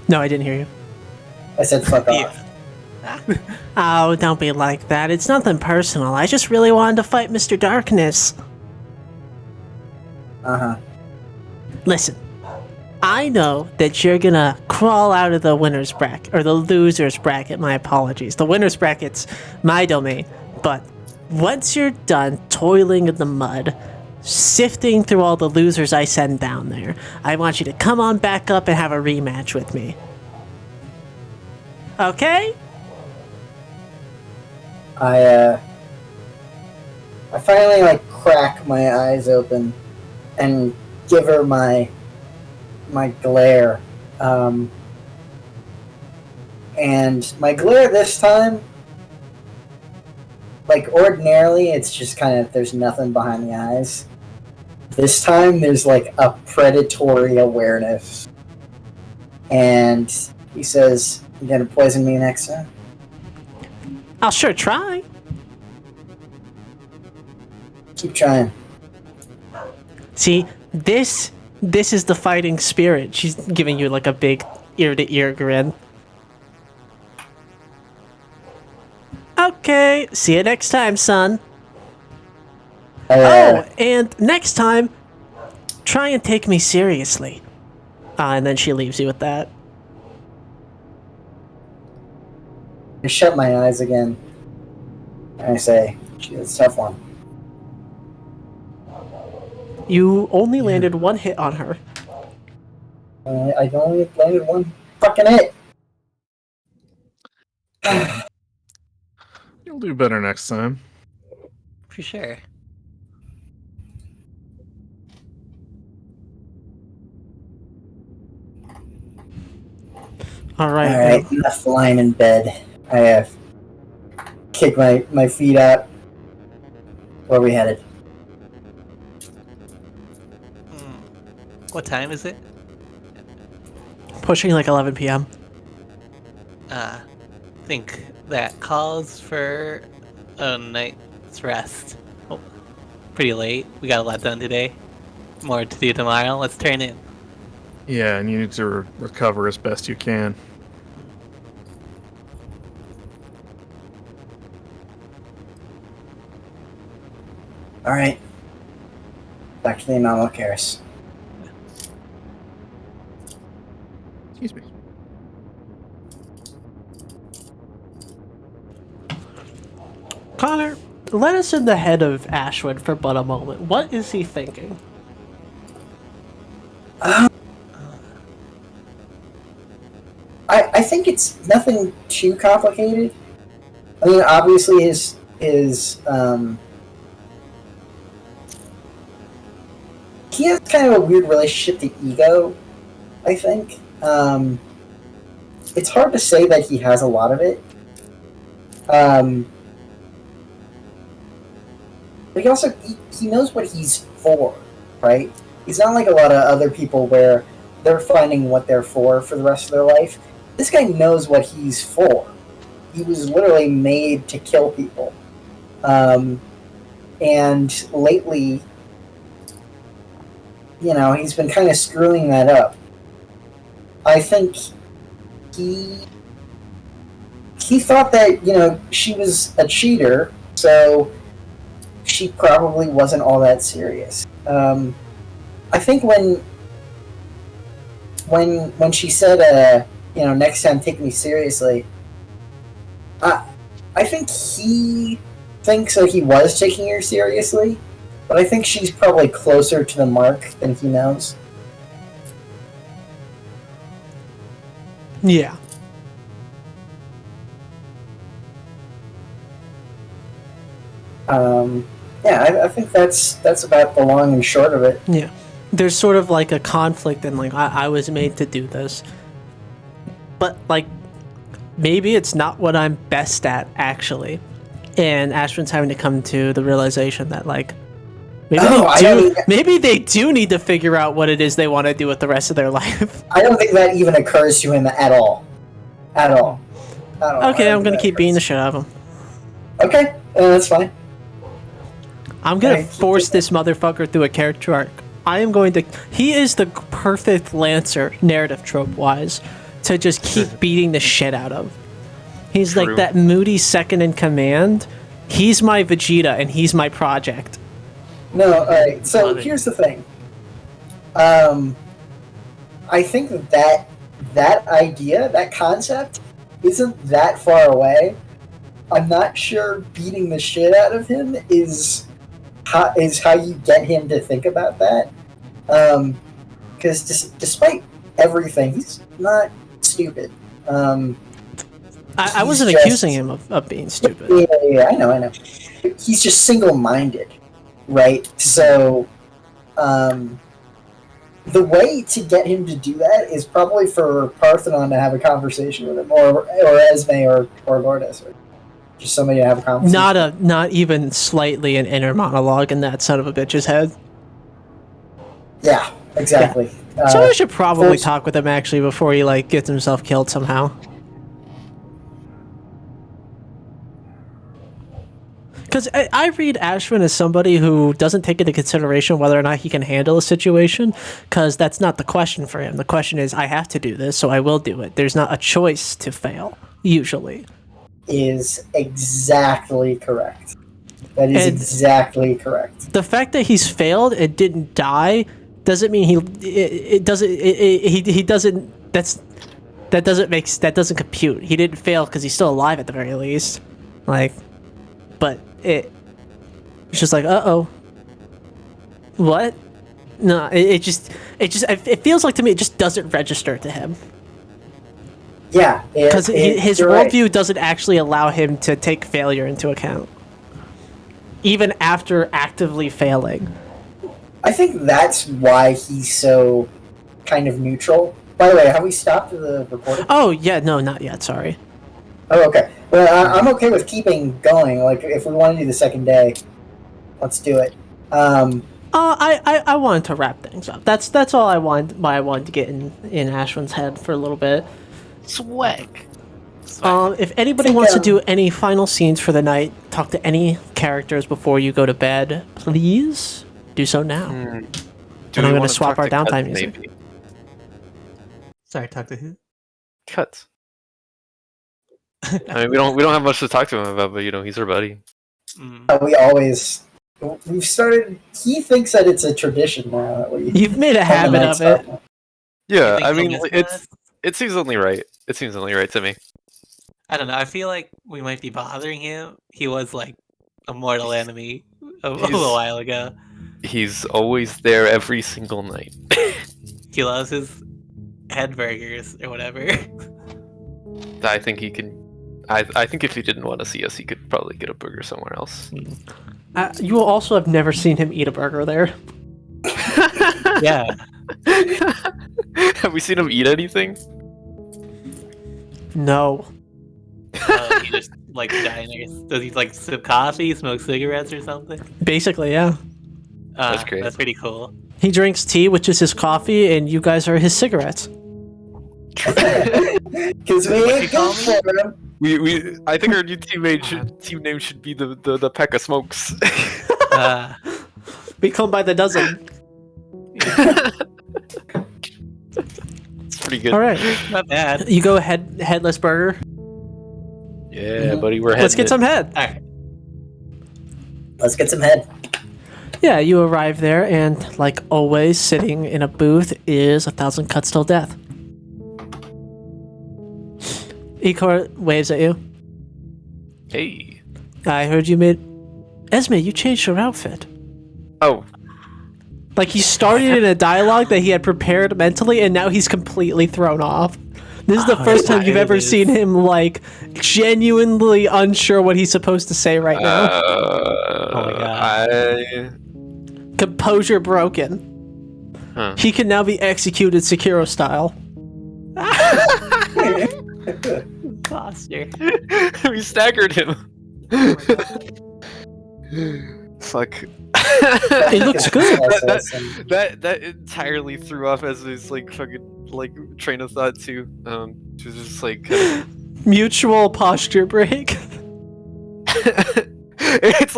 No, I didn't hear you. I said fuck off. Oh, don't be like that. It's nothing personal. I just really wanted to fight Mr. Darkness. Uh-huh. Listen, I know that you're gonna crawl out of the winner's bracket, or the loser's bracket, my apologies. The winner's bracket's my domain, but once you're done toiling in the mud, sifting through all the losers I send down there, I want you to come on back up and have a rematch with me. Okay? I finally like crack my eyes open and give her my glare. And my glare this time, like ordinarily it's just kind of there's nothing behind the eyes. This time there's like a predatory awareness. And he says, "You gonna poison me next time?" I'll sure try. Keep trying. See, this is the fighting spirit. She's giving you like a big ear-to-ear grin. Okay, see you next time, son. Oh, and next time, try and take me seriously. And then she leaves you with that. I shut my eyes again. And I say, "Gee, that's a tough one." You only landed one hit on her. I only landed one fucking hit. You'll do better next time. For sure. Alright. Alright, enough lying in bed. I have kicked my feet out. Where are we headed? What time is it? Pushing like 11 p.m. I think that calls for a night's rest. Oh, pretty late. We got a lot done today. More to do tomorrow. Let's turn in. Yeah, and you need to recover as best you can. All right. Back to the Anomalocaris. Excuse me. Connor, let us in the head of Ashwin for but a moment. What is he thinking? I think it's nothing too complicated. I mean, obviously his he has kind of a weird relationship to ego, I think. It's hard to say that he has a lot of it. But he also he knows what he's for, right? He's not like a lot of other people where they're finding what they're for the rest of their life. This guy knows what he's for. He was literally made to kill people. And lately, you know, he's been kind of screwing that up. I think he thought that, you know, she was a cheater, so she probably wasn't all that serious. I think when she said, you know, next time take me seriously, I think he thinks that he was taking her seriously, but I think she's probably closer to the mark than he knows. Yeah. Yeah, I think that's about the long and short of it. Yeah. There's sort of like a conflict in like, I was made to do this. But like, maybe it's not what I'm best at, actually. And Ashwin's having to come to the realization that like, maybe they do need to figure out what it is they want to do with the rest of their life. I don't think that even occurs to him at all. At all. Okay, I'm gonna keep beating the shit out of him. Okay, that's fine. I'm gonna force this motherfucker through a character arc. I am going to. He is the perfect Lancer, narrative trope wise, to just keep beating the shit out of. He's True. like that moody second in command. He's my Vegeta, and he's my project. No, alright, so Love it. here's the thing. I think that idea, that concept, isn't that far away. I'm not sure beating the shit out of him is how you get him to think about that. Because despite everything, he's not stupid. I wasn't just- accusing him of being stupid. Yeah, I know. He's just single-minded, right? So, the way to get him to do that is probably for Parthenon to have a conversation with him, or Esme, or Lourdes, or just somebody to have a conversation. Not even slightly an inner monologue in that son of a bitch's head. Yeah, exactly. So I should probably force- talk with him actually before he like gets himself killed somehow. Because I read Ashwin as somebody who doesn't take into consideration whether or not he can handle a situation, because that's not the question for him. The question is, I have to do this, so I will do it. There's not a choice to fail, usually. Is exactly correct. That is And- exactly correct. The fact that he's failed and didn't die doesn't mean he doesn't. That doesn't compute. He didn't fail because he's still alive at the very least. Like, but it's just like, what? No, it feels like to me it just doesn't register to him Yeah, because his you're right. worldview doesn't actually allow him to take failure into account, even after actively failing. I think that's why he's so kind of neutral. By the way, have we stopped the recording? Oh yeah, no, not yet. Sorry. Oh, okay. Well, I'm okay with keeping going. Like, if we want to do the second day, let's do it. I wanted to wrap things up. That's all I wanted. Why I wanted to get in Ashwin's head for a little bit. Swag. If anybody Think, wants to do any final scenes for the night, talk to any characters before you go to bed, please do so now. Do And we I'm gonna wanna swap talk our to downtime Kaz, music. maybe? Sorry, talk to who? Cuts. I mean, we don't have much to talk to him about, but he's our buddy. We've started. He thinks that it's a tradition now that we. You've made a habit of it. Yeah, You I think mean, he'll miss us? it seems only right. It seems only right to me. I don't know. I feel like we might be bothering him. He was like a mortal enemy a little while ago. He's always there every single night. He loves his head burgers or whatever. I think he can. I think if he didn't want to see us, he could probably get a burger somewhere else. You will also have never seen him eat a burger there. Yeah. Have we seen him eat anything? No. He just like diners. Does he like sip coffee, smoke cigarettes or something? Basically, yeah. That's great. That's pretty cool. He drinks tea, which is his coffee, and you guys are his cigarettes. Because we ain't good for him. I think our new team name should be the Pack of Smokes. We come by the dozen. It's pretty good. All right, Not bad. you go headless burger. Yeah, buddy, we're heading. Let's get some head. All right. Let's get some head. Yeah, you arrive there, and like always, sitting in a booth is 1,000 Cuts Till Death. Ikor waves at you. Hey. I heard you made... Esme, you changed your outfit. Oh, Like, he started in a dialogue that he had prepared mentally, and now he's completely thrown off. This is the first time you've ever seen him, like, genuinely unsure what he's supposed to say right now. Oh my god. Composure broken. Huh. He can now be executed Sekiro style. Foster. We staggered him. Fuck. It looks good. That entirely threw off as his like fucking like train of thought too. Just like Mutual posture break. it's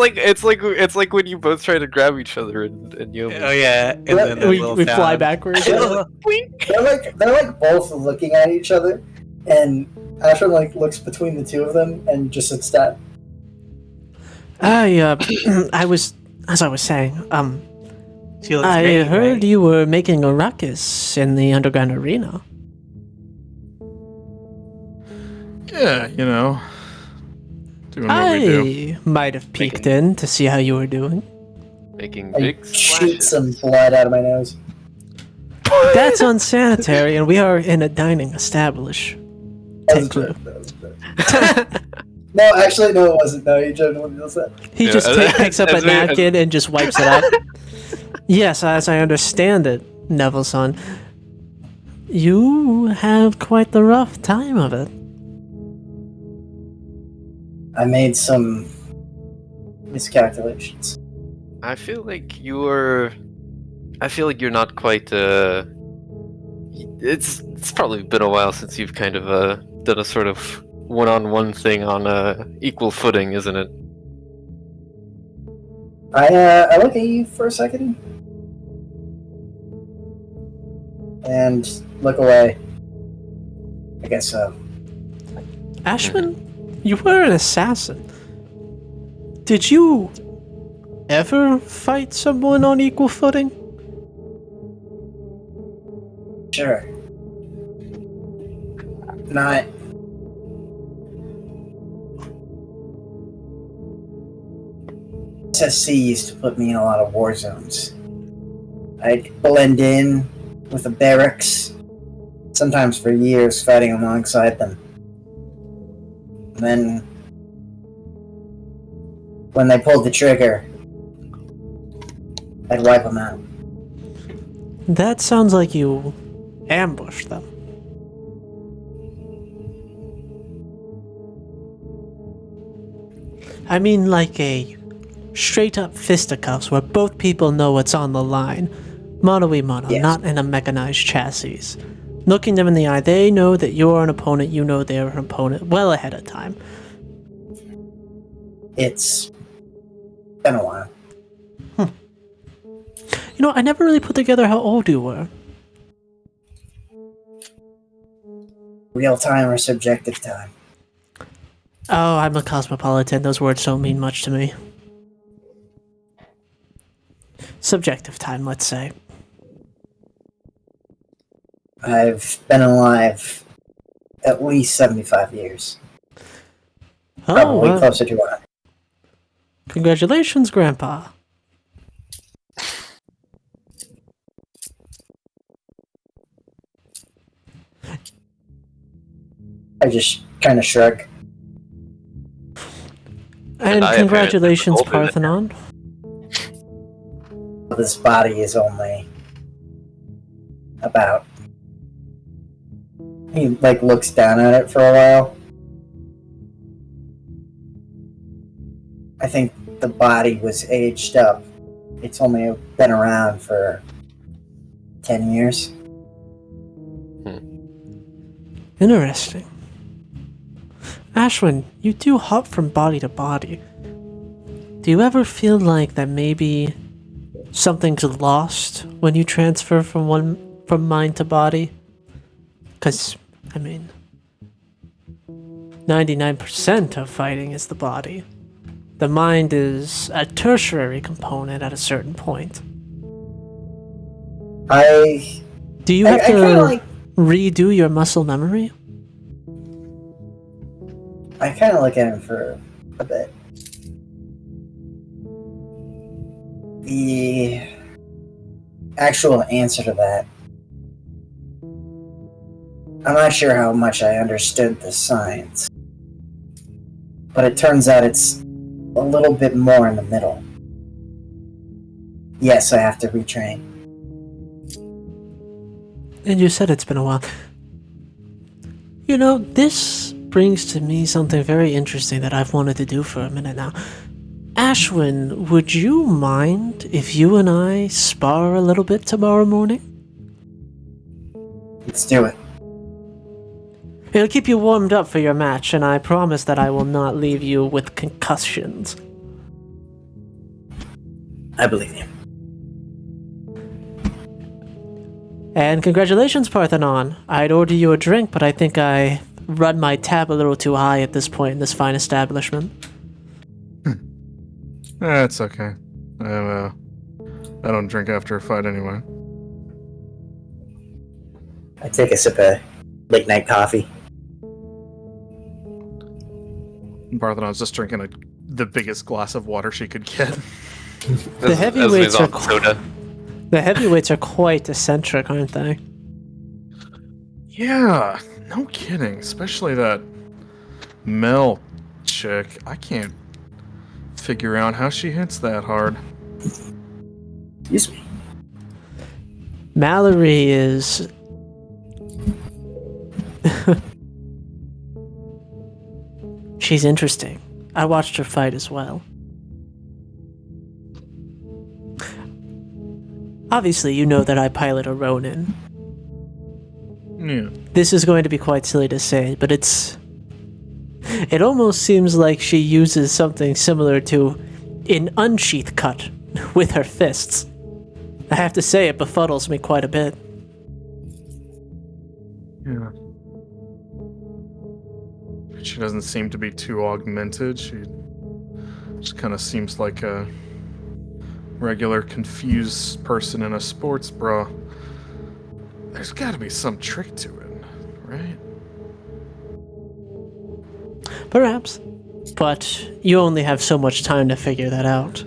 like when you both try to grab each other and you. Oh yeah, and then the we little fly sound. backwards. They're like both looking at each other, and Ashram like looks between the two of them and just sits down. I was saying, She looks I great, heard right? you were making a ruckus in the underground arena. Yeah, doing what we do. I might have peeked in to see how you were doing. Making I big shoot splashes. some blood out of my nose. That's unsanitary, and we are in a dining establishment. Take clue. No, actually, no, it wasn't. No, he genuinely does that. He Yeah, just as- picks up a as we- napkin and just wipes it up. Yes, as I understand it, Neville-san, you have quite the rough time of it. I made some miscalculations. I feel like you're not quite. It's probably been a while since you've kind of done a sort of one-on-one thing on equal footing, isn't it? I look at you for a second and look away. I guess so. Ashman, you were an assassin. Did you ever fight someone on equal footing? Sure. Not. SSC used to put me in a lot of war zones. I'd blend in with the barracks, sometimes for years fighting alongside them. And then, when they pulled the trigger, I'd wipe them out. That sounds like you ambushed them. I mean, like a straight up fisticuffs where both people know what's on the line. Mono y mono, Yes. not in a mechanized chassis. Looking them in the eye, they know that you're an opponent, you know they're an opponent well ahead of time. It's been a while. You know, I never really put together how old you were. Real time or subjective time? Oh, I'm a cosmopolitan. Those words don't mean much to me. Subjective time, let's say. I've been alive at least 75 years. Oh, Probably closer to 100. Congratulations, Grandpa. I just kind of shrug. And I congratulations, apparently am older Parthenon. This body is only about... He, like, looks down at it for a while. I think the body was aged up. It's only been around for 10 years. Interesting. Ashwin, you do hop from body to body. Do you ever feel like that maybe something's lost when you transfer from mind to body? Because, I mean, 99% of fighting is the body. The mind is a tertiary component at a certain point. Do you have I kinda to like... redo your muscle memory? I kind of look at him for a bit. The actual answer to that, I'm not sure how much I understood the science, but it turns out it's a little bit more in the middle. Yes, I have to retrain. And you said it's been a while. You know, this brings to me something very interesting that I've wanted to do for a minute now. Ashwin, would you mind if you and I spar a little bit tomorrow morning? Let's do it. It'll keep you warmed up for your match, and I promise that I will not leave you with concussions. I believe you. And congratulations, Parthenon. I'd order you a drink, but I think I run my tab a little too high at this point in this fine establishment. It's okay. I don't drink after a fight anyway. I take a sip of late night coffee. Parthenon's just drinking the biggest glass of water she could get. The heavyweights are soda. The heavyweights are quite eccentric, aren't they? Yeah, no kidding. Especially that Mel chick. I can't figure out how she hits that hard. Excuse me. Mallory is... She's interesting. I watched her fight as well. Obviously, you know that I pilot a Ronin. Yeah. This is going to be quite silly to say, but it almost seems like she uses something similar to an unsheath cut with her fists. I have to say, it befuddles me quite a bit. Yeah. She doesn't seem to be too augmented. She just kind of seems like a regular confused person in a sports bra. There's got to be some trick to it, right? Perhaps. But you only have so much time to figure that out.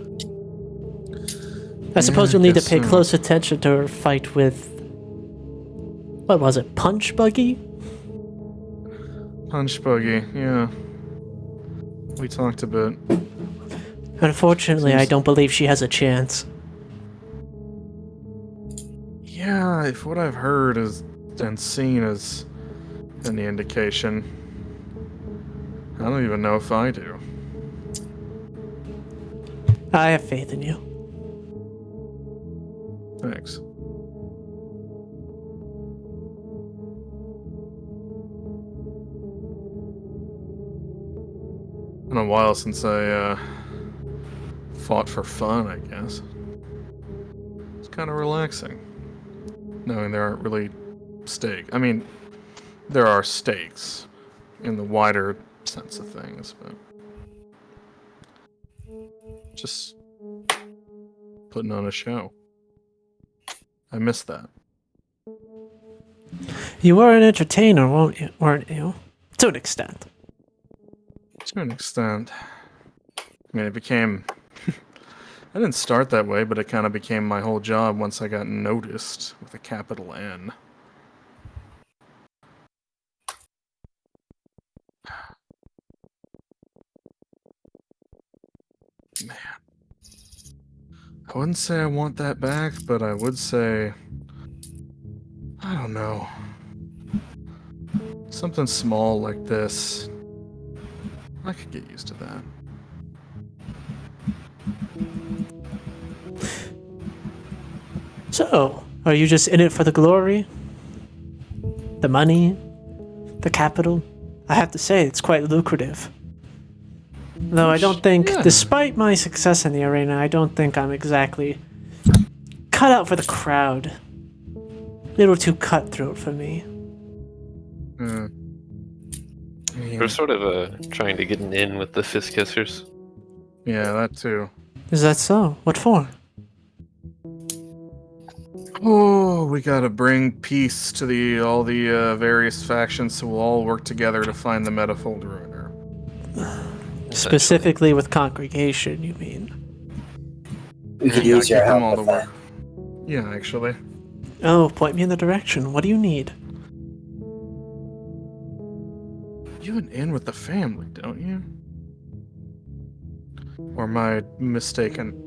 I suppose you'll need to pay close attention to her fight with... What was it? Punch Buggy? Punch Buggy, yeah. We talked a bit. Unfortunately, I don't believe she has a chance. Yeah, if what I've heard is and seen is any indication, I don't even know if I do. I have faith in you. Thanks. Been a while since I fought for fun, I guess. It's kind of relaxing, knowing there aren't really stakes. I mean, there are stakes in the wider sense of things, but just putting on a show. I miss that. You were an entertainer, weren't you? To an extent. To an extent. I mean, it became... I didn't start that way, but it kind of became my whole job once I got noticed with a capital N. Man. I wouldn't say I want that back, but I would say... I don't know. Something small like this. I could get used to that. So, are you just in it for the glory? The money? The capital? I have to say, it's quite lucrative. Though I don't think, Yeah. despite my success in the arena, I don't think I'm exactly cut out for the crowd. A little too cutthroat for me. I mean, We're sort of trying to get an in with the Fist Kissers. yeah, that too. Is that so? What for? Oh, we gotta bring peace to all the various factions, so we'll all work together to find the Metafold Ruiner. Specifically with congregation, you mean? We could Yeah, use your get them help all with to that. work. Yeah, actually. Oh, point me in the direction. What do you need? You an in with the family, don't you? Or am I mistaken?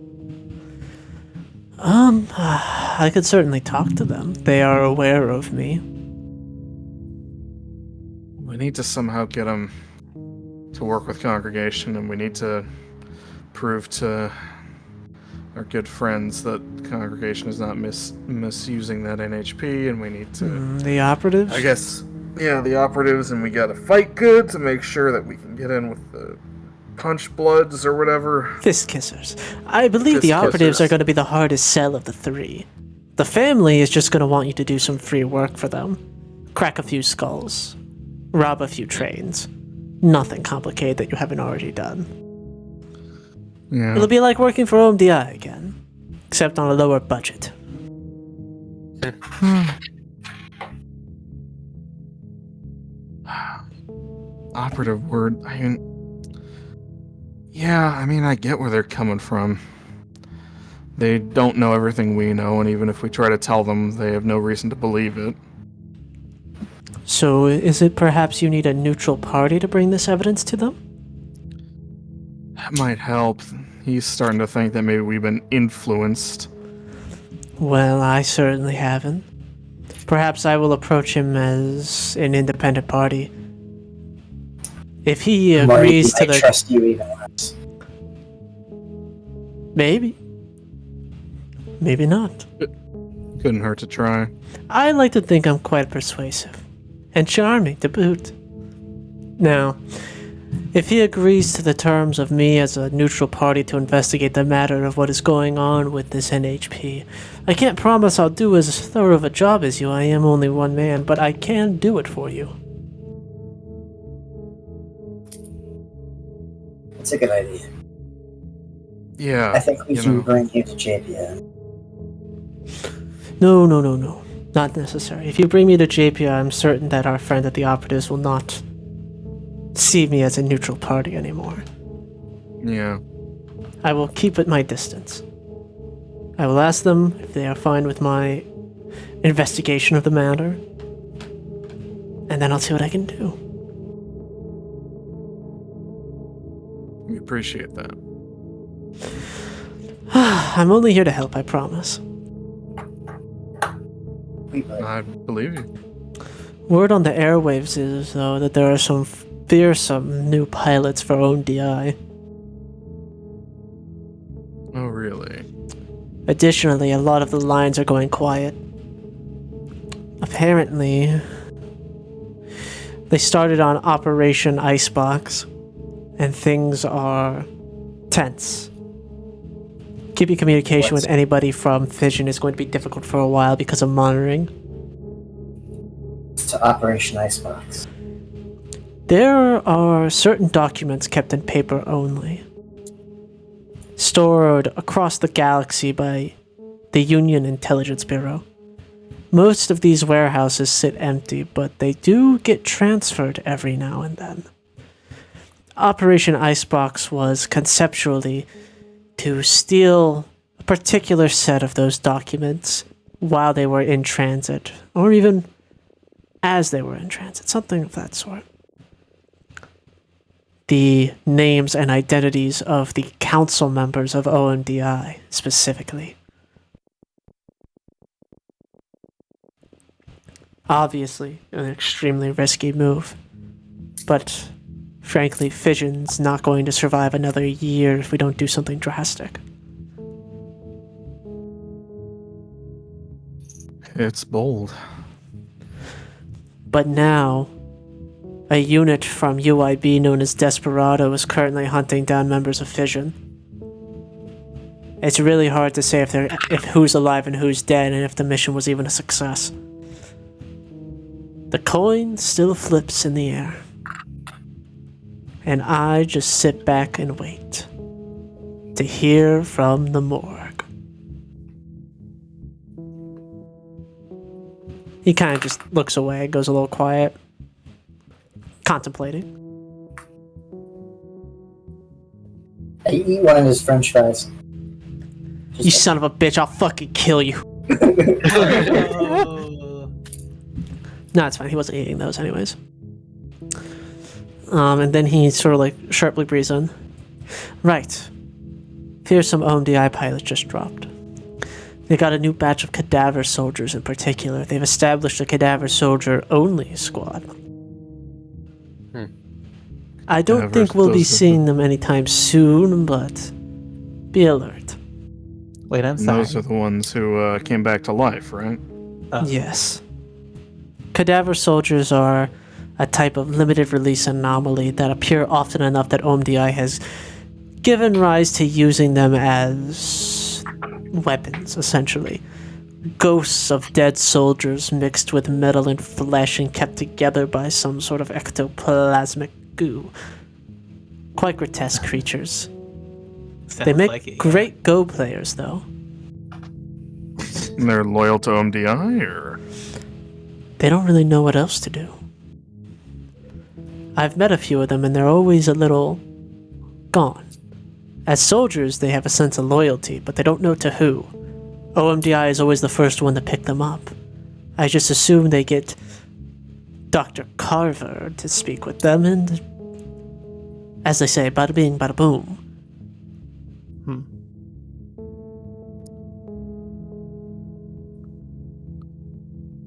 I could certainly talk to them. They are aware of me. We need to somehow get them to work with Congregation, and we need to prove to our good friends that Congregation is not misusing that NHP, and we need to... The operatives? I guess, yeah, the operatives, and we gotta fight good to make sure that we can get in with the Punch Bloods or whatever. Fist kissers. I believe the Fist operatives kissers. are going to be the hardest sell of the three. The family is just going to want you to do some free work for them. Crack a few skulls. Rob a few trains. Nothing complicated that you haven't already done. Yeah. It'll be like working for OMDI again. Except on a lower budget. Operative word. I mean, I get where they're coming from. They don't know everything we know, and even if we try to tell them, they have no reason to believe it. So, is it perhaps you need a neutral party to bring this evidence to them? That might help. He's starting to think that maybe we've been influenced. Well, I certainly haven't. Perhaps I will approach him as an independent party. If he agrees to I the... trust you even less. Maybe. Maybe not. Couldn't hurt to try. I like to think I'm quite persuasive. And charming, to boot. Now, if he agrees to the terms of me as a neutral party to investigate the matter of what is going on with this NHP, I can't promise I'll do as thorough of a job as you. I am only one man, but I can do it for you. It's a good idea. Yeah. I think we you can know. bring you to JPN. No. Not necessary. If you bring me to JPI, I'm certain that our friend at the Operatives will not see me as a neutral party anymore. Yeah. I will keep at my distance. I will ask them if they are fine with my investigation of the matter, and then I'll see what I can do. We appreciate that. I'm only here to help, I promise. I believe you. Word on the airwaves is, though, that there are some fearsome new pilots for OMDI. Oh, really? Additionally, a lot of the lines are going quiet. Apparently, they started on Operation Icebox, and things are tense. Keeping communication with anybody from Fission is going to be difficult for a while because of monitoring. To Operation Icebox? There are certain documents kept in paper only, stored across the galaxy by the Union Intelligence Bureau. Most of these warehouses sit empty, but they do get transferred every now and then. Operation Icebox was conceptually to steal a particular set of those documents while they were in transit, or even as they were in transit, something of that sort. The names and identities of the council members of OMDI, specifically. Obviously, an extremely risky move, but frankly, Fission's not going to survive another year if we don't do something drastic. It's bold. But now, a unit from UIB known as Desperado is currently hunting down members of Fission. It's really hard to say if who's alive and who's dead, and if the mission was even a success. The coin still flips in the air. And I just sit back and wait to hear from the morgue. He kind of just looks away, goes a little quiet, contemplating. I eat one of his french fries. You son of a bitch, I'll fucking kill you. No, it's fine. He wasn't eating those anyways. And then he sort of like sharply breathes in. Right. Fearsome OMDI pilots just dropped. They got a new batch of cadaver soldiers in particular. They've established a cadaver soldier only squad. I don't think we'll be seeing them anytime soon, but be alert. Wait, I'm sorry. Those are the ones who came back to life, right? Yes. Cadaver soldiers are a type of limited release anomaly that appear often enough that OMDI has given rise to using them as weapons, essentially. Ghosts of dead soldiers mixed with metal and flesh and kept together by some sort of ectoplasmic goo. Quite grotesque creatures. They make like it, great Go players, though. And they're loyal to OMDI, or? They don't really know what else to do. I've met a few of them and they're always a little gone. As soldiers, they have a sense of loyalty, but they don't know to who. OMDI is always the first one to pick them up. I just assume they get Dr. Carver to speak with them, and as they say, bada bing, bada boom.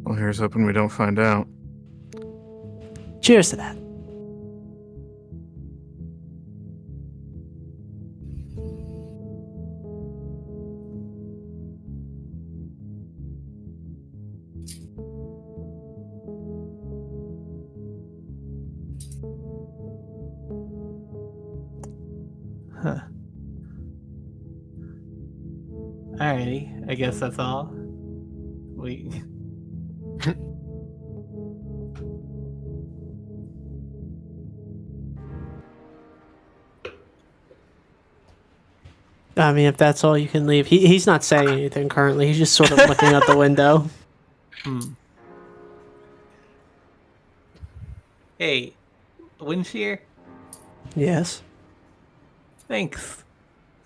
Well, here's hoping we don't find out. Cheers to that. Huh. Alrighty, I guess that's all. We. I mean, if that's all, you can leave. He's not saying anything currently. He's just sort of looking out the window. Hey, Windshear, Yes. thanks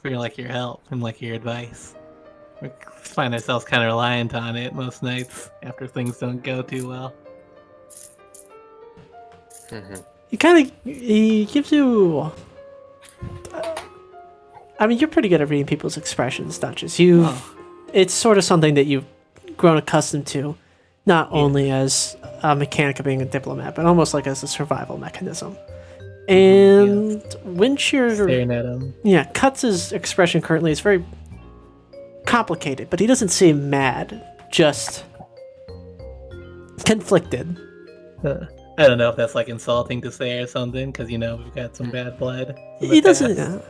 for your help and your advice. We find ourselves kind of reliant on it most nights after things don't go too well. He gives you. I mean, you're pretty good at reading people's expressions, Duchess. It's sort of something that you've grown accustomed to, not only as a mechanic of being a diplomat, but almost like as a survival mechanism. And Windshear, Staring at him. yeah, Cuts' expression currently is very complicated, but he doesn't seem mad, just conflicted. I don't know if that's insulting to say or something, because we've got some bad blood. in the He doesn't. past.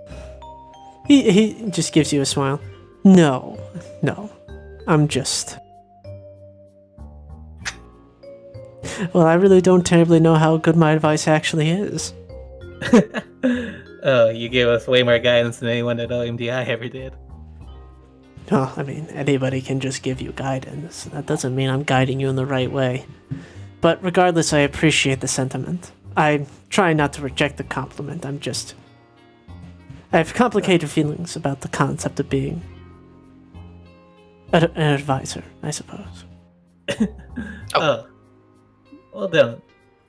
He just gives you a smile. No, Well, I really don't terribly know how good my advice actually is. Oh, you gave us way more guidance than anyone at OMDI ever did. Oh, I mean, anybody can just give you guidance. That doesn't mean I'm guiding you in the right way. But regardless, I appreciate the sentiment. I'm trying not to reject the compliment. I have complicated feelings about the concept of being an advisor, I suppose. Oh. Well done.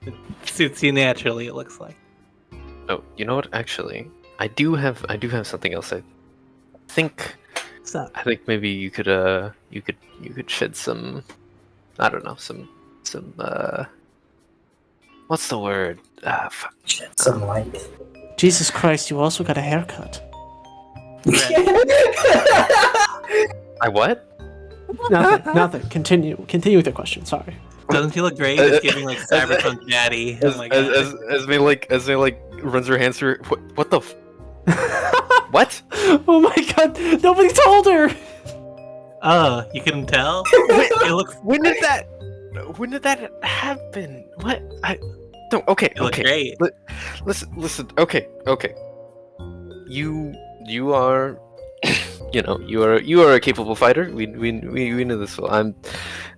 It suits you naturally, it looks like. Oh, you know what? Actually, I do have something else. I think maybe you could shed some, I don't know, some what's the word? Fuck. Shed some light. Jesus Christ, you also got a haircut. I what? Nothing. Continue with the question, sorry. Doesn't he look great? He's giving like cyberpunk daddy. Oh my god. As they runs her hands through. What the? What? Oh my god, nobody told her! Oh, you couldn't tell? It looks When did that happen? What? Okay. it looked great. Listen. Okay. You are, you are a capable fighter. We know this well.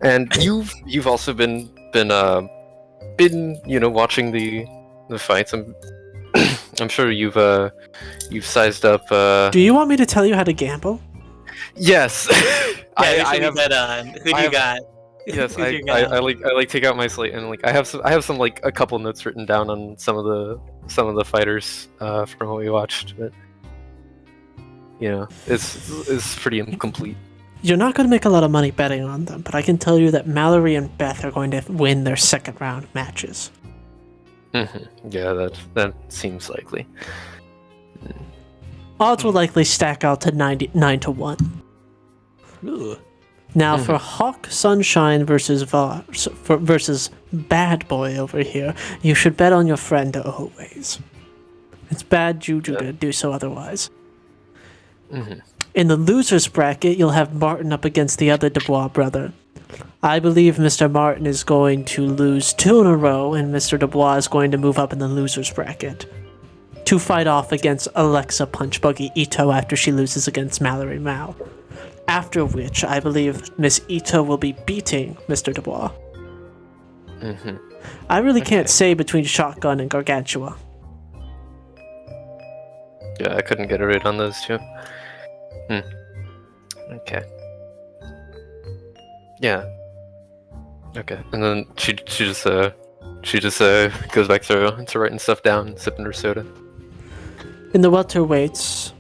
And you've also been watching the fights. I'm sure you've sized up. Do you want me to tell you how to gamble? Yes. I have bet on. Who do you got? Yes, Who's I your guy? like take out my slate and I have some like a couple notes written down on some of the fighters from what we watched, but it's pretty incomplete. You're not going to make a lot of money betting on them, but I can tell you that Mallory and Beth are going to win their second round matches. Mm-hmm. Yeah, that seems likely. Odds will likely stack out to 9-1. Ooh. Now, for Hawk Sunshine versus Bad Boy over here, you should bet on your friend always. It's bad juju to do so otherwise. Mm-hmm. In the losers bracket, you'll have Martin up against the other Dubois brother. I believe Mr. Martin is going to lose 2 in a row, and Mr. Dubois is going to move up in the losers bracket to fight off against Alexa Punchbuggy Ito after she loses against Mallory Mao. After which, I believe Miss Ito will be beating Mr. Dubois. Mm-hmm. I really can't say between Shotgun and Gargantua. Yeah, I couldn't get a read on those two. Okay. Yeah. Okay, and then she just goes back to writing stuff down, sipping her soda. In the welterweights,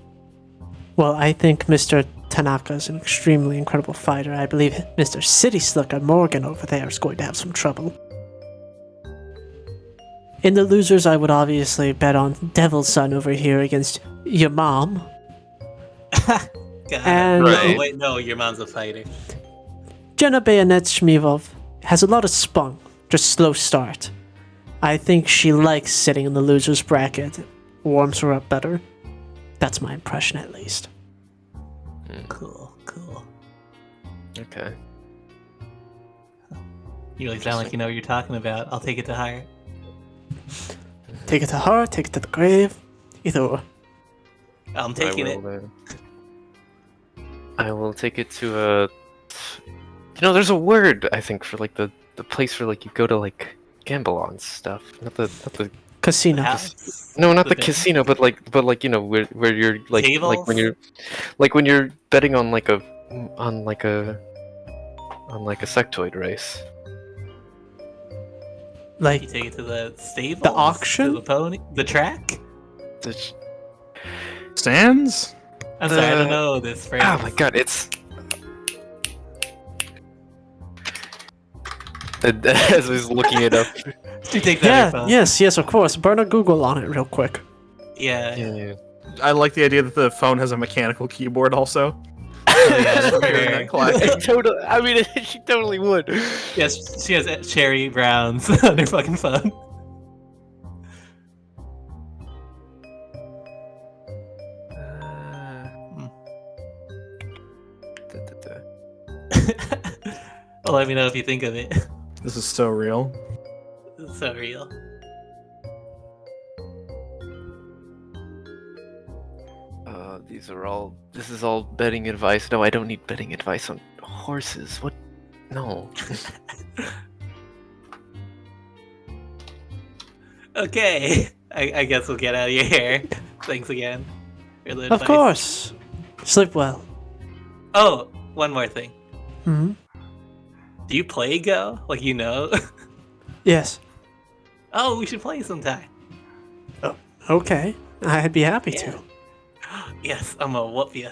well, I think Mr. Tanaka is an extremely incredible fighter. I believe Mr. City Slicker Morgan over there is going to have some trouble. In the losers, I would obviously bet on Devil's Son over here against your mom. And Right. Oh, wait, no, your mom's a fighter. Jenna Bayonet Shmivov has a lot of spunk, just slow start. I think she likes sitting in the losers bracket. Warms her up better. That's my impression, at least. Cool. Okay. You really sound like you know what you're talking about. I'll take it to heart. Take it to heart, take it to the grave. Either or. I'm taking it. I will take it to a. There's a word I think for like the place where like you go to like gamble on stuff. Not the Casino. House? no, not the thing? casino, but where you're like Tables? when you're betting on like a sectoid race. You Like, take it to the stable? The auction? To the pony? The track? It's- Stands? I'm sorry, I don't know this phrase. Oh my god, it's. As I was looking it up. You take that on your yeah, phone. yes, of course. Burn a Google on it real quick. Yeah. Yeah. I like the idea that the phone has a mechanical keyboard also. Oh, yeah, that's Hearing fair. that clack. She totally would. Yes, she has cherry browns on her fucking phone. Well, let me know if you think of it. This is so real. so real. This is all betting advice. No, I don't need betting advice on horses. What? No. Okay, I guess we'll get out of your hair. Thanks again for the Of advice. course. Sleep well. Oh, one more thing. Hmm. Do you play Go? Like, you know? Yes. Oh, we should play sometime. Okay. I'd be happy to. Yes, I'm gonna whoop you.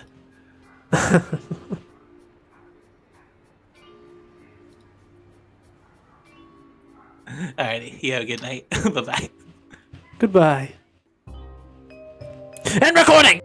Alrighty, you have a good night. Bye-bye. Goodbye. And recording!